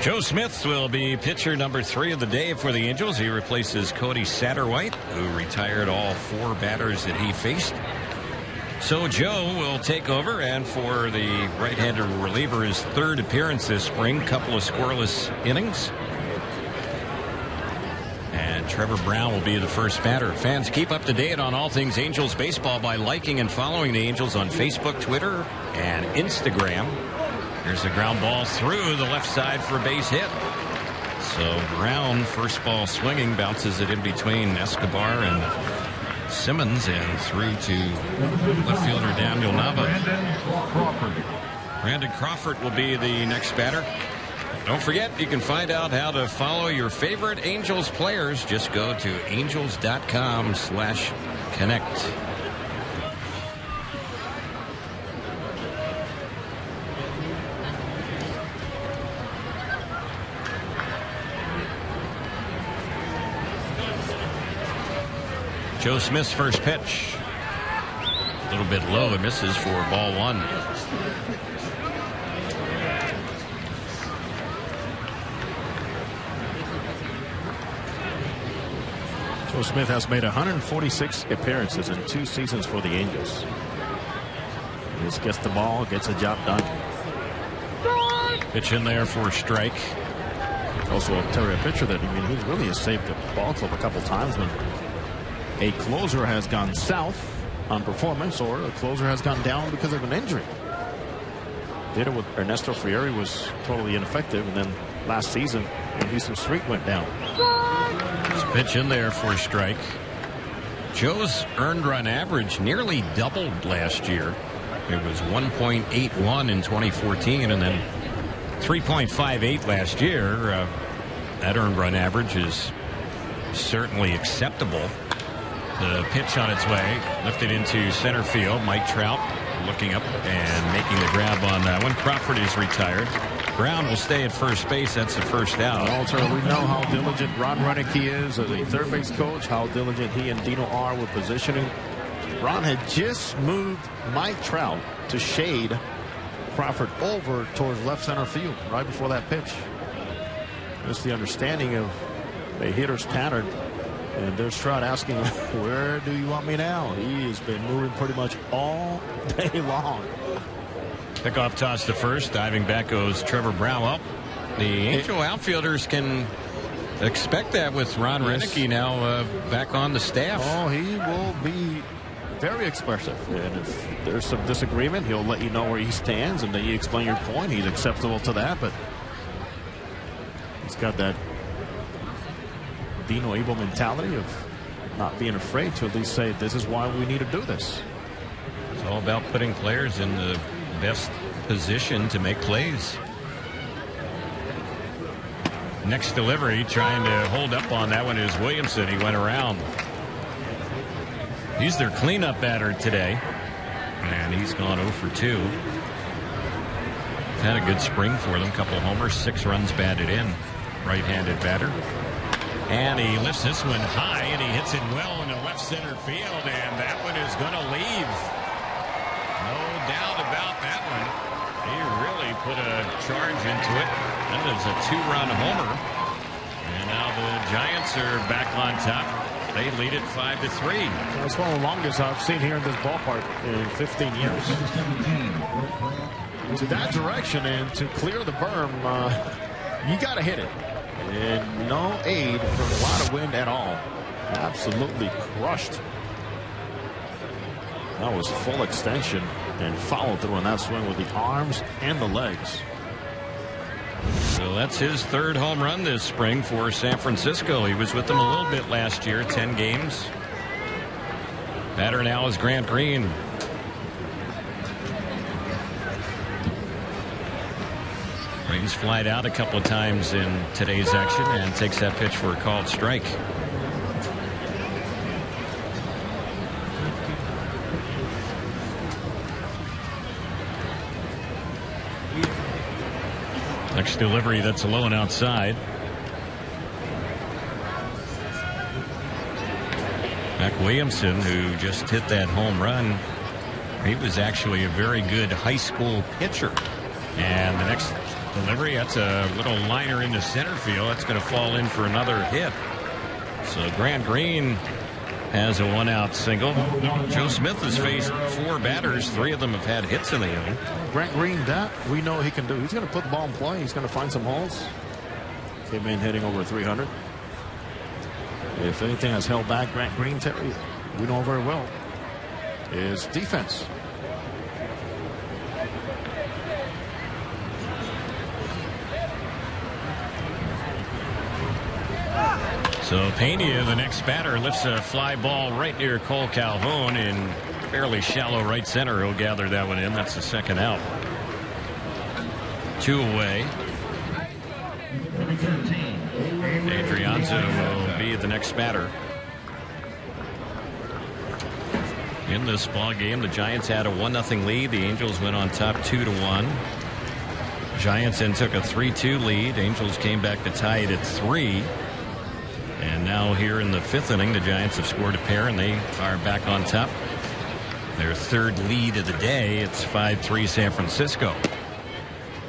Joe Smith will be pitcher number 3 of the day for the Angels. He replaces Cody Satterwhite, who retired all 4 batters that he faced. So Joe will take over, and for the right-handed reliever, his 3rd appearance this spring, couple of scoreless innings. And Trevor Brown will be the first batter. Fans, keep up to date on all things Angels baseball by liking and following the Angels on Facebook, Twitter, and Instagram. Here's a ground ball through the left side for a base hit. So Brown, first ball swinging, bounces it in between Escobar and Simmons, and through to left fielder Daniel Nava. Brandon Crawford will be the next batter. Don't forget, you can find out how to follow your favorite Angels players. Just go to angels.com/connect. Joe Smith's first pitch. A little bit low. It misses for ball 1. Joe Smith has made 146 appearances in 2 seasons for the Angels. He just gets the ball, gets the job done. Pitch in there for a strike. Also a terrier pitcher that, he really has saved the ball club a couple times when a closer has gone south on performance, or a closer has gone down because of an injury. Did it with Ernesto Frieri, was totally ineffective, and then last season when Houston streak went down. Pitch in there for a strike. Joe's earned run average nearly doubled last year. It was 1.81 in 2014, and then 3.58 last year. That earned run average is certainly acceptable. The pitch on its way, lifted into center field. Mike Trout looking up and making the grab on that one. Crawford is retired. Brown will stay at first base. That's the first out. Also, we know how diligent Ron Renicky is as a third base coach, how diligent he and Dino are with positioning. Ron had just moved Mike Trout to shade Crawford over towards left center field right before that pitch. That's the understanding of a hitter's pattern. And there's Trout asking, where do you want me now? He has been moving pretty much all day long. Pickoff toss to first. Diving back goes Trevor Brown. Well, the Angel outfielders can expect that with Ron Renicky now back on the staff. Oh, he will be very expressive. And if there's some disagreement, he'll let you know where he stands, and then you explain your point. He's acceptable to that, but he's got that Dino Abel mentality of not being afraid to at least say, this is why we need to do this. It's all about putting players in the best position to make plays. Next delivery, trying to hold up on that one, is Williamson. He went around. He's their cleanup batter today, and he's gone 0 for 2. Had a good spring for them. Couple homers, 6 runs batted in. Right-handed batter. And he lifts this one high, and he hits it well into left center field, and that one is going to leave. No doubt about that one. He really put a charge into it. That is a 2-run homer. And now the Giants are back on top. They lead it 5-3. That's one of the longest I've seen here in this ballpark in 15 years. To that direction, and to clear the berm, you got to hit it. And no aid from a lot of wind at all. Absolutely crushed. That was full extension and follow through on that swing with the arms and the legs. So that's his 3rd home run this spring for San Francisco. He was with them a little bit last year, 10 games. Batter now is Grant Green. Green's flied out a couple of times in today's action and takes that pitch for a called strike. Next delivery, that's a low and outside. Mac Williamson, who just hit that home run, he was actually a very good high school pitcher. And the next Delivery, that's a little liner into center field. That's going to fall in for another hit. So Grant Green has a 1-out single. Joe Smith has faced 4 batters. 3 of them have had hits in the inning. Grant Green, that we know he can do. He's going to put the ball in play. He's going to find some holes. Came in hitting over 300. If anything has held back Grant Green, Terry, we know very well, is defense. So Pena, the next batter, lifts a fly ball right near Cole Calhoun in fairly shallow right center. He'll gather that one in. That's the 2nd out. 2 away. Adrianza will be the next batter. In this ball game, the Giants had a 1-0 lead. The Angels went on top 2-1. Giants then took a 3-2 lead. Angels came back to tie it at 3. And now here in the 5th inning, the Giants have scored a pair, and they are back on top. Their 3rd lead of the day. It's 5-3 San Francisco.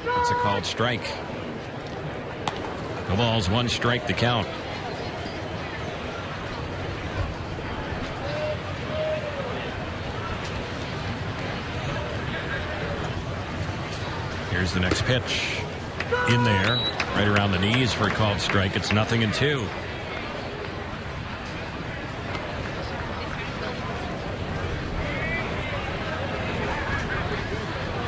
It's a called strike. No balls, 1 strike to count. Here's the next pitch. In there, right around the knees for a called strike. It's 0-2.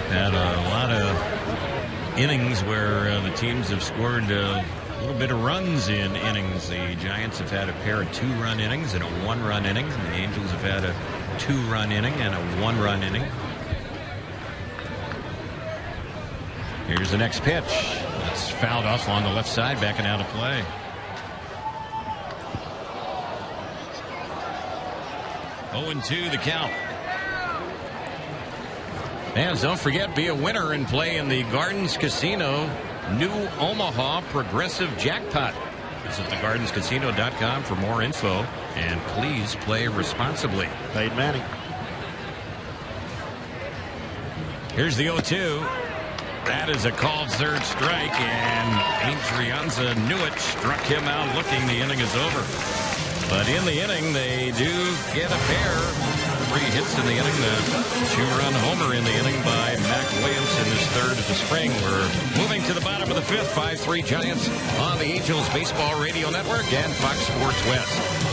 Had a lot of innings where the teams have scored a little bit of runs in innings. The Giants have had a pair of 2-run innings and a 1-run inning. And the Angels have had a 2-run inning and a 1-run inning. Here's the next pitch. It's fouled off on the left side, backing out of play. Oh, 0-2 the count. And don't forget, be a winner and play in the Gardens Casino New Omaha Progressive Jackpot. Visit thegardenscasino.com for more info, and please play responsibly. Peyton Manning. Here's the 0-2. That is a called 3rd strike, and Adrianza knew it, struck him out looking. The inning is over. But in the inning, they do get a pair. 3 hits in the inning. The 2-run homer in the inning by Mac Williams in his 3rd of the spring. We're moving to the bottom of the 5th. 5-3 Giants on the Angels Baseball Radio Network and Fox Sports West.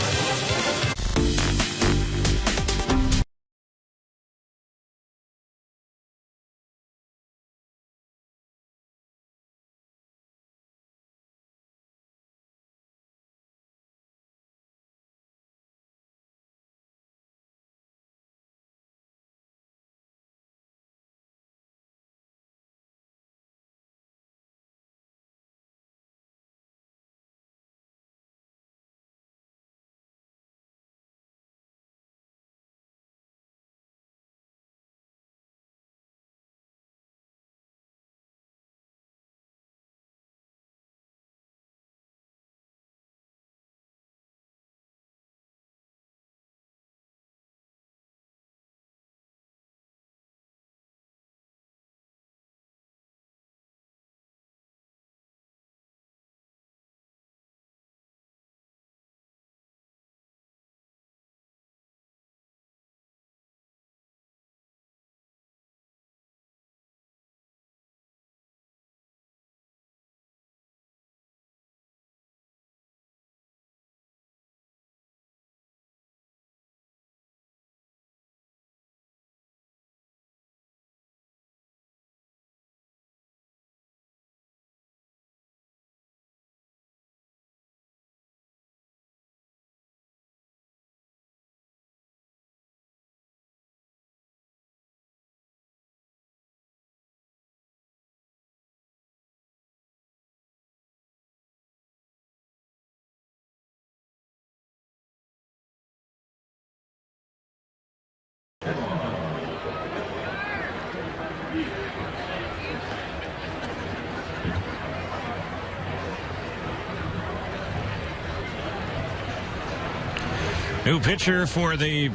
New pitcher for the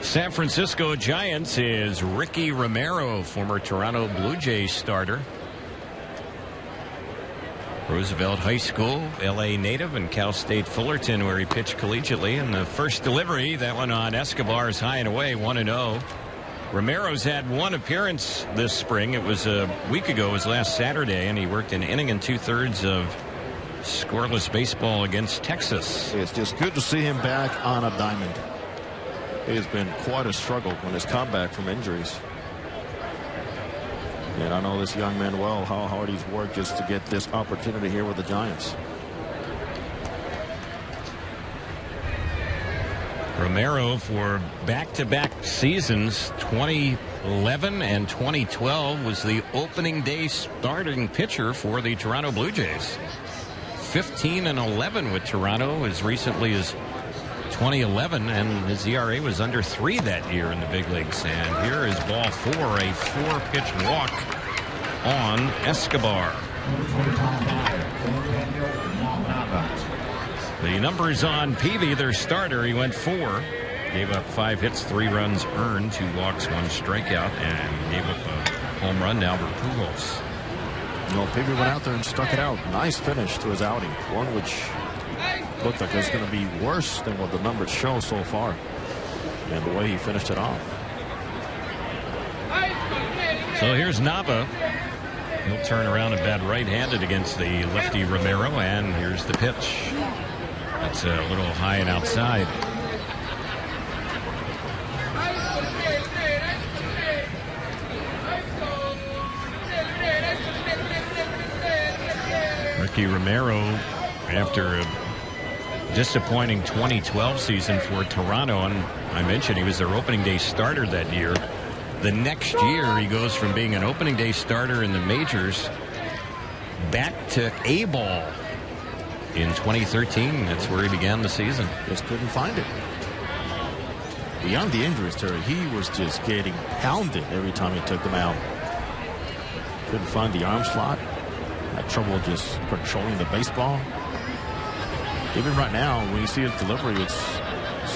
San Francisco Giants is Ricky Romero, former Toronto Blue Jays starter. Roosevelt High School, L.A. native, and Cal State Fullerton, where he pitched collegiately. And the first delivery, that one on Escobar, is high and away, 1-0. Romero's had one appearance this spring. It was a week ago, it was last Saturday, and he worked an inning and 2/3 of scoreless baseball against Texas. It's just good to see him back on a diamond. It has been quite a struggle when his comeback from injuries. And I know this young man well, how hard he's worked just to get this opportunity here with the Giants. Romero, for back-to-back seasons, 2011 and 2012, was the opening day starting pitcher for the Toronto Blue Jays. 15-11 with Toronto as recently as 2011, and his ERA was under 3 that year in the big leagues. And here is ball 4, a 4-pitch walk on Escobar. The numbers on Peavy, their starter, he went 4, gave up 5 hits, 3 runs earned, 2 walks, 1 strikeout, and gave up a home run to Albert Pujols. You know, Peavy went out there and stuck it out. Nice finish to his outing. One which looked like it's going to be worse than what the numbers show so far. And the way he finished it off. So here's Nava. He'll turn around and bat right-handed against the lefty Romero, and here's the pitch. That's a little high and outside. Ricky Romero, after a disappointing 2012 season for Toronto, and I mentioned he was their opening day starter that year. The next year, he goes from being an opening day starter in the majors back to A-ball in 2013. That's where he began the season. Just couldn't find it. Beyond the injuries, Terry, he was just getting pounded every time he took them out. Couldn't find the arm slot. Had trouble just controlling the baseball. Even right now, when you see his delivery, it's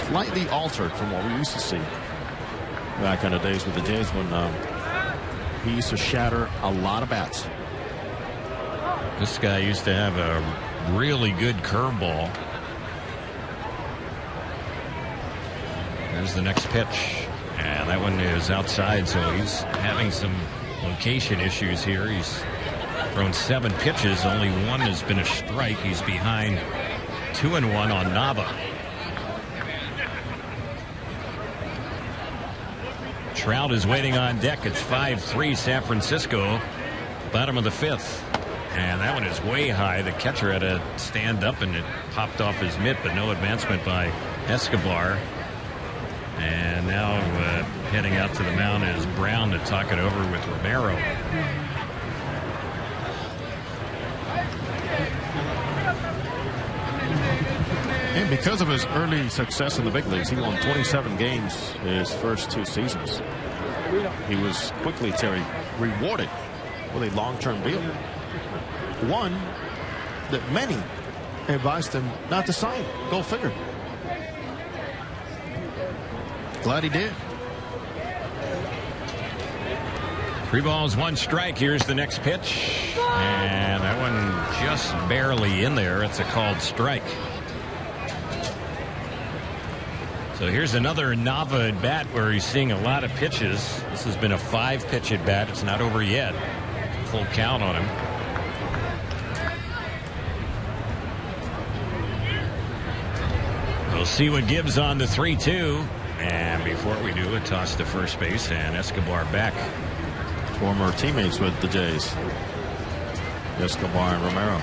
slightly altered from what we used to see back in the days with the Jays when he used to shatter a lot of bats. This guy used to have a really good curveball. There's the next pitch, and that one is outside, so he's having some location issues here. He's thrown 7 pitches, only 1 has been a strike. He's behind 2-1 on Nava. Trout is waiting on deck. It's 5-3 San Francisco, bottom of the 5th. And that one is way high. The catcher had to stand up, and it popped off his mitt, but no advancement by Escobar. And now heading out to the mound is Brown to talk it over with Romero. And because of his early success in the big leagues, he won 27 games his first 2 seasons. He was quickly, Terry, rewarded with a long-term deal. One that many advised him not to sign. Go figure. Glad he did. 3 balls, 1 strike. Here's the next pitch. And that one just barely in there. It's a called strike. So here's another Nava at bat where he's seeing a lot of pitches. This has been a 5-pitch at bat. It's not over yet. Full count on him. We'll see what gives on the 3-2. And before we do, a toss to first base, and Escobar back. Former teammates with the Jays, Escobar and Romero.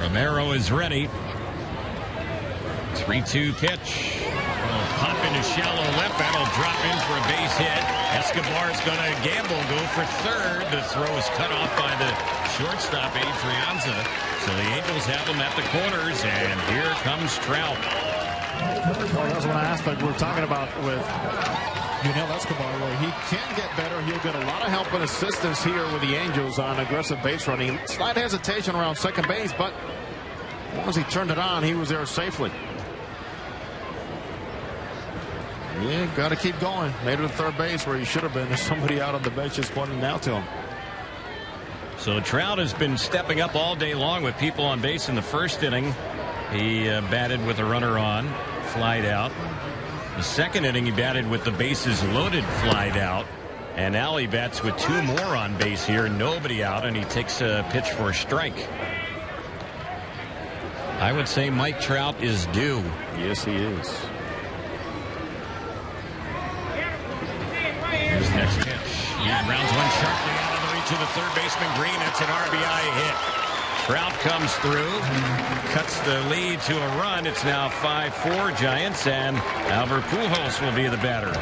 Romero is ready. 3-2 pitch. Pop into shallow left. That'll drop in for a base hit. Escobar's going to gamble, go for third. The throw is cut off by the shortstop, Adrianza. So the Angels have him at the corners, and here comes Trout. Well, that's one aspect we're talking about with Yunel Escobar, where he can get better. He'll get a lot of help and assistance here with the Angels on aggressive base running. Slight hesitation around second base, but once he turned it on, he was there safely. Yeah, got to keep going. Made it to third base where he should have been. There's somebody out on the bench just pointing out to him. So Trout has been stepping up all day long with people on base in the first inning. He batted with a runner on, flied out. The second inning, he batted with the bases loaded, flied out. And now he bats with 2 more on base here, nobody out, and he takes a pitch for a strike. I would say Mike Trout is due. Yes, he is. Here's the next pitch. He rounds one sharply out of the reach of the third baseman Green. That's an RBI hit. Trout comes through, cuts the lead to a run. It's now 5-4 Giants, and Albert Pujols will be the batter.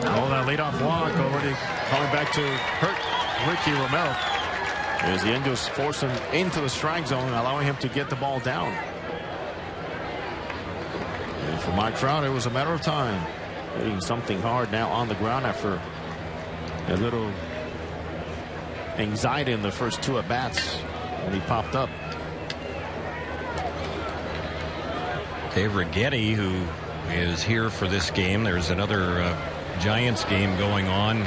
Oh, that leadoff walk already coming back to hurt Ricky Romero. As the Angels force him into the strike zone, allowing him to get the ball down. And for Mike Trout, it was a matter of time. Hitting something hard now on the ground after a little anxiety in the first 2 at-bats when he popped up. Dave Righetti, who is here for this game. There's another Giants game going on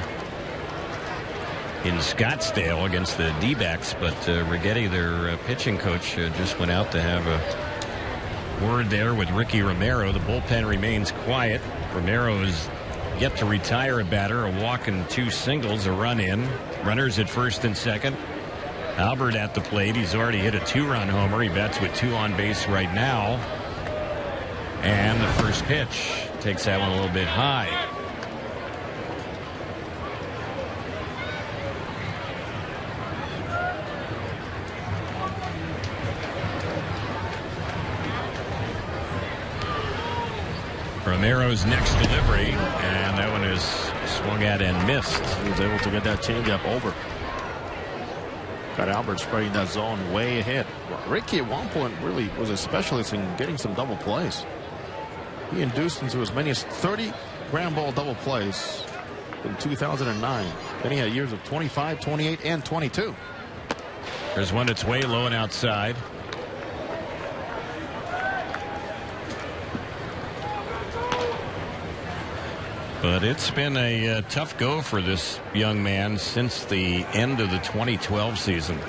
in Scottsdale against the D-backs, but Righetti, their pitching coach, just went out to have a word there with Ricky Romero. The bullpen remains quiet. Romero is yet to retire a batter. A walk and 2 singles, a run in. Runners at first and second. Albert at the plate. He's already hit a 2-run homer. He bats with 2 on base right now. And the first pitch takes that one a little bit high. Romero's next delivery, and that one is swung at and missed. He was able to get that changeup over. Got Albert spreading that zone way ahead. Ricky at one point really was a specialist in getting some double plays. He induced into as many as 30 ground ball double plays in 2009. Then he had years of 25, 28, and 22. There's one that's way low and outside. But it's been a tough go for this young man since the end of the 2012 season.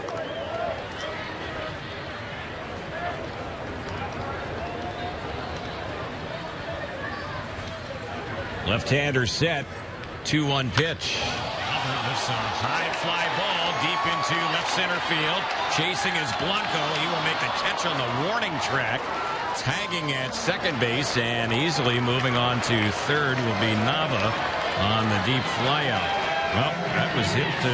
Left-hander set. 2-1 pitch. Albert lifts a high fly ball deep into left center field. Chasing is Blanco. He will make the catch on the warning track. Tagging at second base, and easily moving on to third will be Nava on the deep flyout. Well, that was hit to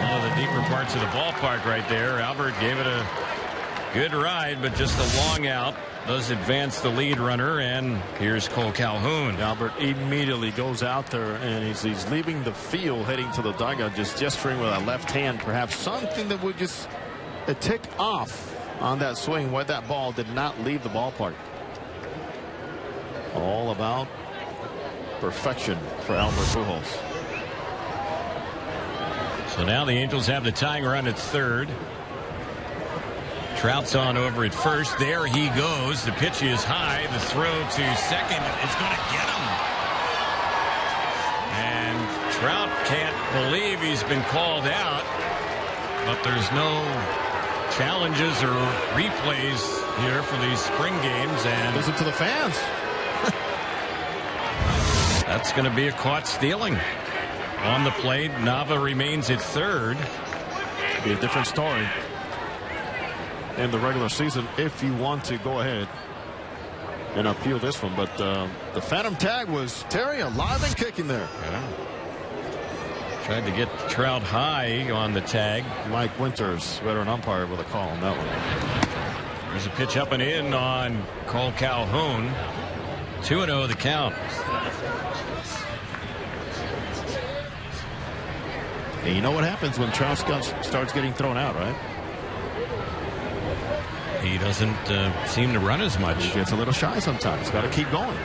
one of the deeper parts of the ballpark right there. Albert gave it a good ride, but just a long out. Does advance the lead runner, and here's Cole Calhoun. Albert immediately goes out there, and he's leaving the field, heading to the dugout, just gesturing with a left hand, perhaps something that would just tick off on that swing where that ball did not leave the ballpark. All about perfection for Albert Pujols. So now the Angels have the tying run at third. Trout's on over at first. There he goes. The pitch is high. The throw to second is going to get him. And Trout can't believe he's been called out, but there's no challenges or replays here for these spring games, and listen to the fans. that's going to be a caught stealing. On the plate, Nava remains at third. Be a different story in the regular season if you want to go ahead and appeal this one, but the phantom tag was Terry alive and kicking there. Yeah. Tried to get Trout high on the tag. Mike Winters, veteran umpire, with a call on that one. There's a pitch up and in on Cole Calhoun. 2-0 the count. And you know what happens when Trout starts getting thrown out, right? He doesn't seem to run as much. He gets a little shy sometimes. Got to keep going.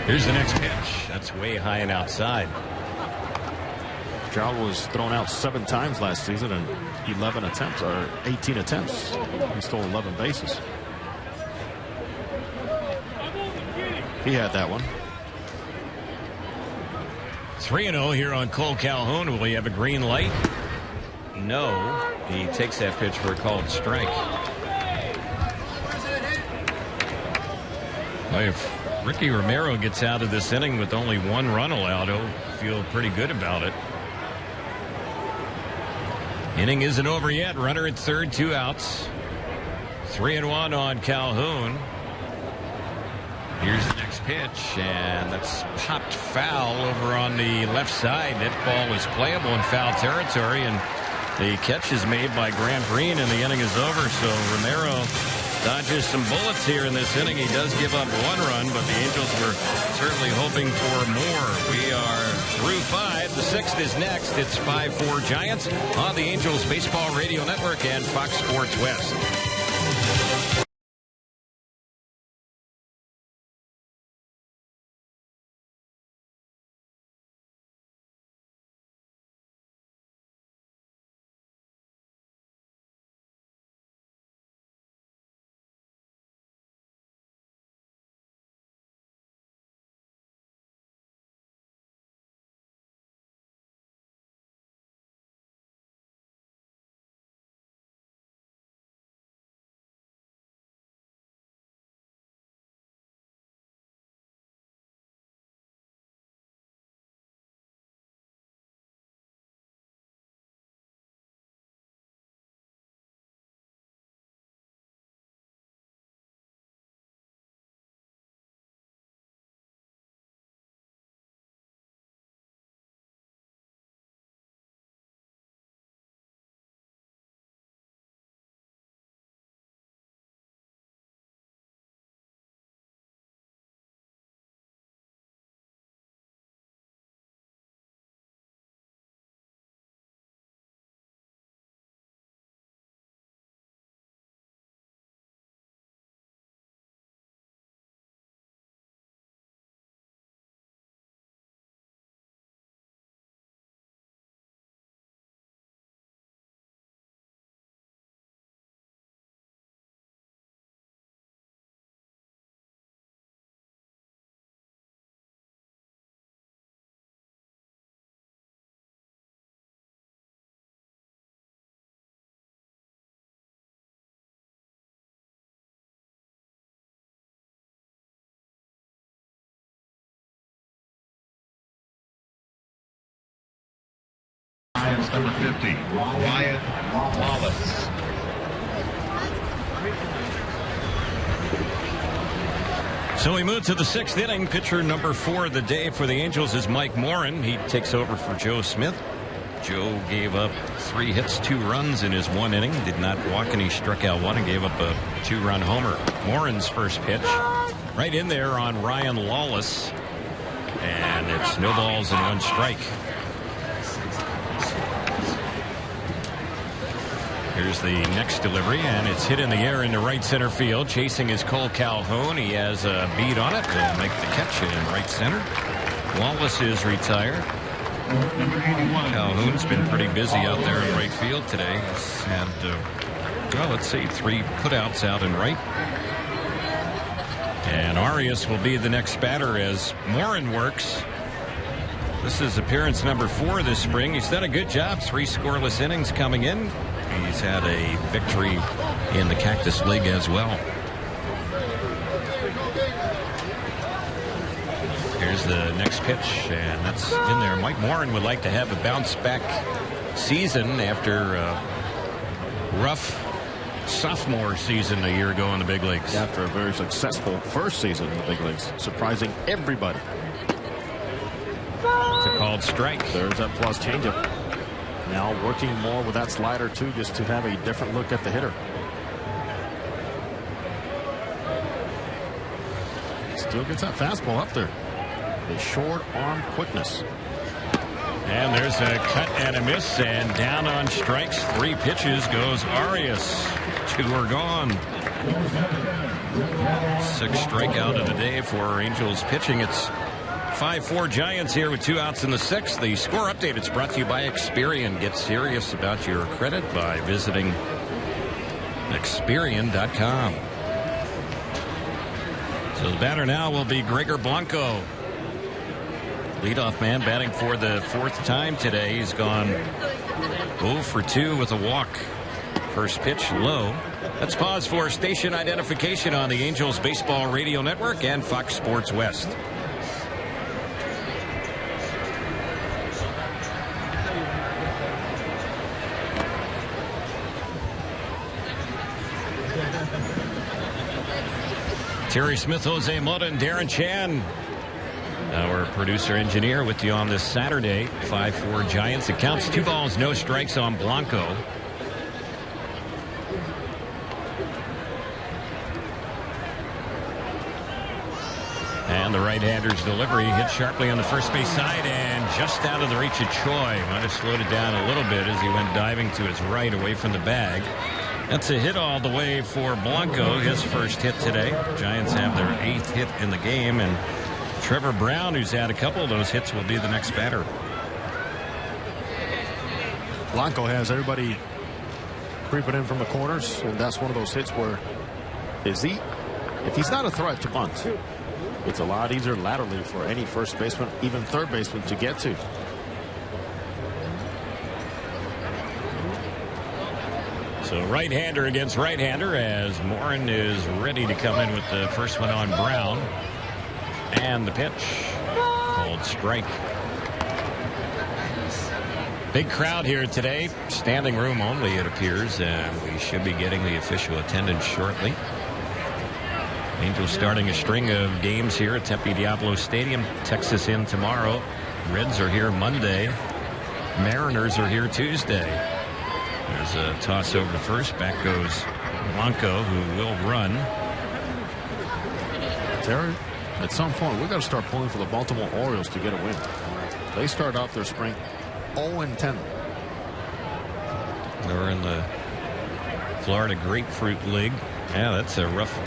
Here's the next pitch. That's way high and outside. Trout was thrown out 7 times last season in 11 attempts, or 18 attempts. He stole 11 bases. He had that one. 3-0 here on Cole Calhoun. Will he have a green light? No. He takes that pitch for a called strike. Well, if Ricky Romero gets out of this inning with only 1 run allowed, he'll feel pretty good about it. Inning isn't over yet. Runner at third, 2 outs. 3-1 on Calhoun. Here's the next pitch, and that's popped foul over on the left side. That ball is playable in foul territory, and the catch is made by Grant Green, and the inning is over. So Romero dodges some bullets here in this inning. He does give up 1 run, but the Angels were certainly hoping for more. We are through 5. The 6th is next. It's 5-4 Giants on the Angels Baseball Radio Network and Fox Sports West. Number 50, Ryan Wallace. So we move to the 6th inning. Pitcher number 4 of the day for the Angels is Mike Morin. He takes over for Joe Smith. Joe gave up 3 hits, 2 runs in his 1 inning. Did not walk, and he struck out 1 and gave up a 2-run homer. Morin's first pitch right in there on Ryan Lawless. And it's no balls and 1 strike. Here's the next delivery, and it's hit in the air into right center field. Chasing is Cole Calhoun. He has a beat on it to make the catch in right center. Wallace is retired. Calhoun's been pretty busy out there in right field today. He's had, well, let's see, 3 putouts out in right. And Arias will be the next batter as Morin works. This is appearance number 4 this spring. He's done a good job. 3 scoreless innings coming in. He's had a victory in the Cactus League as well. Here's the next pitch, and that's in there. Mike Morin would like to have a bounce-back season after a rough sophomore season a year ago in the big leagues. After a very successful first season in the big leagues, surprising everybody. It's a called strike. There's that plus changeup. Now working more with that slider, too, just to have a different look at the hitter. Still gets that fastball up there. The short arm quickness. And there's a cut and a miss, and down on strikes. 3 pitches goes Arias. 2 are gone. 6 strikeout of the day for Angels pitching. It's 5-4 Giants here with 2 outs in the 6th. The score update is brought to you by Experian. Get serious about your credit by visiting Experian.com. So So the batter now will be Gregor Blanco. Leadoff man batting for the 4th time today. He's gone 0 for 2 with a walk. First pitch low. Let's pause for station identification on the Angels Baseball Radio Network and Fox Sports West. Terry Smith, Jose Mota, and Darren Chan, our producer-engineer, with you on this Saturday. 5-4 Giants. It counts 2 balls, no strikes on Blanco. And the right-hander's delivery hit sharply on the first base side and just out of the reach of Choi. Might have slowed it down a little bit as he went diving to his right away from the bag. That's a hit all the way for Blanco, his first hit today. Giants have their 8th hit in the game, and Trevor Brown, who's had a couple of those hits, will be the next batter. Blanco has everybody creeping in from the corners, and that's one of those hits where if he's not a threat to bunt, it's a lot easier laterally for any first baseman, even third baseman, to get to. So right-hander against right-hander as Morin is ready to come in with the first one on Brown. And the pitch called strike. Big crowd here today. Standing room only, it appears, and we should be getting the official attendance shortly. Angels starting a string of games here at Tempe Diablo Stadium. Texas in tomorrow. Reds are here Monday. Mariners are here Tuesday. There's a toss over to first. Back goes Blanco, who will run. Terry, at some point, we've got to start pulling for the Baltimore Orioles to get a win. They start off their spring 0-10. They're in the Florida Grapefruit League. Yeah, that's a rough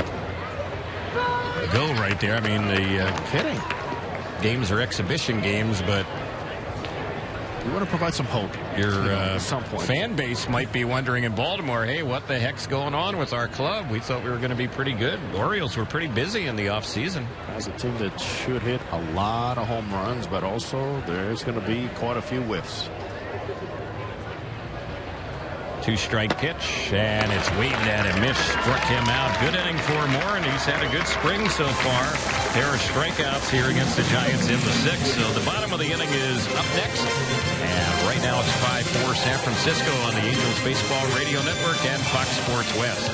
go right there. I mean, the games are exhibition games, but you want to provide some hope. Your at some point. Fan base might be wondering in Baltimore, hey, what the heck's going on with our club? We thought we were going to be pretty good. Orioles were pretty busy in the offseason. As a team that should hit a lot of home runs, but also there's going to be quite a few whiffs. 2-strike pitch, and it's waiting at him. Mitch struck him out. Good inning for Moore, and he's had a good spring so far. There are strikeouts here against the Giants in the 6th, so the bottom of the inning is up next. And right now it's 5-4 San Francisco on the Angels Baseball Radio Network and Fox Sports West.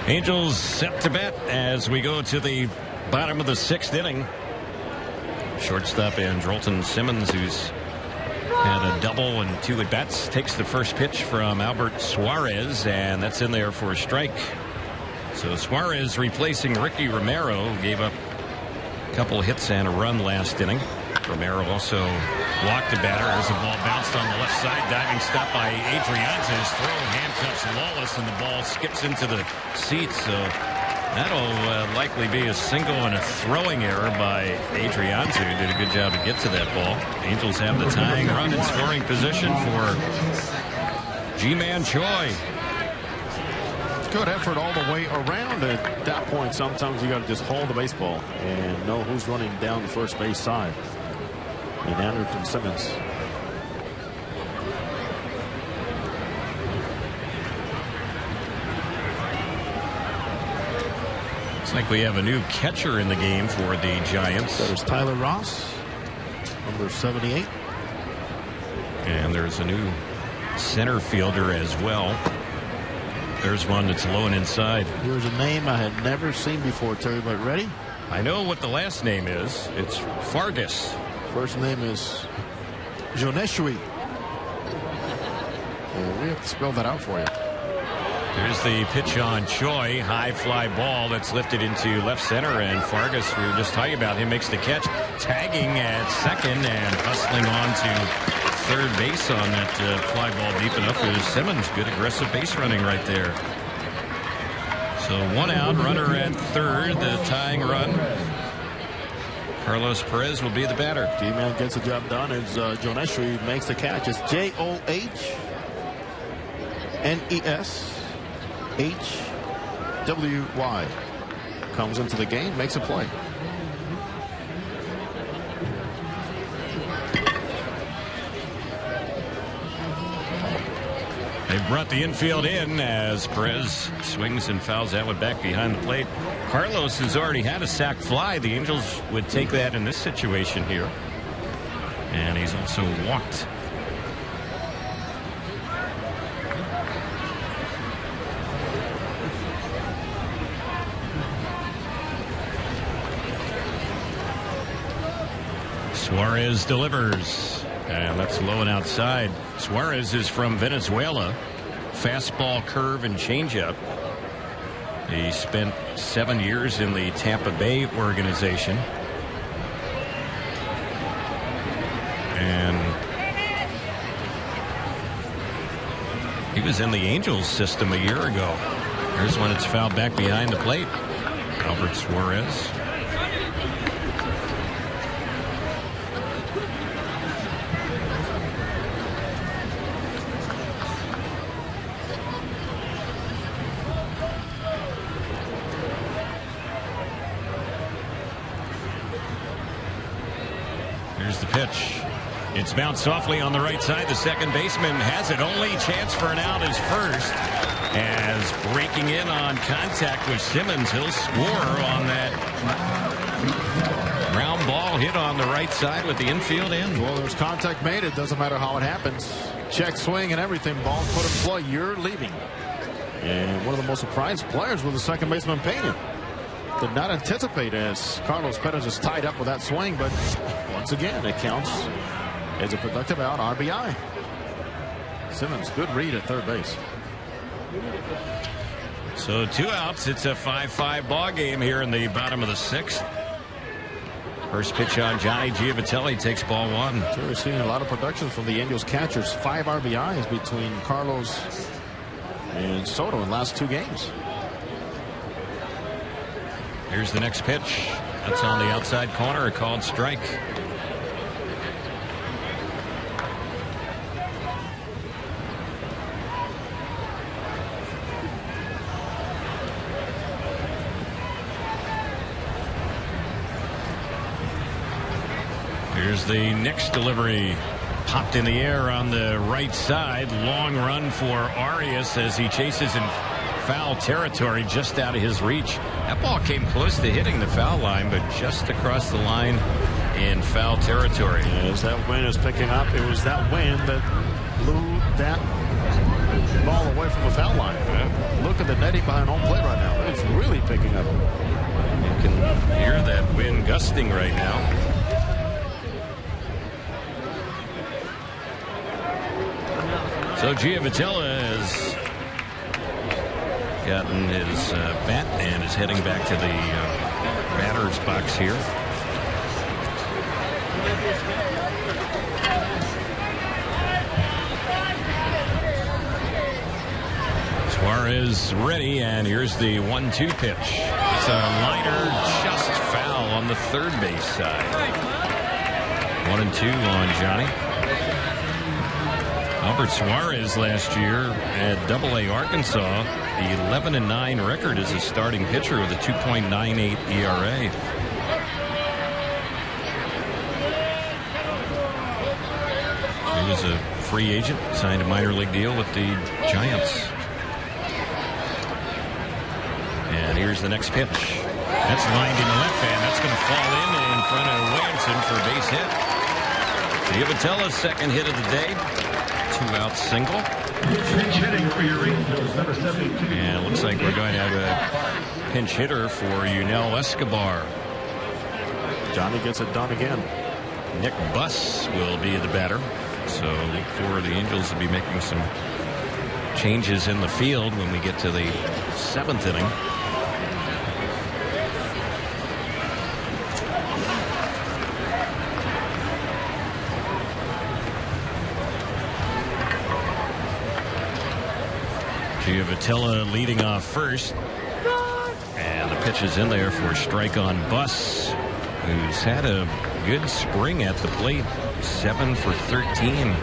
Angels set to bat as we go to the bottom of the 6th inning. Shortstop Andrelton Simmons, who's had a double and 2 at-bats, takes the first pitch from Albert Suarez, and that's in there for a strike. So Suarez replacing Ricky Romero, who gave up a couple of hits and a run last inning. Romero also walked the batter as the ball bounced on the left side. Diving stop by Adrianza's throw handcuffs Lawless, and the ball skips into the seats. So that'll likely be a single and a throwing error by Adrianza, who did a good job to get to that ball. Angels have the tying run in scoring position for Ji-Man Choi. Good effort all the way around. At that point, sometimes you got to just hold the baseball and know who's running down the first base side. And Anderson Simmons. Looks like we have a new catcher in the game for the Giants. That is Tyler Ross, number 78. And there's a new center fielder as well. There's one that's low and inside. Here's a name I had never seen before, Terry, but ready? I know what the last name is. It's Fargas. First name is Joneshui. We have to spell that out for you. There's the pitch on Choi. High fly ball that's lifted into left center, and Fargas, we were just talking about him, makes the catch. Tagging at second and hustling on to third base on that fly ball deep enough is Simmons. Good aggressive base running right there. So 1 out, runner at third, the tying run. Carlos Perez will be the batter. G-Man gets the job done as Joneshui makes the catch. It's Johneshwy. Comes into the game, makes a play. They brought the infield in as Perez swings and fouls that one back behind the plate. Carlos has already had a sac fly. The Angels would take that in this situation here. And he's also walked. Suarez delivers. And that's low and outside. Suarez is from Venezuela. Fastball, curve, and changeup. He spent 7 years in the Tampa Bay organization. And he was in the Angels system a year ago. Here's when it's fouled back behind the plate. Albert Suarez. Here's the pitch. It's bounced softly on the right side. The second baseman has it. Only chance for an out is first. As breaking in on contact with Simmons, he'll score on that ground ball hit on the right side with the infield in. Well, there's contact made. It doesn't matter how it happens. Check swing and everything. Ball's put in play. You're leaving. And one of the most surprised players was the second baseman Pena. Did not anticipate as Carlos Perez is tied up with that swing, but once again, it counts as a productive out, RBI. Simmons, good read at third base. So 2 outs. It's a 5-5 ball game here in the bottom of the 6th. First pitch on Johnny Giavitelli takes ball 1. So we're seeing a lot of production from the Angels catchers. 5 RBIs between Carlos and Soto in the last 2 games. Here's the next pitch. That's on the outside corner, a called strike. Here's the next delivery. Popped in the air on the right side. Long run for Arias as he chases in foul territory just out of his reach. That ball came close to hitting the foul line, but just across the line in foul territory. As that wind is picking up, it was that wind that blew that ball away from the foul line. Look at the netting behind home plate right now. It's really picking up. You can hear that wind gusting right now. So Giovitella has gotten his bat and is heading back to the batter's box here. Suarez ready, and here's the 1-2 pitch. It's a liner just foul on the third base side. 1-2 on Johnny. Albert Suarez last year at Double-A Arkansas, the 11-9 record as a starting pitcher with a 2.98 ERA. He was a free agent, signed a minor league deal with the Giants. And here's the next pitch. That's lined in the left hand. That's going to fall in front of Williamson for a base hit. Giovitella's second hit of the day. 2-out single. And it looks like we're going to have a pinch hitter for Yunel Escobar. Johnny gets it done again. Nick Buss will be the batter. So look for the Angels to be making some changes in the field when we get to the 7th inning. Giovitella leading off first. And the pitch is in there for a strike on Buss, who's had a good spring at the plate. 7 for 13.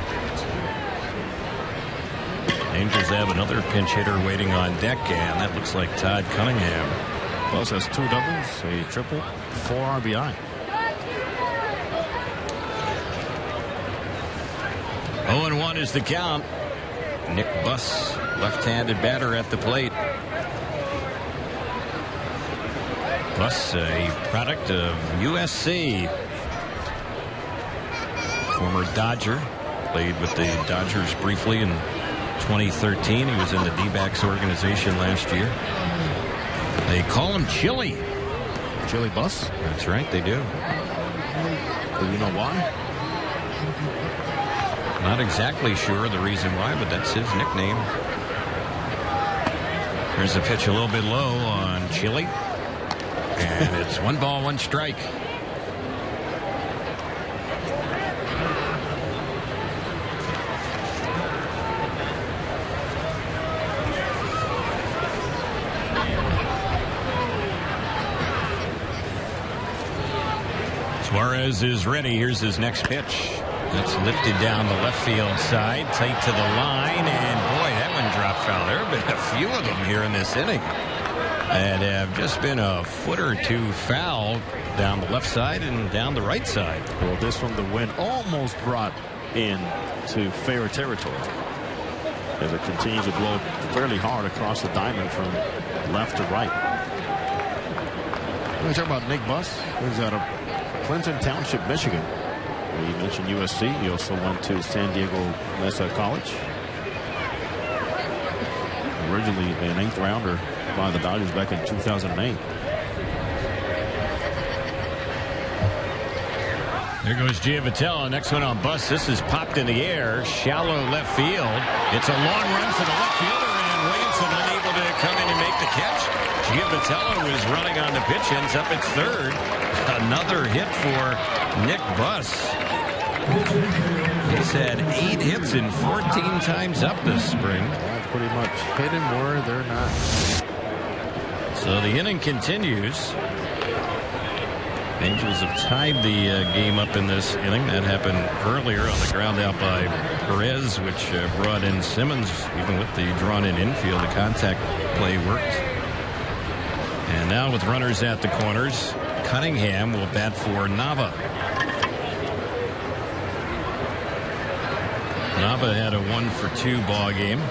Angels have another pinch hitter waiting on deck, and that looks like Todd Cunningham. Buss has 2 doubles, a triple, 4 RBI. 0-1 is the count. Nick Buss, left-handed batter at the plate. Buss, a product of USC. Former Dodger. Played with the Dodgers briefly in 2013. He was in the D-backs organization last year. They call him Chili. Chili Buss? That's right, they do. Do you know why? Not exactly sure the reason why, but that's his nickname. Here's the pitch a little bit low on Chili. And it's 1 ball, 1 strike. Suarez is ready. Here's his next pitch. That's lifted down the left field side, tight to the line, and boy, that one dropped foul. There have been a few of them here in this inning that have just been a foot or two foul down the left side and down the right side. Well, this one, the wind almost brought in to fair territory as it continues to blow fairly hard across the diamond from left to right. When we talk about Nick Buss, he's out of Clinton Township, Michigan. You mentioned USC. He also went to San Diego Mesa College. Originally an 8th rounder by the Dodgers back in 2008. There goes Giovitella. Next one on Buss. This is popped in the air. Shallow left field. It's a long run for the left fielder, and Williamson unable to come in and make the catch. Giovitella was running on the pitch, ends up at third. Another hit for Nick Buss. He's had 8 hits in 14 times up this spring. That's pretty much hit him where they're not. So the inning continues. Angels have tied the game up in this inning. That happened earlier on the ground out by Perez, which brought in Simmons. Even with the drawn-in infield, the contact play worked. And now with runners at the corners, Cunningham will bat for Nava. Nava had a 1-for-2 ball game.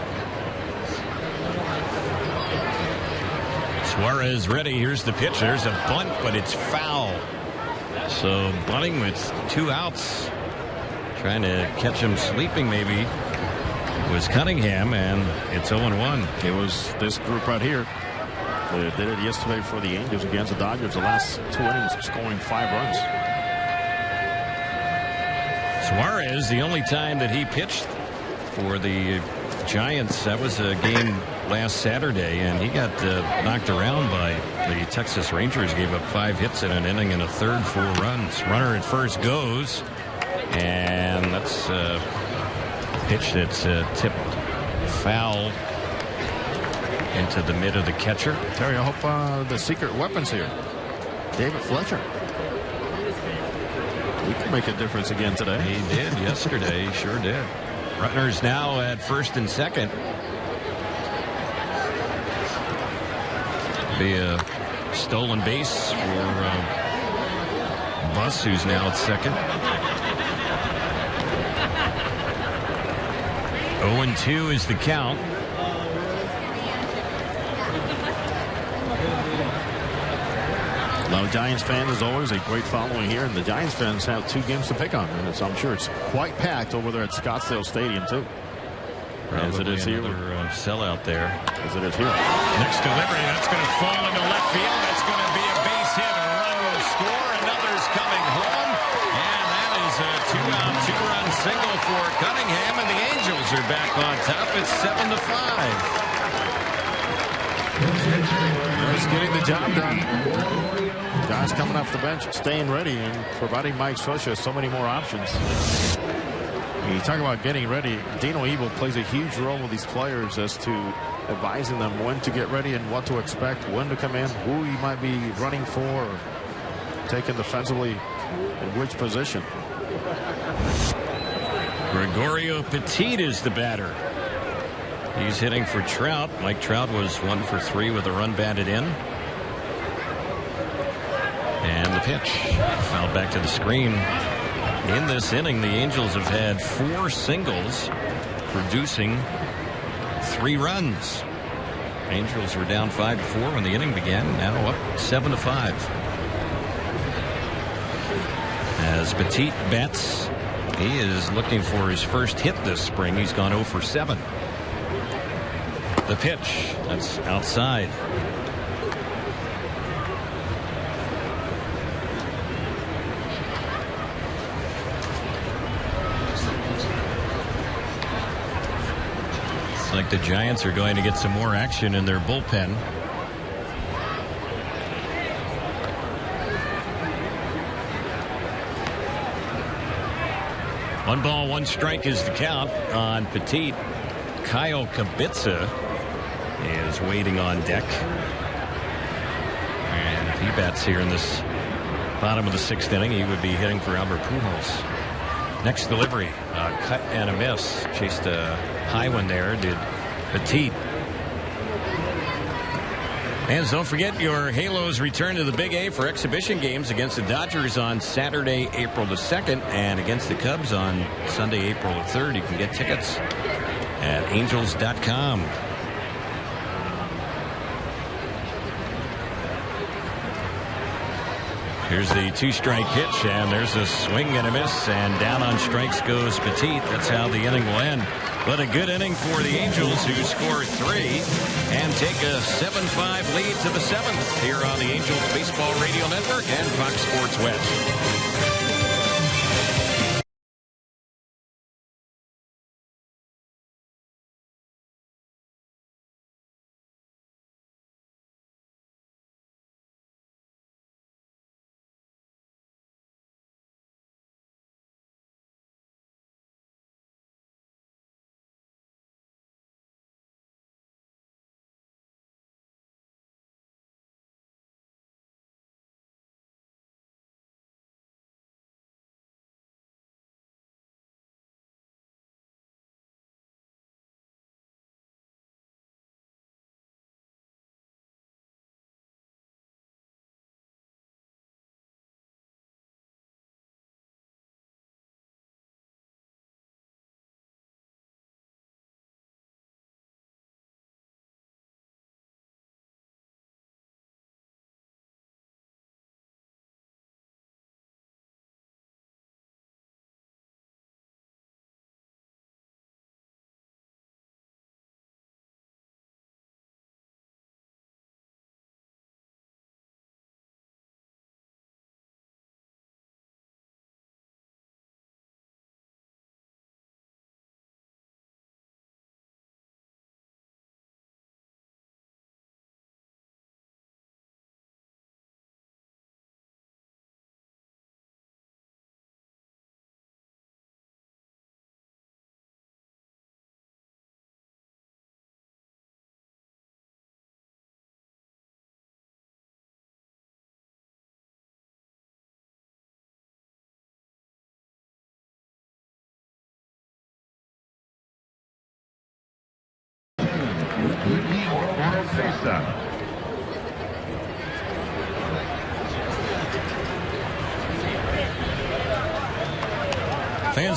Suarez ready. Here's the pitch. There's a bunt, but it's foul. So bunting with 2 outs. Trying to catch him sleeping maybe. was Cunningham, and it's 0-1. It was this group right here. They did it yesterday for the Angels against the Dodgers. The last 2 innings scoring 5 runs. Suarez, the only time that he pitched for the Giants, that was a game last Saturday, and he got knocked around by the Texas Rangers. Gave up 5 hits in an inning and a third, 4 runs. Runner at first goes, and that's a pitch that's tipped foul into the mid of the catcher. Terry, I hope the secret weapons here. David Fletcher. He can make a difference again today. He did yesterday. He sure did. Runners now at first and second. Be a stolen base for Buss, who's now at second. 0-2 is the count. A lot of Giants fans, as always, a great following here, and the Giants fans have 2 games to pick on, and I'm sure it's quite packed over there at Scottsdale Stadium too. Probably as it is here, sellout there. as it is here. Next delivery, that's going to fall into left field. That's going to be a base hit. A run will score. Another's coming home, and that is a 2-out, 2-run single for Cunningham, and the Angels are back on top. It's 7-5. Just getting the job done. Guys coming off the bench, staying ready, and providing Mike Scioscia so many more options. You talk about getting ready. Dino Evil plays a huge role with these players as to advising them when to get ready and what to expect, when to come in, who you might be running for, or taking defensively in which position. Gregorio Petit is the batter. He's hitting for Trout. Mike Trout was 1 for 3 with a run batted in. And the pitch fouled back to the screen. In this inning, the Angels have had 4 singles, producing 3 runs. Angels were down 5-4 when the inning began. Now up 7-5. As Petit bats, he is looking for his first hit this spring. He's gone 0 for 7. The pitch, that's outside. Looks like the Giants are going to get some more action in their bullpen. One ball, 1 strike is the count on Petit. Kyle Kubica is waiting on deck. And if he bats here in this bottom of the 6th inning, he would be hitting for Albert Pujols. Next delivery, a cut and a miss. Chased a high one there, did Petit. Fans, don't forget your Halos return to the Big A for exhibition games against the Dodgers on Saturday, April the 2nd, and against the Cubs on Sunday, April the 3rd. You can get tickets at angels.com. Here's the 2-strike pitch, and there's a swing and a miss, and down on strikes goes Petit. That's how the inning will end. But a good inning for the Angels, who score 3 and take a 7-5 lead to the 7th here on the Angels Baseball Radio Network and Fox Sports West.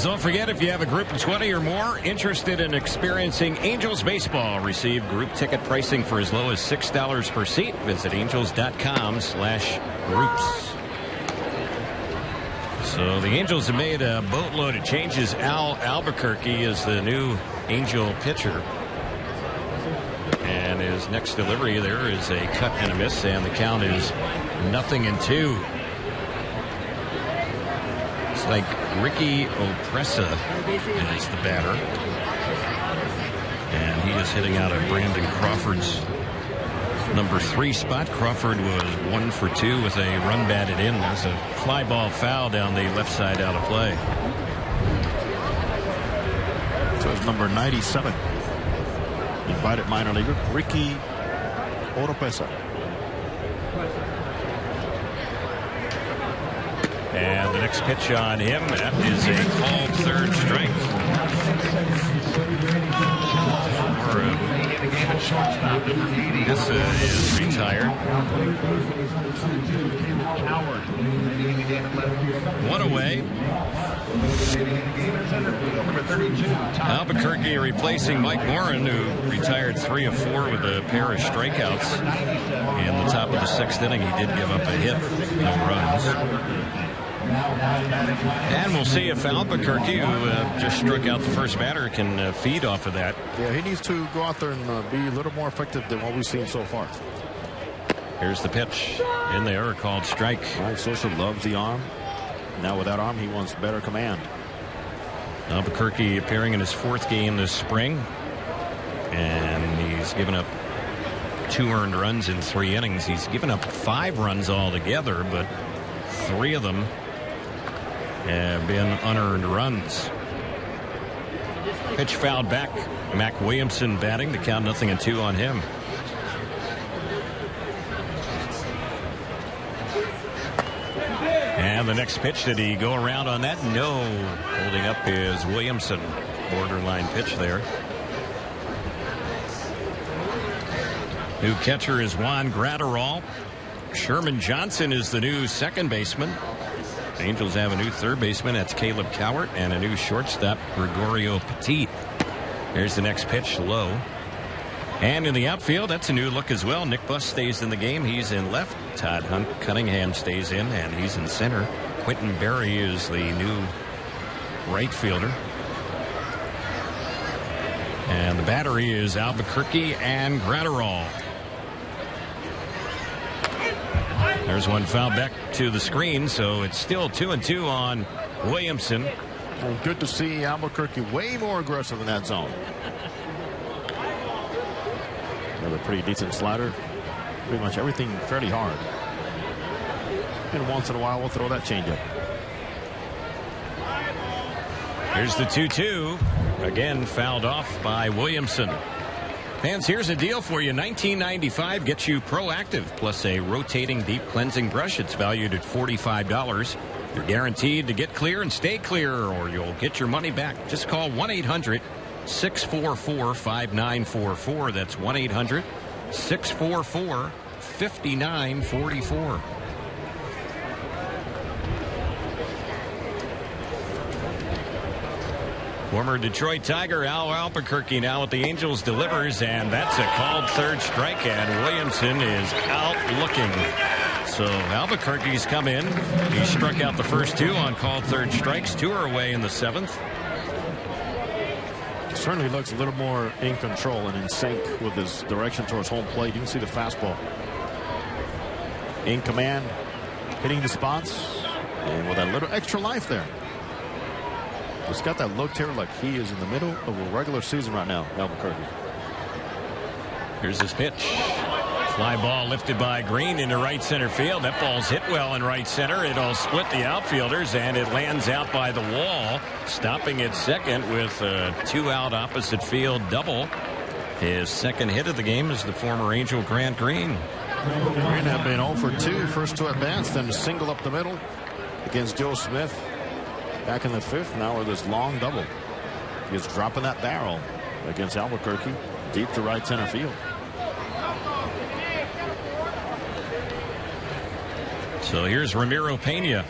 Fellas, don't forget, if you have a group of 20 or more interested in experiencing Angels baseball, receive group ticket pricing for as low as $6 per seat. Visit angels.com/groups. So the Angels have made a boatload of changes. Al Albuquerque is the new Angel pitcher. And his next delivery there is a cut and a miss, and the count is 0-2. It's like Ricky Opressa is the batter. And he is hitting out of Brandon Crawford's number 3 spot. Crawford was 1 for 2 with a run batted in. There's a fly ball foul down the left side out of play. So it's number 97. Invited minor leaguer Ricky Oropesa. And the next pitch on him, that is a called third strike. Essa is retired. 1 away. Albuquerque replacing Mike Morin, who retired 3 of 4 with a pair of strikeouts. In the top of the 6th inning, he did give up a hit, no runs. And we'll see if Albuquerque, who just struck out the first batter, can feed off of that. Yeah, he needs to go out there and be a little more effective than what we've seen so far. Here's the pitch in there, called strike. Mike Sosa loves the arm. Now with that arm, he wants better command. Albuquerque appearing in his 4th game this spring, and he's given up 2 earned runs in 3 innings. He's given up 5 runs altogether, but 3 of them have been unearned runs. Pitch fouled back. Mac Williamson batting. The count 0-2 on him. And the next pitch, did he go around on that? No. Holding up is Williamson. Borderline pitch there. New catcher is Juan Gratterall. Sherman Johnson is the new second baseman. The Angels have a new third baseman. That's Caleb Cowart, and a new shortstop, Gregorio Petit. There's the next pitch, low. And in the outfield, that's a new look as well. Nick Buss stays in the game. He's in left. Todd Hunt Cunningham stays in, and he's in center. Quentin Berry is the new right fielder. And the battery is Albuquerque and Gratterall. There's one foul back to the screen, so it's still 2-2 on Williamson. Well, good to see Albuquerque way more aggressive in that zone. Another pretty decent slider. Pretty much everything fairly hard. And once in a while, we'll throw that changeup. Here's the 2-2. Again, fouled off by Williamson. Fans, here's a deal for you. $19.95 gets you Proactive plus a rotating deep cleansing brush. It's valued at $45. You're guaranteed to get clear and stay clear, or you'll get your money back. Just call 1-800-644-5944. That's 1-800-644-5944. Former Detroit Tiger Al Albuquerque now with the Angels delivers, and that's a called third strike, and Williamson is out looking. So Albuquerque's come in. He struck out the first 2 on called third strikes. 2 are away in the 7th. Certainly looks a little more in control and in sync with his direction towards home plate. You can see the fastball. In command, hitting the spots, and with a little extra life there. He's got that look here like he is in the middle of a regular season right now, Albuquerque. Here's his pitch. Fly ball lifted by Green into right center field. That ball's hit well in right center. It'll split the outfielders, and it lands out by the wall, stopping at second with a 2-out opposite field double. His second hit of the game is the former Angel Grant Green. Green have been 0 for 2, first 2 at bats, then a single up the middle against Joe Smith. Back in the 5th, now with this long double. He's dropping that barrel against Albuquerque, deep to right center field. So here's Ramiro Pena.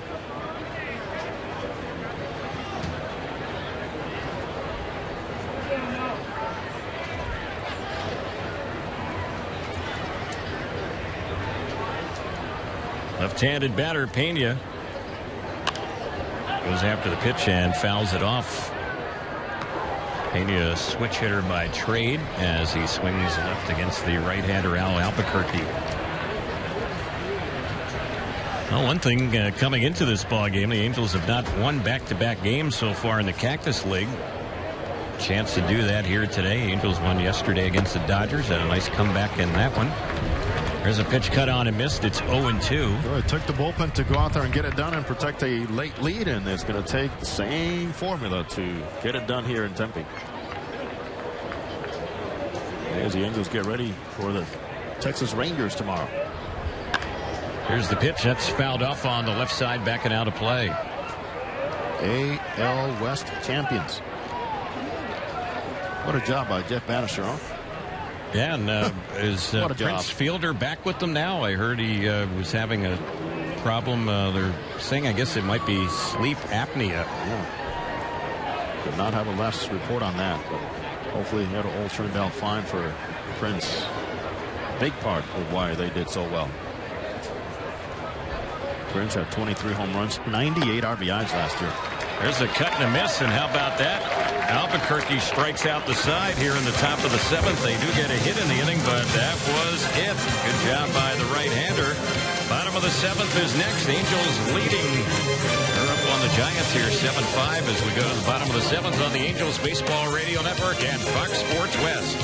Left-handed batter Pena goes after the pitch and fouls it off. Pena, a switch hitter by trade as he swings left against the right-hander Al Albuquerque. Well, one thing coming into this ball game, the Angels have not won back-to-back games so far in the Cactus League. Chance to do that here today. Angels won yesterday against the Dodgers. Had a nice comeback in that one. There's a pitch cut on and missed. It's 0-2. Well, it took the bullpen to go out there and get it done and protect a late lead, and it's going to take the same formula to get it done here in Tempe. As the Angels get ready for the Texas Rangers tomorrow. Here's the pitch. That's fouled off on the left side, backing out of play. AL West champions. What a job by Jeff Bannister, huh? Yeah, and is Prince Fielder back with them now? I heard he was having a problem. They're saying, I guess it might be sleep apnea. Yeah. Could not have a last report on that, but hopefully it all turned out fine for Prince. Big part of why they did so well. Prince had 23 home runs, 98 RBIs last year. There's a cut and a miss, and how about that? Albuquerque strikes out the side here in the top of the 7th. They do get a hit in the inning, but that was it. Good job by the right-hander. Bottom of the 7th is next. Angels leading. They're up on the Giants here 7-5 as we go to the bottom of the 7th on the Angels Baseball Radio Network and Fox Sports West.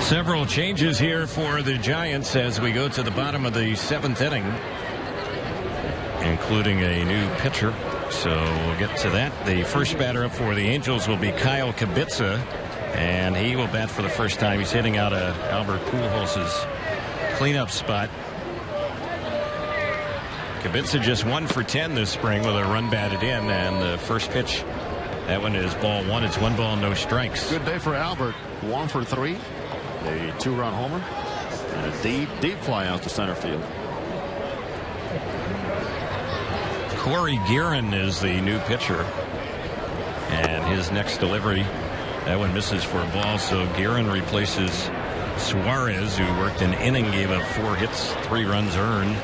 Several changes here for the Giants as we go to the bottom of the 7th inning, including a new pitcher. So we'll get to that. The first batter up for the Angels will be Kyle Kubica, and he will bat for the first time. He's hitting out of Albert Pujols' cleanup spot. Kubica just 1 for 10 this spring with a run batted in, and the first pitch, that one is ball 1. It's 1 ball, no strikes. Good day for Albert. 1 for 3. A 2-run homer and a deep fly out to center field. Corey Guerin is the new pitcher, and his next delivery, that one misses for a ball. So Guerin replaces Suarez, who worked an inning, gave up 4 hits, 3 runs earned,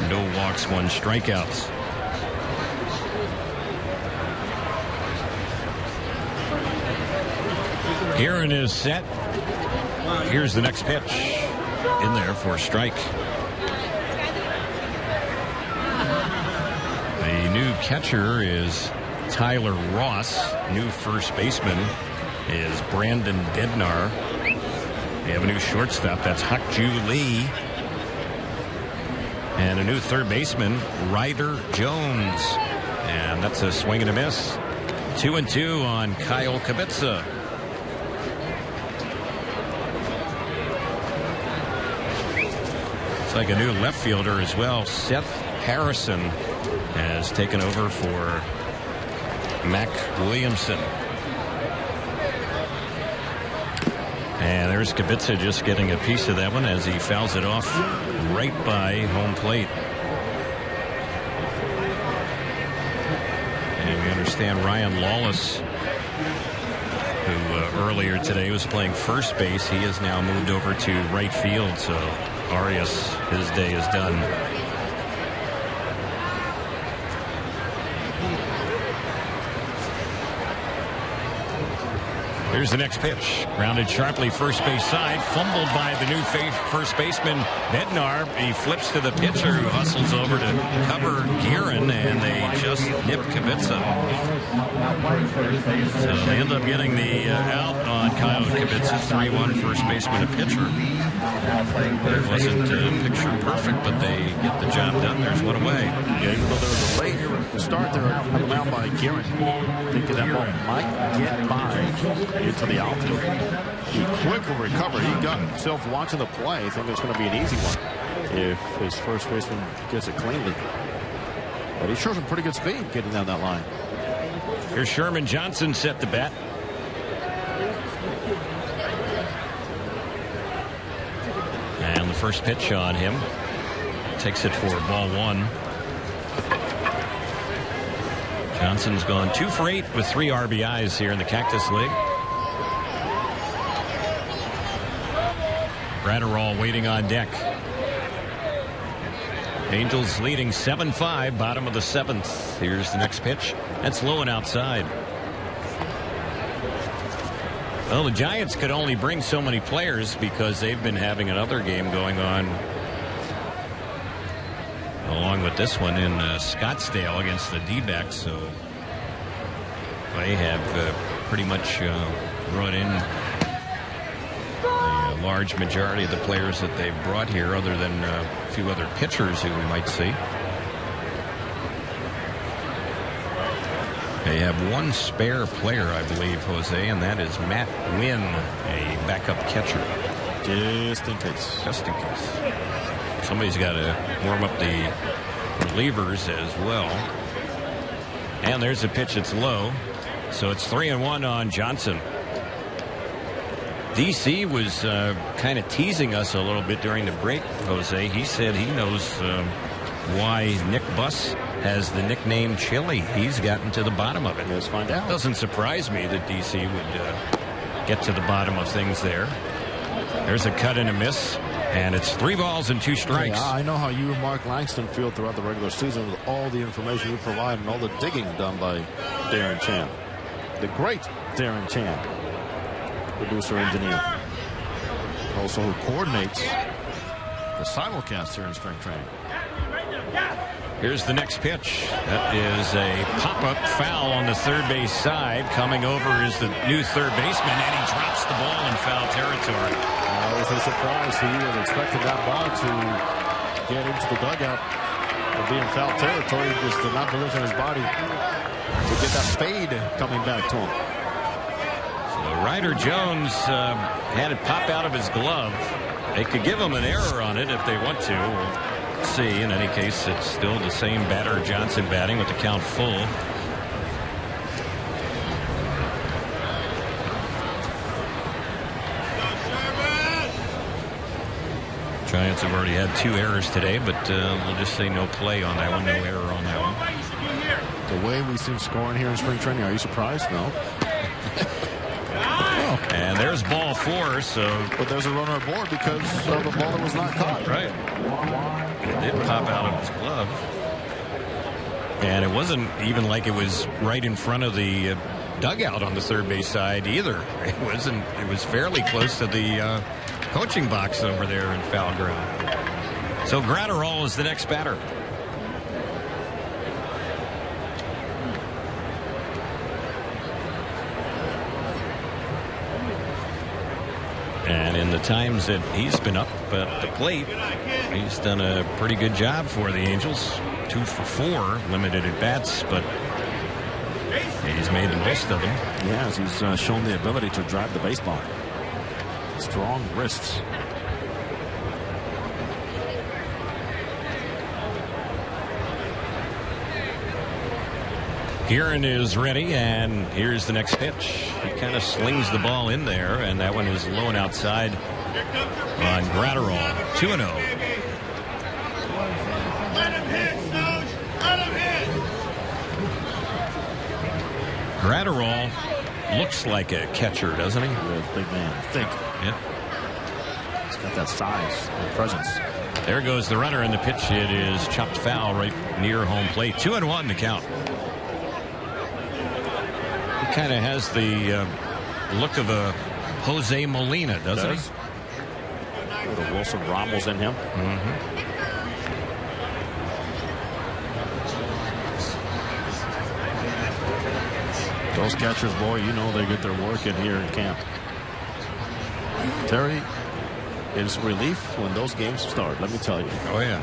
no walks, 1 strikeouts. Guerin is set. Here's the next pitch, in there for a strike. The new catcher is Tyler Ross. New first baseman is Brandon Bednar. They have a new shortstop. That's Hak-Ju Lee. And a new third baseman, Ryder Jones. And that's a swing and a miss. 2-2 on Kyle Kubica. It's like a new left fielder as well. Seth Harrison has taken over for Mac Williamson. And there's Kubica just getting a piece of that one as he fouls it off right by home plate. And we understand Ryan Lawless, who earlier today was playing first base, he has now moved over to right field. So Arias, his day is done. Here's the next pitch. Grounded sharply first base side. Fumbled by the new first baseman, Bednar. He flips to the pitcher who hustles over to cover Guerin, and they just nip Kubica. So they end up getting the out on Kyle Kubica. 3-1 first baseman and pitcher. It wasn't picture perfect, but they get the job done. There's one away. Yeah, even though there was a late start there around by Guerin, thinking that ball might get by into the outfield. He quickly recovered. He got himself watching the play. I think it's going to be an easy one if his first baseman gets it cleanly. But he shows some pretty good speed getting down that line. Here's Sherman Johnson set to bat. And the first pitch on him. Takes it for ball one. Johnson's gone 2 for 8 with 3 RBIs here in the Cactus League. Gratterall waiting on deck. Angels leading 7-5, bottom of the 7th. Here's the next pitch. That's low and outside. Well, the Giants could only bring so many players because they've been having another game going on along with this one in Scottsdale against the D-backs. So they have pretty much brought in a large majority of the players that they've brought here, other than a few other pitchers who we might see. They have one spare player, I believe, Jose, and that is Matt Wynn, a backup catcher. Just in case. Just in case. Somebody's got to warm up the relievers as well. And there's a pitch that's low. So it's 3-1 on Johnson. DC was kind of teasing us a little bit during the break, Jose. He said he knows why Nick Buss has the nickname Chili. He's gotten to the bottom of it. Let's find out. Doesn't surprise me that DC would get to the bottom of things there. There's a cut and a miss, and it's 3 balls and 2 strikes. Yeah, I know how you and Mark Langston feel throughout the regular season with all the information you provide and all the digging done by Darren Chan. The great Darren Chan, producer engineer, also who coordinates the simulcast here in spring training. Here's the next pitch. That is a pop-up foul on the third base side. Coming over is the new third baseman, and he drops the ball in foul territory. That was a surprise. He had expected that ball to get into the dugout and be in foul territory. He just did not position his body to get that fade coming back to him. So Ryder Jones had it pop out of his glove. They could give him an error on it if they want to. We'll see. In any case, it's still the same batter, Johnson, batting with the count full. Giants have already had 2 errors today, but we'll just say no play on that one, no error on that one. The way we've seen scoring here in spring training, are you surprised? No. And there's ball 4, so. But there's a runner aboard because of the ball that was not caught. Right. It did pop out of his glove. And it wasn't even like it was right in front of the dugout on the third base side either. It wasn't. It was fairly close to the coaching box over there in foul ground. So Gratterall is the next batter. And in the times that he's been up at the plate, he's done a pretty good job for the Angels. 2 for 4 limited at bats, but he's made the most of them. Yes, he's shown the ability to drive the baseball. Strong wrists. Kieran is ready, and here's the next pitch. He kind of slings the ball in there, and that one is low and outside on Gratterall. 2-0. Let him hit, Stooge. Let him hit. Gratterall looks like a catcher, doesn't he? Big man. Thick. Yeah. He's got that size and presence. There goes the runner, and the pitch, it is chopped foul right near home plate. 2-1 to count. He kind of has the look of a Jose Molina, doesn't he? Little Wilson Ramos in him. Those catchers, boy, you know they get their work in here in camp. Terry, it's relief when those games start, let me tell you. Oh, yeah.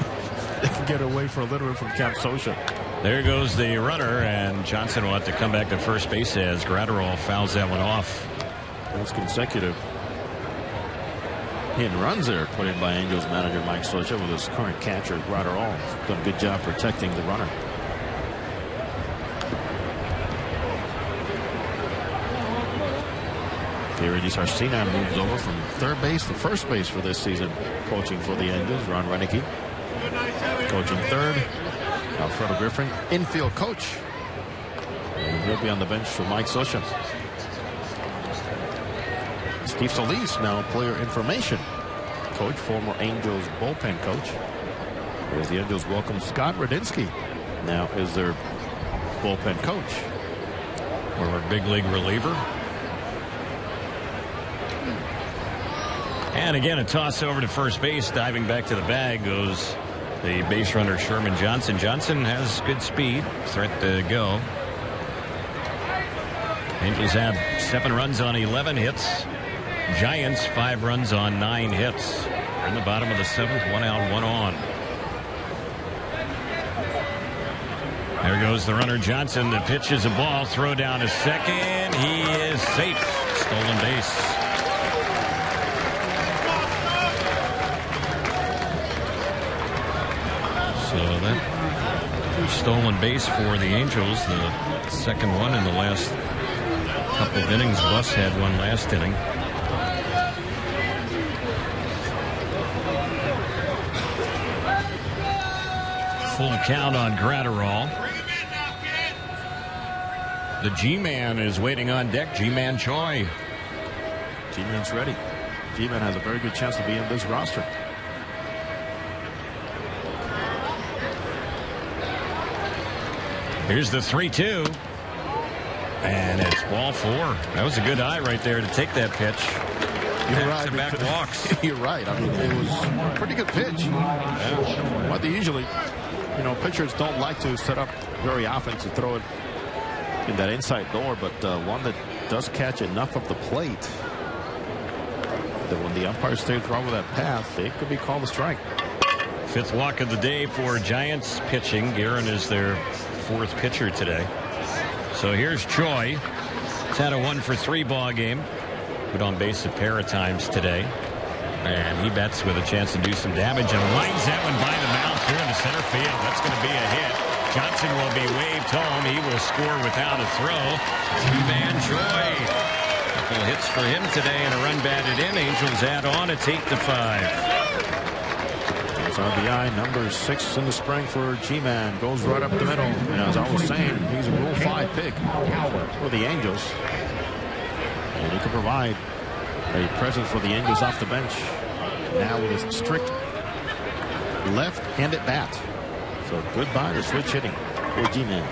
They can get away for a little bit from Camp Socha. There goes the runner, and Johnson will have to come back to first base as Gratterall fouls that one off. Those consecutive hit and runs there put in by Angels manager Mike Socha with his current catcher, Gratterall. Done a good job protecting the runner. Arides Arcina moves over from third base to first base for this season, coaching for the Angels. Ron Renicky coaching third. Alfredo Griffin, infield coach. And he'll be on the bench for Mike Socha. Steve Solis, now player information coach, former Angels bullpen coach. As the Angels welcome Scott Radinsky, now is their bullpen coach. Former big league reliever. And again, a toss over to first base. Diving back to the bag goes the base runner Sherman Johnson. Johnson has good speed. Threat to go. Angels have 7 runs on 11 hits. Giants 5 runs on 9 hits. In the bottom of the 7th, 1 out, 1 on. There goes the runner Johnson. The pitch is a ball. Throw down to second. He is safe. Stolen base. So that stolen base for the Angels, the second one in the last couple of innings. Buss had one last inning. Full count on Gratterall. The G-Man is waiting on deck. G-Man Choi. G-Man's ready. G-Man has a very good chance to be in this roster. Here's the 3-2. And it's ball 4. That was a good eye right there to take that pitch. You're right. Back walks. You're right. I mean, it was a pretty good pitch. Yeah. What they usually, pitchers don't like to set up very often to throw it in that inside door, but one that does catch enough of the plate that when the umpire stays wrong with that path, it could be called a strike. 5th walk of the day for Giants pitching. Guerin is their 4th pitcher today. So here's Choi. He's had a 1-for-3 ball game. Put on base a pair of times today. And he bats with a chance to do some damage and lines that one by the mound through into center field. That's going to be a hit. Johnson will be waved home. He will score without a throw. G-Man Choi. Couple hits for him today and a run batted in. Angels add on. It's 8-5. RBI number 6 in the spring for G-Man. Goes right up the middle. And as I was saying, he's a Rule 5 pick for the Angels. And he can provide a presence for the Angels off the bench. Now with his strict left-handed bat. So goodbye to switch hitting for G-Man.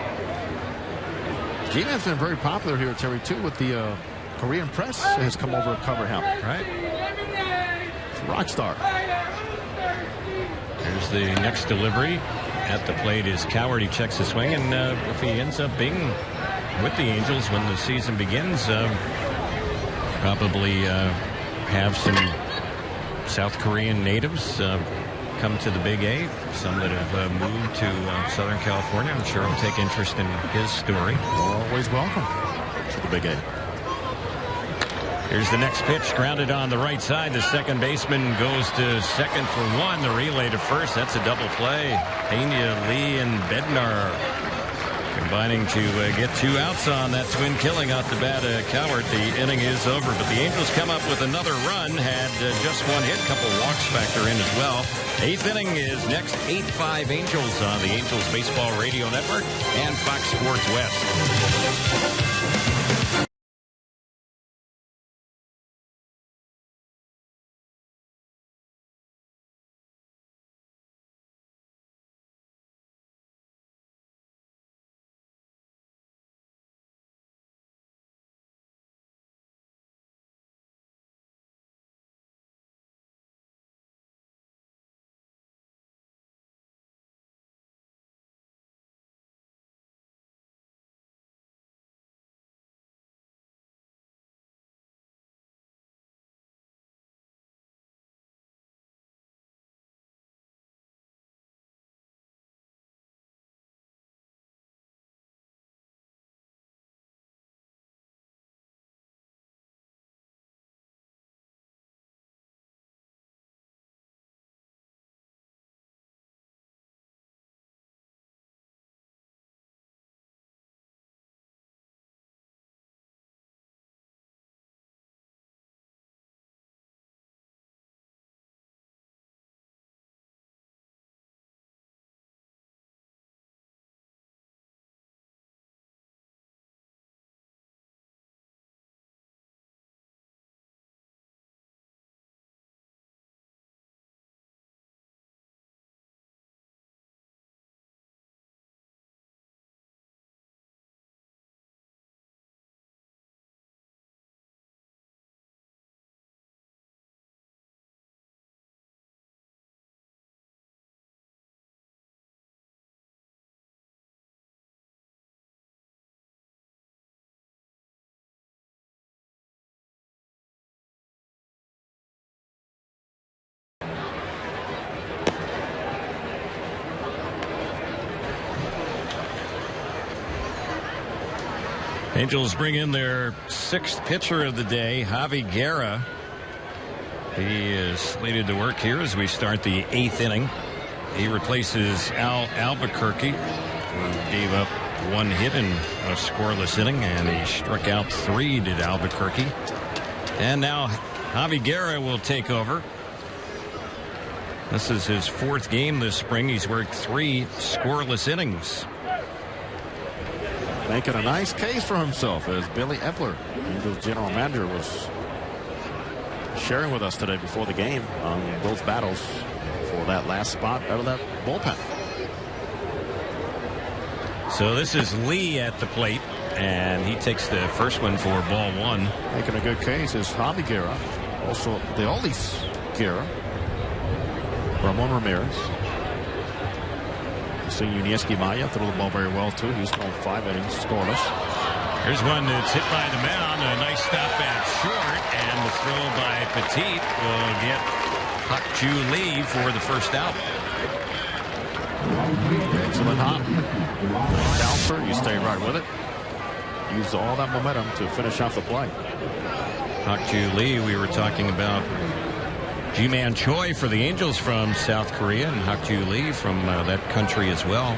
G-Man's been very popular here, Terry, too, with the Korean press has come over to cover him. Right. It's a rock star. Here's the next delivery. At the plate is Coward. He checks the swing, and if he ends up being with the Angels when the season begins, probably have some South Korean natives come to the Big A. Some that have moved to Southern California. I'm sure will take interest in his story. Always welcome to the Big A. Here's the next pitch, grounded on the right side. The second baseman goes to second for one. The relay to first. That's a double play. Pena, Lee, and Bednar combining to get 2 outs on that twin killing off the bat of Cowart. The inning is over, but the Angels come up with another run. Had just 1 hit, couple walks factor in as well. 8th inning is next. 8-5 Angels on the Angels Baseball Radio Network and Fox Sports West. Angels bring in their 6th pitcher of the day, Javi Guerra. He is slated to work here as we start the 8th inning. He replaces Al Albuquerque, who gave up 1 hit in a scoreless inning, and he struck out 3, did Albuquerque. And now Javi Guerra will take over. This is his 4th game this spring. He's worked 3 scoreless innings. Making a nice case for himself, as Billy Epler, Angels general manager, was sharing with us today before the game on those battles for that last spot out of that bullpen. So this is Lee at the plate, and he takes the first one for ball 1. Making a good case is Javi Guerra, also the Olis Guerra, Ramon Ramirez. See Yunieski Maya threw the ball very well, too. He's thrown 5 innings, scoreless. Here's one that's hit by the mound. A nice stop at short, and the throw by Petit will get Hak-Ju Lee for the first out. Excellent hop. Bouncer, you stay right with it. Use all that momentum to finish off the play. Hak-Ju Lee, we were talking about Ji-Man Choi for the Angels from South Korea, and Hak-Ju Lee from that country as well.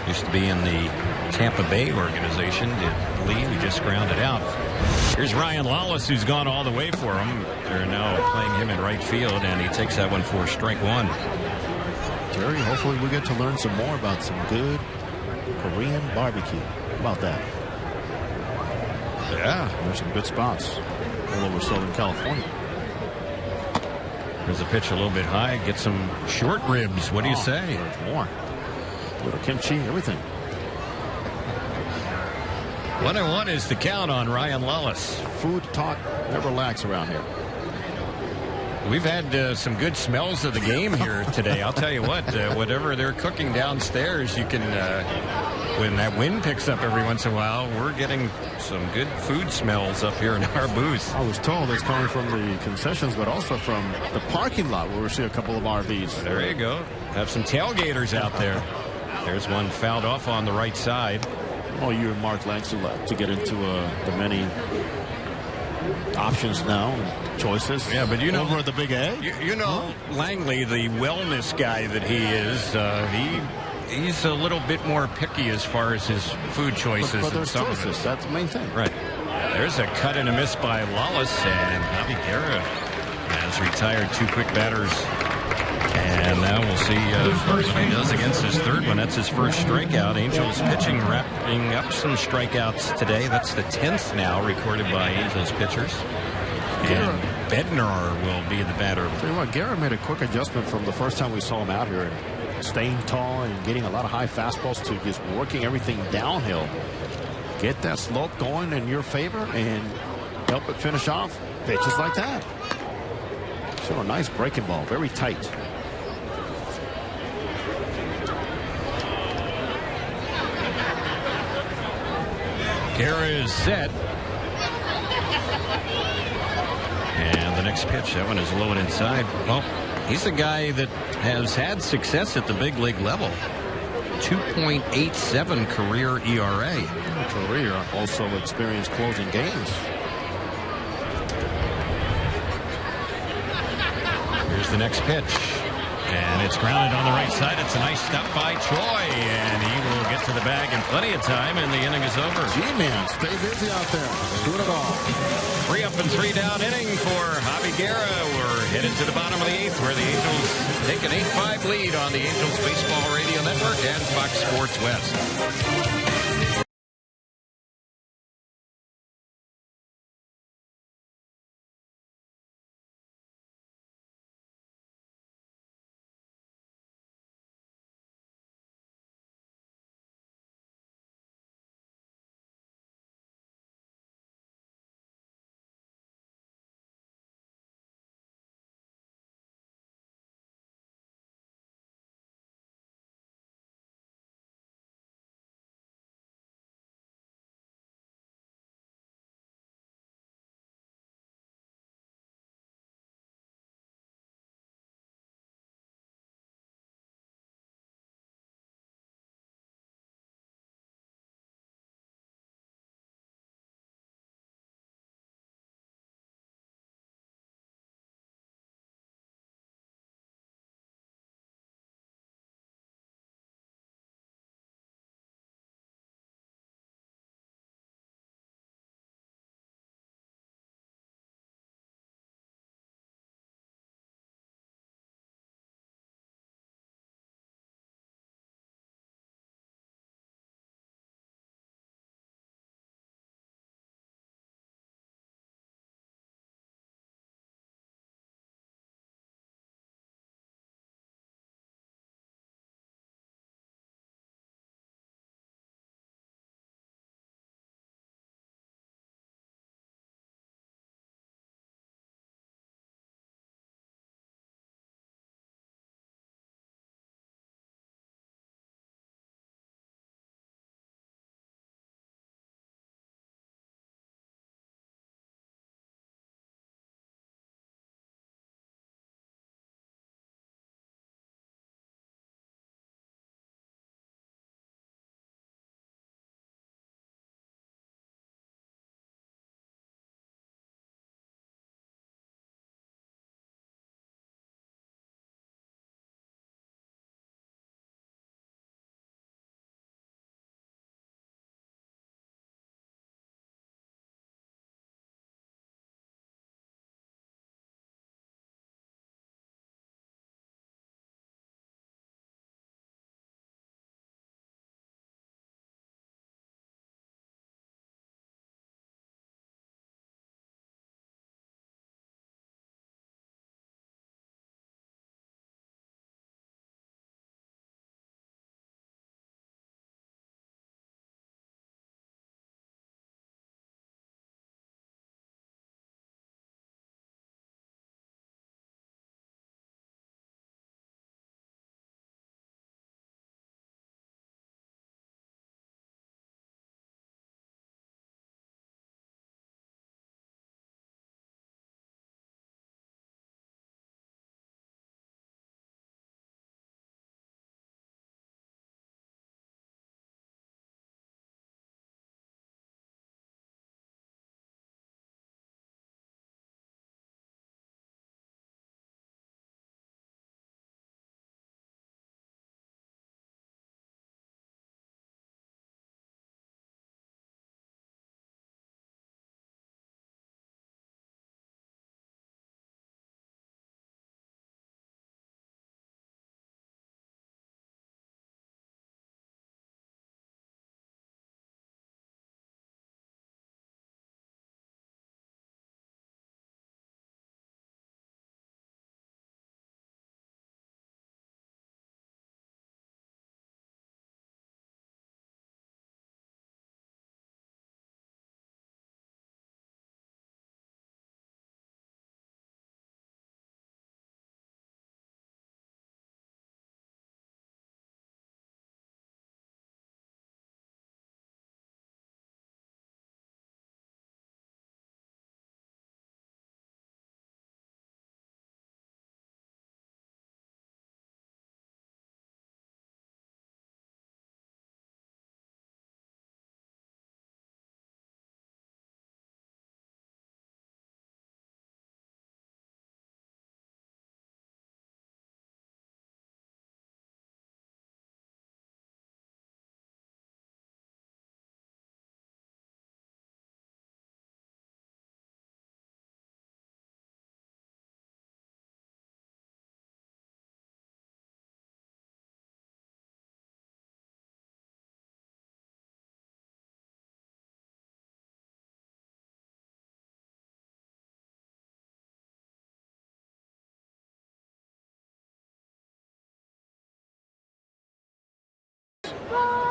Used to be in the Tampa Bay organization. Did Lee, who just grounded out. Here's Ryan Lawless, who's gone all the way for him. They're now playing him in right field, and he takes that one for strike 1. Jerry, hopefully we get to learn some more about some good Korean barbecue. How about that? Yeah. There's some good spots all over Southern California. There's a pitch a little bit high. Get some short ribs. What do you say? There's more. A little kimchi, everything. 1-1 is the count on Ryan Lawless. Food talk never lacks around here. We've had some good smells of the game here today. I'll tell you what, whatever they're cooking downstairs, you can, when that wind picks up every once in a while, we're getting some good food smells up here in our booth. I was told it's coming from the concessions, but also from the parking lot where we see a couple of RVs. There you go. Have some tailgaters out there. There's one fouled off on the right side. Well, you and Mark likes to get into the many options now and choices. Yeah, but you know, over at the Big A. You know, Langley, the wellness guy that he is, he's a little bit more picky as far as his food choices. But there's choices. That's the main thing. Right. There's a cut and a miss by Lawless, and Javi Guerra has retired 2 quick batters. And now we'll see what he does against his third one. That's his first strikeout. Angels pitching wrapping up some strikeouts today. That's the 10th now recorded by Angels pitchers. And Bednar will be the batter. Tell you what, Guerra made a quick adjustment from the first time we saw him out here. Staying tall and getting a lot of high fastballs to just working everything downhill. Get that slope going in your favor and help it finish off pitches like that. So a nice breaking ball, very tight. Guerra is set. And the next pitch, that one is low and inside. Well, he's a guy that has had success at the big league level. 2.87 career ERA. Career also experienced closing games. Here's the next pitch. And it's grounded on the right side. It's a nice stop by Troy. And he will get to the bag in plenty of time. And the inning is over. G-Man, stay busy out there. Doing it all. 3 up and 3 down inning for Javi Guerra. We're headed to the bottom of the 8th where the Angels take an 8-5 lead on the Angels Baseball Radio Network and Fox Sports West.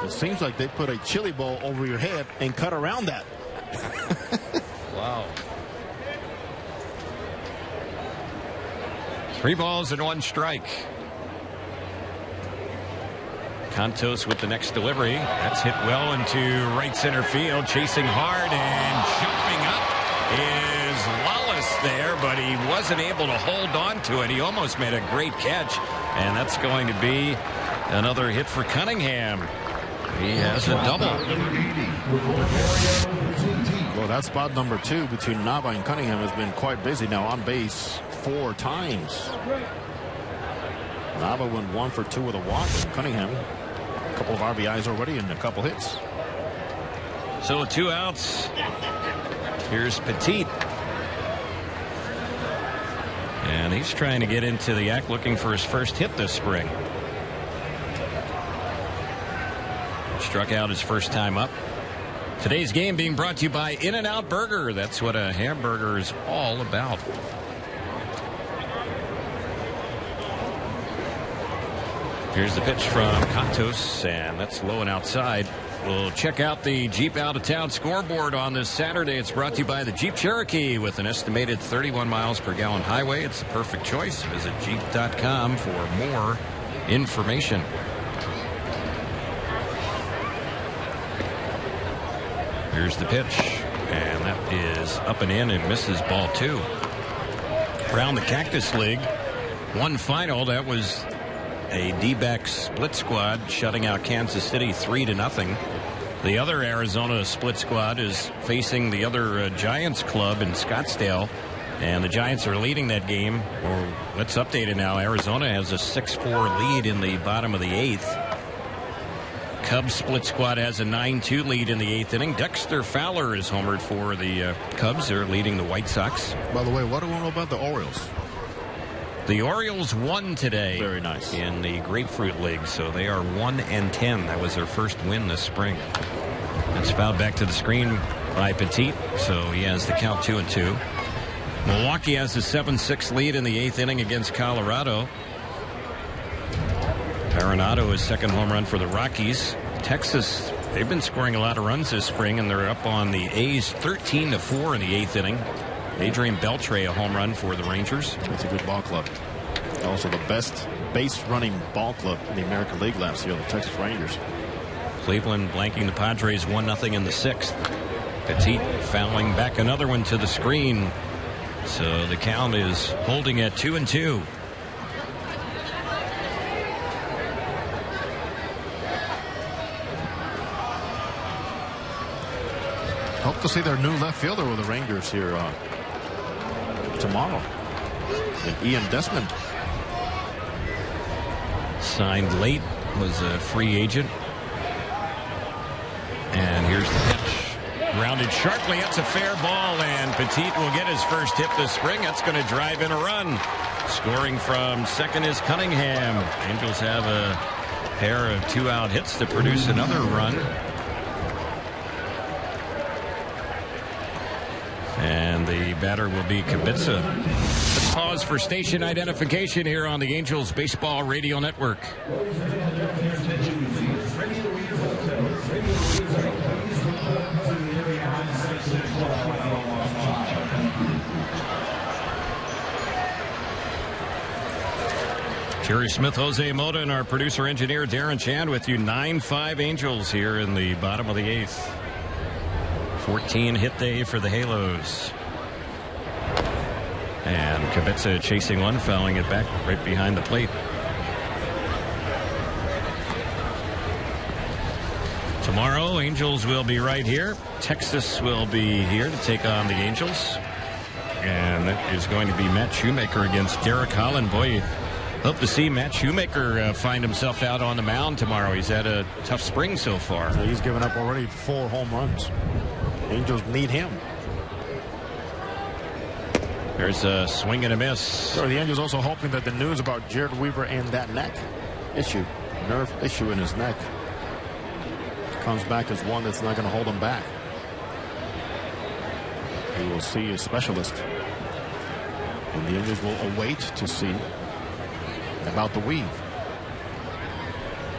It seems like they put a chili bowl over your head and cut around that. Wow. 3 balls and 1 strike. Contos with the next delivery. That's hit well into right center field. Chasing hard and jumping up is Wallace there, but he wasn't able to hold on to it. He almost made a great catch, and that's going to be another hit for Cunningham. He has a double. Well, that spot number 2 between Nava and Cunningham has been quite busy now, on base 4 times. Nava went 1 for 2 with a walk, and Cunningham a couple of RBIs already and a couple hits. So 2 outs. Here's Petit. And he's trying to get into the act, looking for his first hit this spring. Struck out his first time up. Today's game being brought to you by In-N-Out Burger. That's what a hamburger is all about. Here's the pitch from Contos, and that's low and outside. We'll check out the Jeep Out of Town scoreboard on this Saturday. It's brought to you by the Jeep Cherokee with an estimated 31 miles per gallon highway. It's the perfect choice. Visit Jeep.com for more information. Here's the pitch, and that is up and in and misses ball 2. Around the Cactus League, one final. That was a D-back split squad shutting out Kansas City 3-0. The other Arizona split squad is facing the other Giants club in Scottsdale, and the Giants are leading that game. Or let's update it now. Arizona has a 6-4 lead in the bottom of the 8th. Cubs split squad has a 9-2 lead in the 8th inning. Dexter Fowler is homered for the Cubs. They're leading the White Sox. By the way, what do we know about the Orioles? The Orioles won today. Very nice. In the Grapefruit League, so they are 1-10. That was their first win this spring. That's fouled back to the screen by Petit, so he has the count 2-2. Milwaukee has a 7-6 lead in the 8th inning against Colorado. Arenado, his second home run for the Rockies. Texas, they've been scoring a lot of runs this spring, and they're up on the A's 13-4 in the 8th inning. Adrian Beltre, a home run for the Rangers. It's a good ball club. Also the best base running ball club in the American League last year, the Texas Rangers. Cleveland blanking the Padres 1-0 in the 6th. Petit fouling back another one to the screen. So the count is holding at 2-2. Hope to see their new left fielder with the Rangers here tomorrow. And Ian Desmond. Signed late, was a free agent. And here's the pitch. Rounded sharply. That's a fair ball, and Petit will get his first hit this spring. That's going to drive in a run. Scoring from second is Cunningham. Angels have a pair of 2-out hits to produce another run. And the batter will be Kubica. Let's pause for station identification here on the Angels Baseball Radio Network. Jerry Smith, Jose Mota, and our producer engineer Darren Chan with you. 9-5 Angels here in the bottom of the 8th. 14 hit day for the Halos. And Kubica chasing one, fouling it back right behind the plate. Tomorrow, Angels will be right here. Texas will be here to take on the Angels. And that is going to be Matt Shoemaker against Derek Holland. Boy, hope to see Matt Shoemaker find himself out on the mound tomorrow. He's had a tough spring so far. So he's given up already 4 home runs. Angels need him. There's a swing and a miss. So the Angels also hoping that the news about Jared Weaver and that neck issue, nerve issue in his neck, comes back as one that's not going to hold him back. He will see a specialist. And the Angels will await to see about the weave.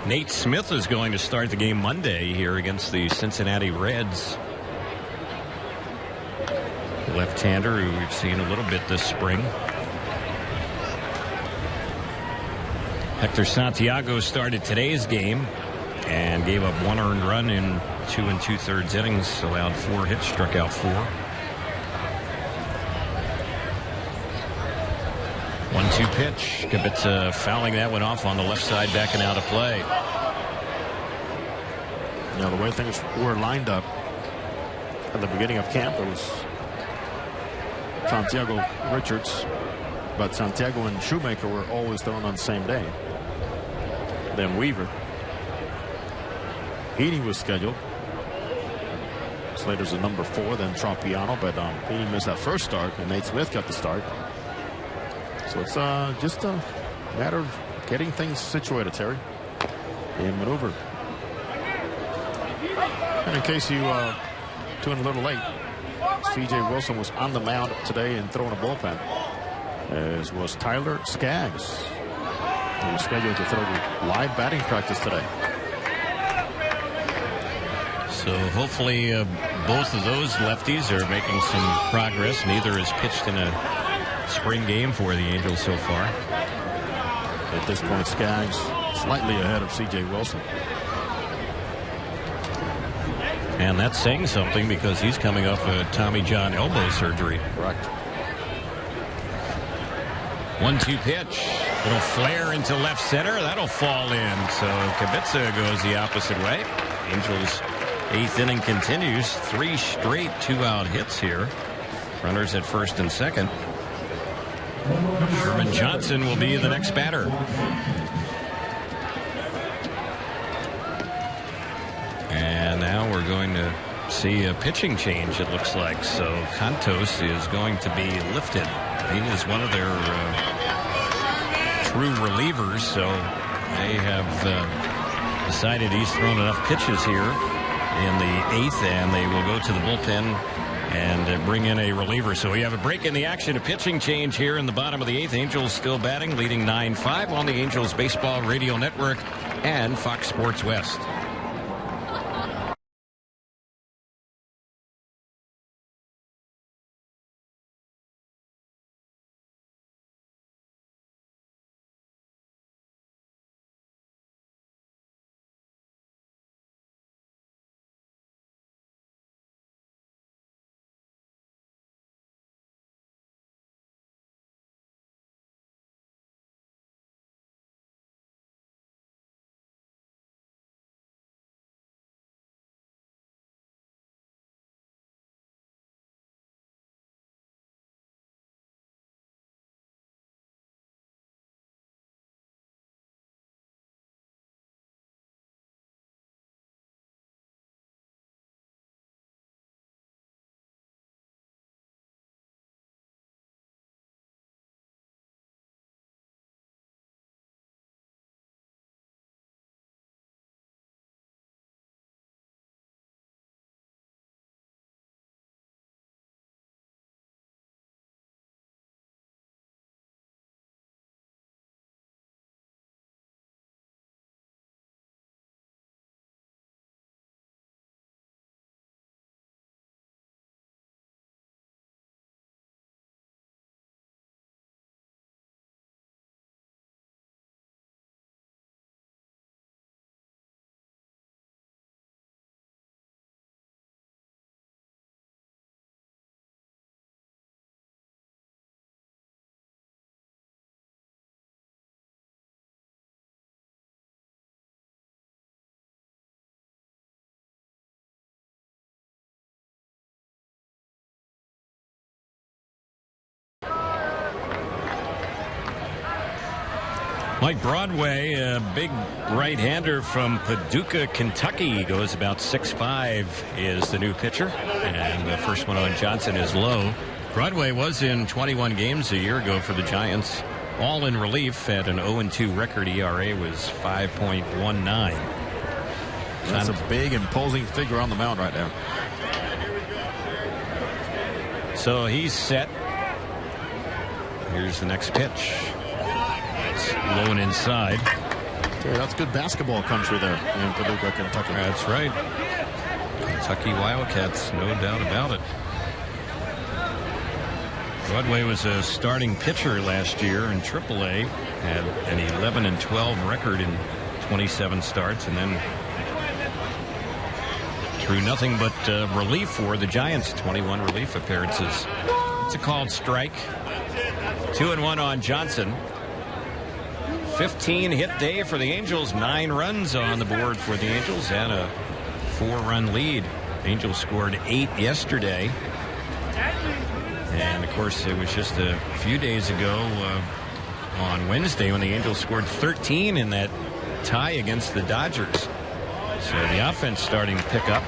Nate Smith is going to start the game Monday here against the Cincinnati Reds. Left-hander who we've seen a little bit this spring. Hector Santiago started today's game and gave up 1 earned run in 2 2/3 innings, allowed 4 hits, struck out 4. 1-2 pitch. Kubica fouling that one off on the left side, backing out of play. You know, the way things were lined up at the beginning of camp, it was Santiago, Richards, but Santiago and Shoemaker were always thrown on the same day. Then Weaver. Heaney was scheduled. Slater's a number 4, then Tropiano, but Heaney missed that first start, and Nate Smith got the start. So it's just a matter of getting things situated, Terry, and maneuver. And in case you tuned a little late, C.J. Wilson was on the mound today and throwing a bullpen, as was Tyler Skaggs. He was scheduled to throw live batting practice today. So hopefully both of those lefties are making some progress. Neither has pitched in a spring game for the Angels so far. At this point, Skaggs slightly ahead of C.J. Wilson. And that's saying something because he's coming off a Tommy John elbow surgery. Correct. 1-2 pitch. It'll flare into left center. That'll fall in. So Kubica goes the opposite way. Angels' 8th inning continues. 3 straight 2-out hits here. Runners at first and second. Sherman Johnson will be the next batter. And now we're going to see a pitching change, it looks like. So Cantos is going to be lifted. He is one of their true relievers, so they have decided he's thrown enough pitches here in the 8th, and they will go to the bullpen and bring in a reliever. So we have a break in the action, a pitching change here in the bottom of the 8th. Angels still batting, leading 9-5 on the Angels Baseball Radio Network and Fox Sports West. Mike Broadway, a big right-hander from Paducah, Kentucky, goes about 6'5", is the new pitcher. And the first one on Johnson is low. Broadway was in 21 games a year ago for the Giants, all in relief at an 0-2 record. ERA was 5.19. That's a big, imposing figure on the mound right now. So he's set. Here's the next pitch. It's low and inside. That's good basketball country there in Paducah, Kentucky. That's right. Kentucky Wildcats, no doubt about it. Broadway was a starting pitcher last year in AAA, had an 11-12 record in 27 starts, and then threw nothing but relief for the Giants, 21 relief appearances. It's a called strike. 2-1 on Johnson. 15 hit day for the Angels, 9 runs on the board for the Angels, and a 4-run lead. Angels scored 8 yesterday. And, of course, it was just a few days ago on Wednesday when the Angels scored 13 in that tie against the Dodgers. So the offense starting to pick up.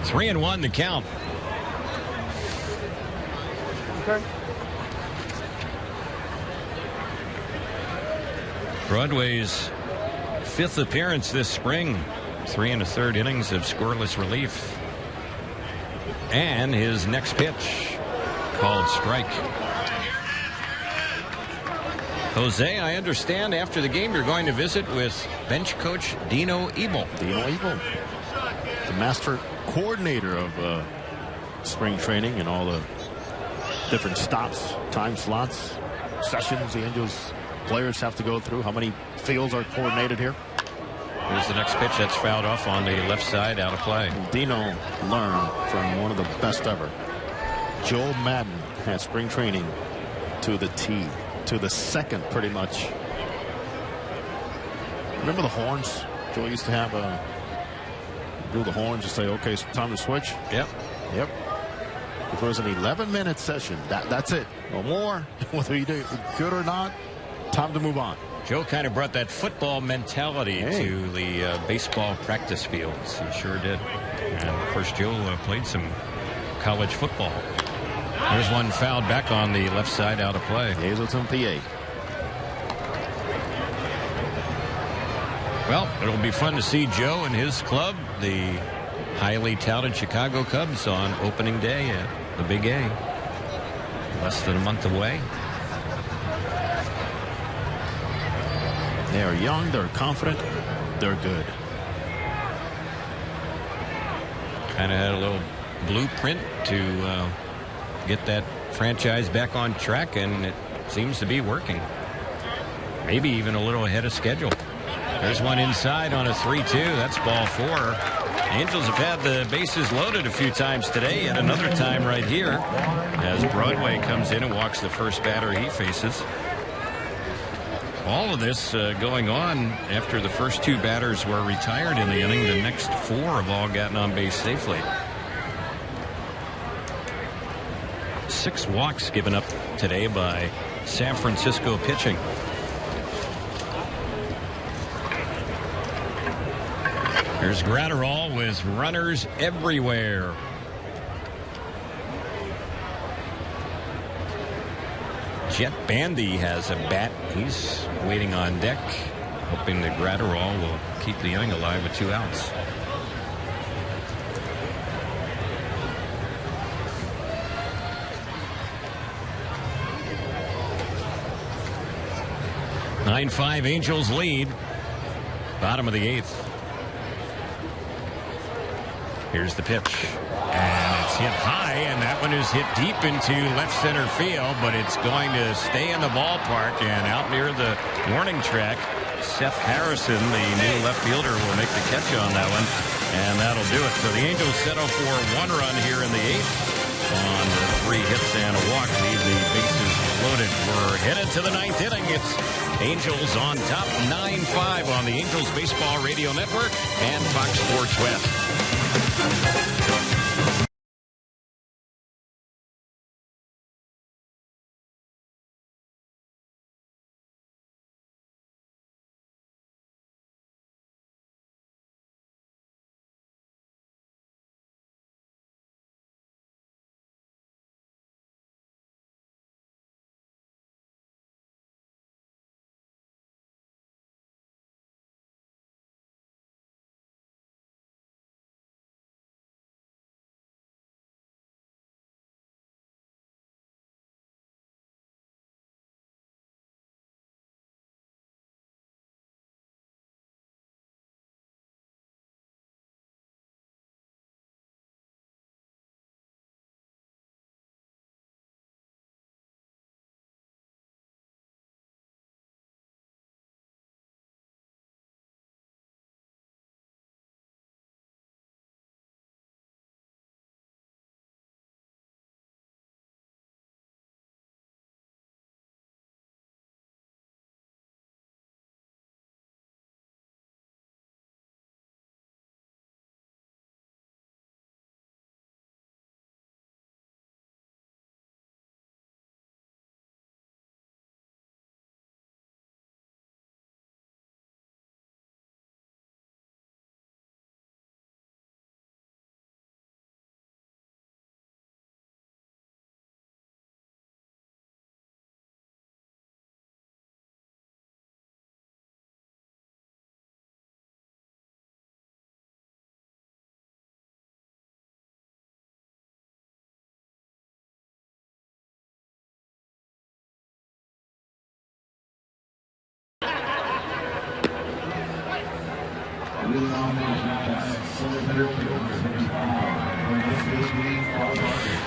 3-1 the count. Okay. Broadway's 5th appearance this spring. 3 1/3 innings of scoreless relief. And his next pitch, called strike. Jose, I understand after the game you're going to visit with bench coach Dino Ebel. Dino Ebel, the master coordinator of spring training and all the different stops, time slots, sessions the Angels players have to go through. How many fields are coordinated here? Here's the next pitch that's fouled off on the left side, out of play. Dino learned from one of the best ever. Joe Madden had spring training to the T, to the second pretty much. Remember the horns? Joe used to have do the horns and say, okay, it's time to switch. Yep. If it was an 11-minute session, that's it. No more. Whether you do good or not, time to move on. Joe kind of brought that football mentality to the baseball practice fields. He sure did. And, of course, Joe played some college football. There's one fouled back on the left side, out of play. Hazleton, PA. Well, it'll be fun to see Joe and his club, the highly touted Chicago Cubs, on opening day at the Big A. Less than a month away. They are young, they're confident, they're good. Kind of had a little blueprint to get that franchise back on track, and it seems to be working. Maybe even a little ahead of schedule. There's one inside on a 3-2. That's ball 4. Angels have had the bases loaded a few times today, and another time right here as Broadway comes in and walks the first batter he faces. All of this going on after the first 2 batters were retired in the inning. The next 4 have all gotten on base safely. 6 walks given up today by San Francisco pitching. Here's Gratterall with runners everywhere. Jet Bandy has a bat. He's waiting on deck, hoping that Gratterall will keep the inning alive with 2 outs. (9-5) Angels lead. Bottom of the 8th. Here's the pitch. And it's hit high, and that one is hit deep into left center field, but it's going to stay in the ballpark and out near the warning track. Seth Harrison, the new left fielder, will make the catch on that one, and that'll do it. So the Angels settle for 1 run here in the 8th on the 3 hits and a walk. Leave the bases loaded. We're headed to the 9th inning. It's Angels on top, 9-5 on the Angels Baseball Radio Network and Fox Sports West.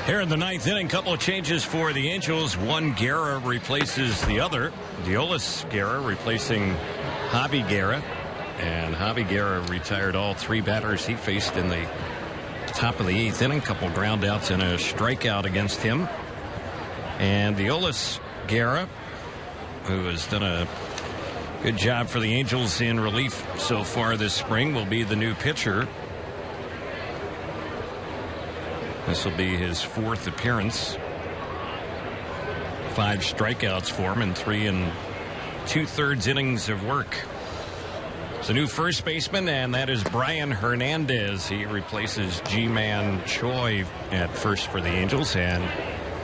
Here in the ninth inning, couple of changes for the Angels. One Guerra replaces the other. Diolis Guerra replacing Javi Guerra. And Javi Guerra retired all three batters he faced in the top of the eighth inning. Couple ground outs and a strikeout against him. And Diolis Guerra, who has done a good job for the Angels in relief so far this spring, will be the new pitcher. This will be his fourth appearance. 5 strikeouts for him in 3 2/3 innings of work. It's a new first baseman, and that is Brian Hernandez. He replaces G-Man Choi at first for the Angels, and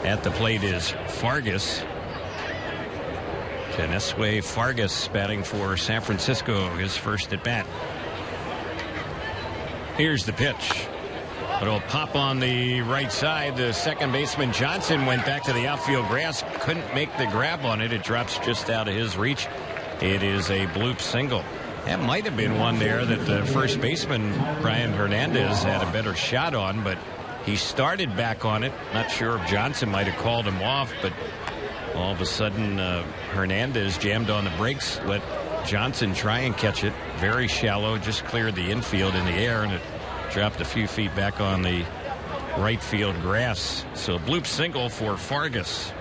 at the plate is Fargas. Teneswe Fargas batting for San Francisco, his first at bat. Here's the pitch. It'll pop on the right side. The second baseman Johnson went back to the outfield grass. Couldn't make the grab on it. It drops just out of his reach. It is a bloop single. That might have been one there that the first baseman, Brian Hernandez, had a better shot on, but he started back on it. Not sure if Johnson might have called him off, but all of a sudden Hernandez jammed on the brakes, let Johnson try and catch it. Very shallow, just cleared the infield in the air, and it dropped a few feet back on the right field grass. So bloop single for Fargas.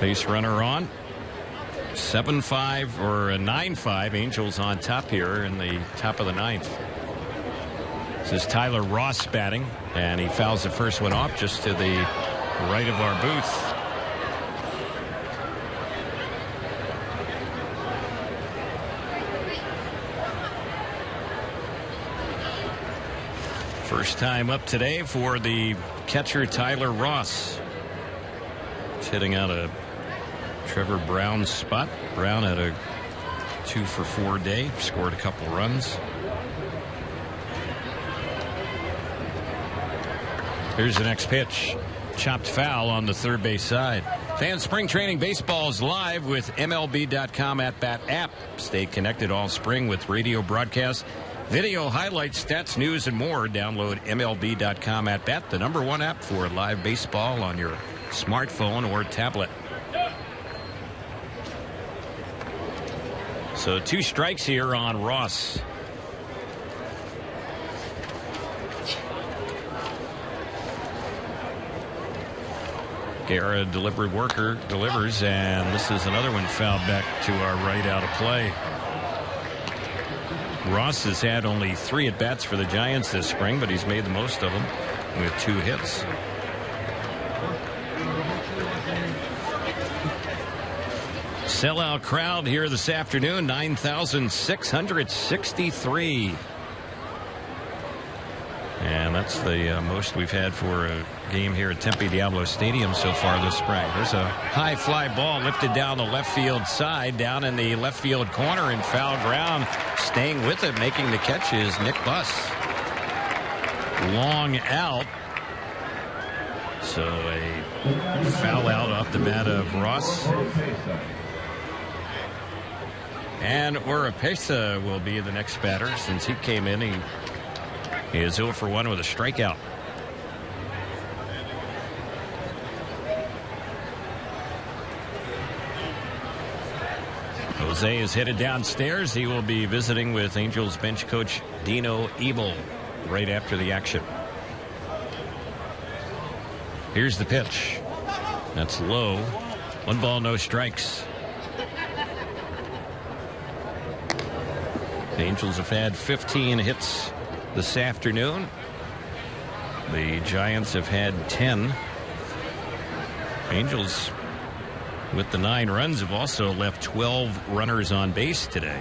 Base runner on. 7-5 or a 9-5. Angels on top here in the top of the ninth. This is Tyler Ross batting, and he fouls the first one off just to the right of our booth. First time up today for the catcher Tyler Ross. It's hitting out a Trevor Brown spot. Brown had a 2-for-4 day, scored a couple runs. Here's the next pitch. Chopped foul on the third base side. Fan Spring Training Baseball is live with MLB.com at-bat app. Stay connected all spring with radio broadcasts, video highlights, stats, news, and more. Download MLB.com at-bat, the #1 app for live baseball on your smartphone or tablet. So 2 strikes here on Ross. Guerra delivery worker delivers, and this is another one fouled back to our right out of play. Ross has had only 3 at-bats for the Giants this spring, but he's made the most of them with 2 hits. Sellout crowd here this afternoon, 9,663. And that's the most we've had for a game here at Tempe Diablo Stadium so far this spring. There's a high fly ball lifted down the left field side, down in the left field corner in foul ground. Staying with it, making the catch is Nick Buss. Long out. So a foul out off the bat of Ross. And Oropesa will be the next batter. Since he came in, he is 0 for 1 with a strikeout. Jose is headed downstairs. He will be visiting with Angels bench coach Dino Ebel right after the action. Here's the pitch. That's low. 1 ball, no strikes. The Angels have had 15 hits this afternoon. The Giants have had 10. Angels, with the 9 runs, have also left 12 runners on base today.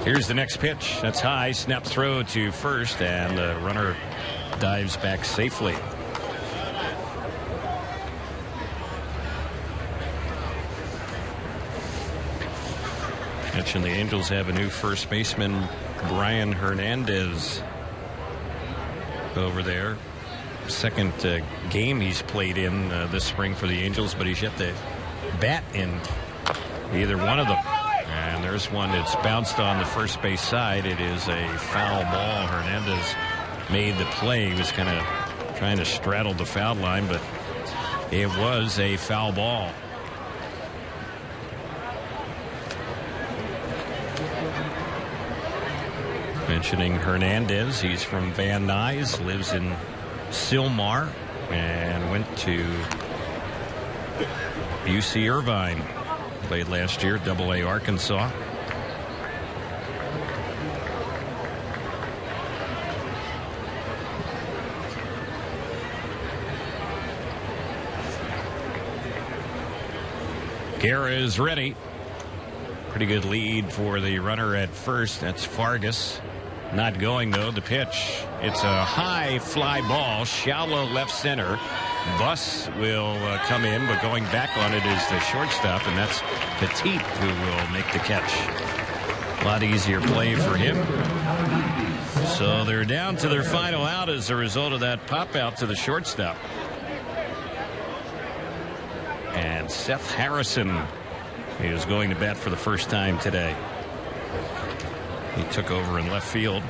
Here's the next pitch. That's high. Snap throw to first, and the runner dives back safely. And the Angels have a new first baseman, Brian Hernandez, over there. second game he's played in this spring for the Angels, but he's yet to bat in either one of them. And there's one that's bounced on the first base side. It is a foul ball. Hernandez made the play. He was kind of trying to straddle the foul line, but it was a foul ball. Mentioning Hernandez, he's from Van Nuys, lives in Sylmar, and went to UC Irvine. Played last year, Double-A Arkansas. Guerra is ready. Pretty good lead for the runner at first. That's Fargas. Not going, though. The pitch. It's a high fly ball, shallow left center. Buss will come in, but going back on it is the shortstop, and that's Petit who will make the catch. A lot easier play for him. So they're down to their final out as a result of that pop out to the shortstop. And Seth Harrison is going to bat for the first time today. He took over in left field.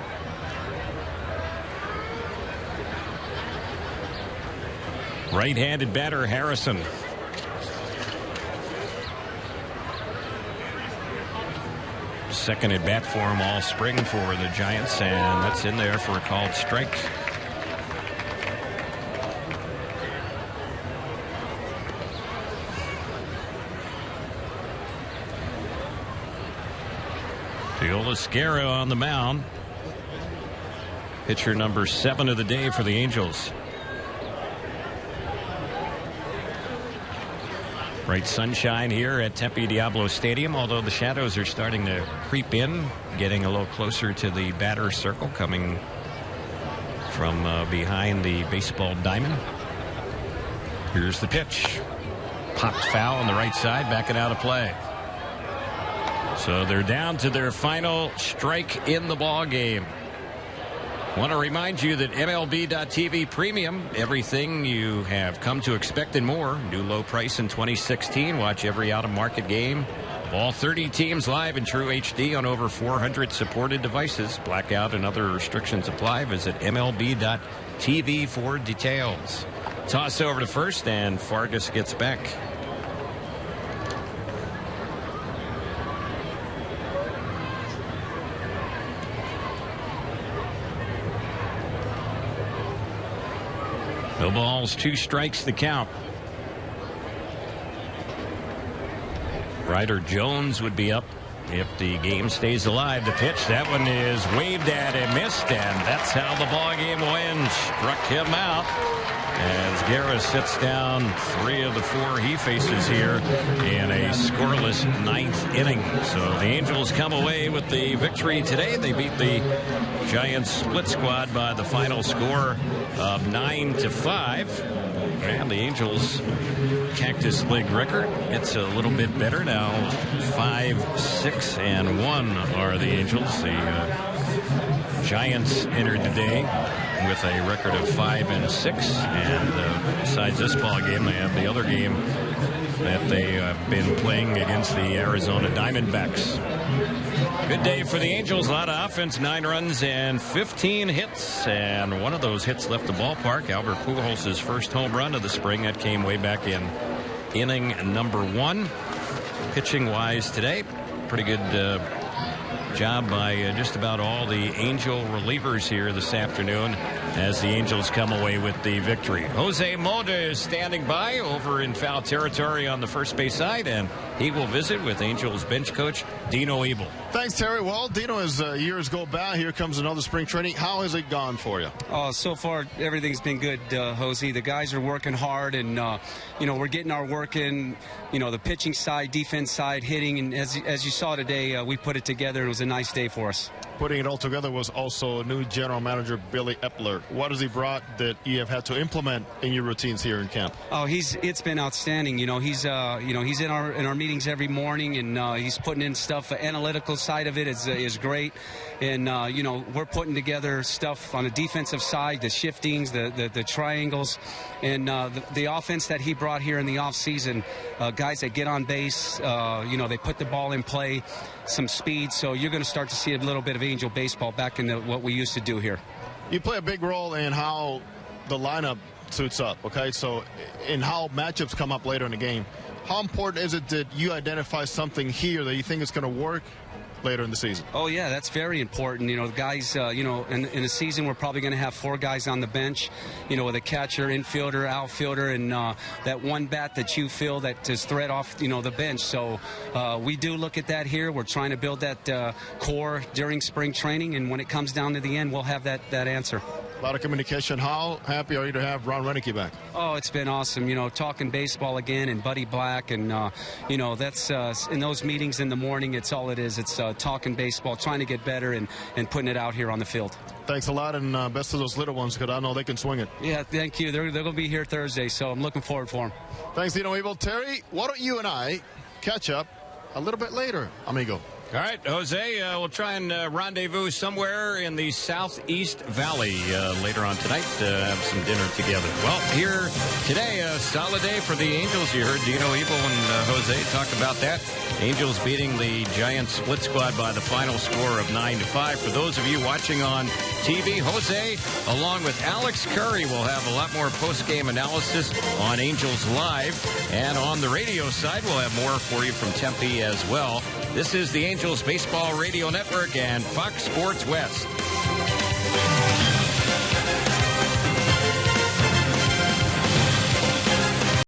Right-handed batter Harrison. Second at bat for him all spring for the Giants, and that's in there for a called strike. Teolis Guerra on the mound. Pitcher number 7 of the day for the Angels. Bright sunshine here at Tempe Diablo Stadium, although the shadows are starting to creep in, getting a little closer to the batter's circle, coming from behind the baseball diamond. Here's the pitch. Popped foul on the right side, backing out of play. So they're down to their final strike in the ball game. Want to remind you that MLB.TV Premium, everything you have come to expect and more. New low price in 2016. Watch every out-of-market game. All 30 teams live in true HD on over 400 supported devices. Blackout and other restrictions apply. Visit MLB.TV for details. Toss over to first, and Fargas gets back. No balls, 2 strikes the count. Ryder Jones would be up if the game stays alive. The pitch, that one is waved at and missed, and that's how the ball game wins. Struck him out as Guerra sits down 3 of the 4 he faces here in a scoreless 9th inning. So the Angels come away with the victory today. They beat the Giants split squad by the final score of 9-5. And the Angels Cactus League record, it's a little bit better now. 5-6-1 are the Angels. The Giants entered today with a record of 5-6, and besides this ball game, they have the other game that they have been playing against the Arizona Diamondbacks. Good day for the Angels. A lot of offense, 9 runs and 15 hits, and one of those hits left the ballpark. Albert Pujols' first home run of the spring. That came way back in inning number 1. Pitching wise today, pretty good job by just about all the Angel relievers here this afternoon as the Angels come away with the victory. Jose Mota is standing by over in foul territory on the first base side, and he will visit with Angels bench coach Dino Ebel. Thanks, Terry. Well, Dino, as years go by, here comes another spring training. How has it gone for you? So far, everything's been good, Jose. The guys are working hard, and, we're getting our work in, the pitching side, defense side, hitting. And as you saw today, we put it together. It was a nice day for us. putting it all together was also new general manager Billy Epler. What has he brought that you have had to implement in your routines here in camp? Oh, it's been outstanding. He's in our meetings every morning, and he's putting in stuff. The analytical side of it is great, and we're putting together stuff on the defensive side, the shiftings, the triangles, and the offense that he brought here in the off season. Guys that get on base, they put the ball in play, some speed. So you're going to start to see a little bit of Angel baseball back into what we used to do here. You play a big role in how the lineup suits up, okay? So in how matchups come up later in the game. How important is it that you identify something here that you think is going to work later in the season? Oh, yeah, that's very important. The guys, in a season, we're probably going to have 4 guys on the bench, with a catcher, infielder, outfielder, and that one bat that you feel that is thread off, the bench. So we do look at that here. We're trying to build that core during spring training, and when it comes down to the end, we'll have that answer. A lot of communication. How happy are you to have Ron Renicky back? Oh, it's been awesome. Talking baseball again, and Buddy Black, and that's in those meetings in the morning. It's all it is. It's talking baseball, trying to get better, and putting it out here on the field. Thanks a lot, and best of those little ones, because I know they can swing it. Yeah, thank you. They're going to be here Thursday, so I'm looking forward for them. Thanks, Dino Evil. Terry, why don't you and I catch up a little bit later, amigo? All right, Jose, we'll try and rendezvous somewhere in the Southeast Valley later on tonight to have some dinner together. Well, here today, a solid day for the Angels. You heard Dino Evil and Jose talk about that. Angels beating the Giants split squad by the final score of 9-5. For those of you watching on TV, Jose, along with Alex Curry, will have a lot more post-game analysis on Angels Live. And on the radio side, we'll have more for you from Tempe as well. This is the Angels Baseball Radio Network and Fox Sports West.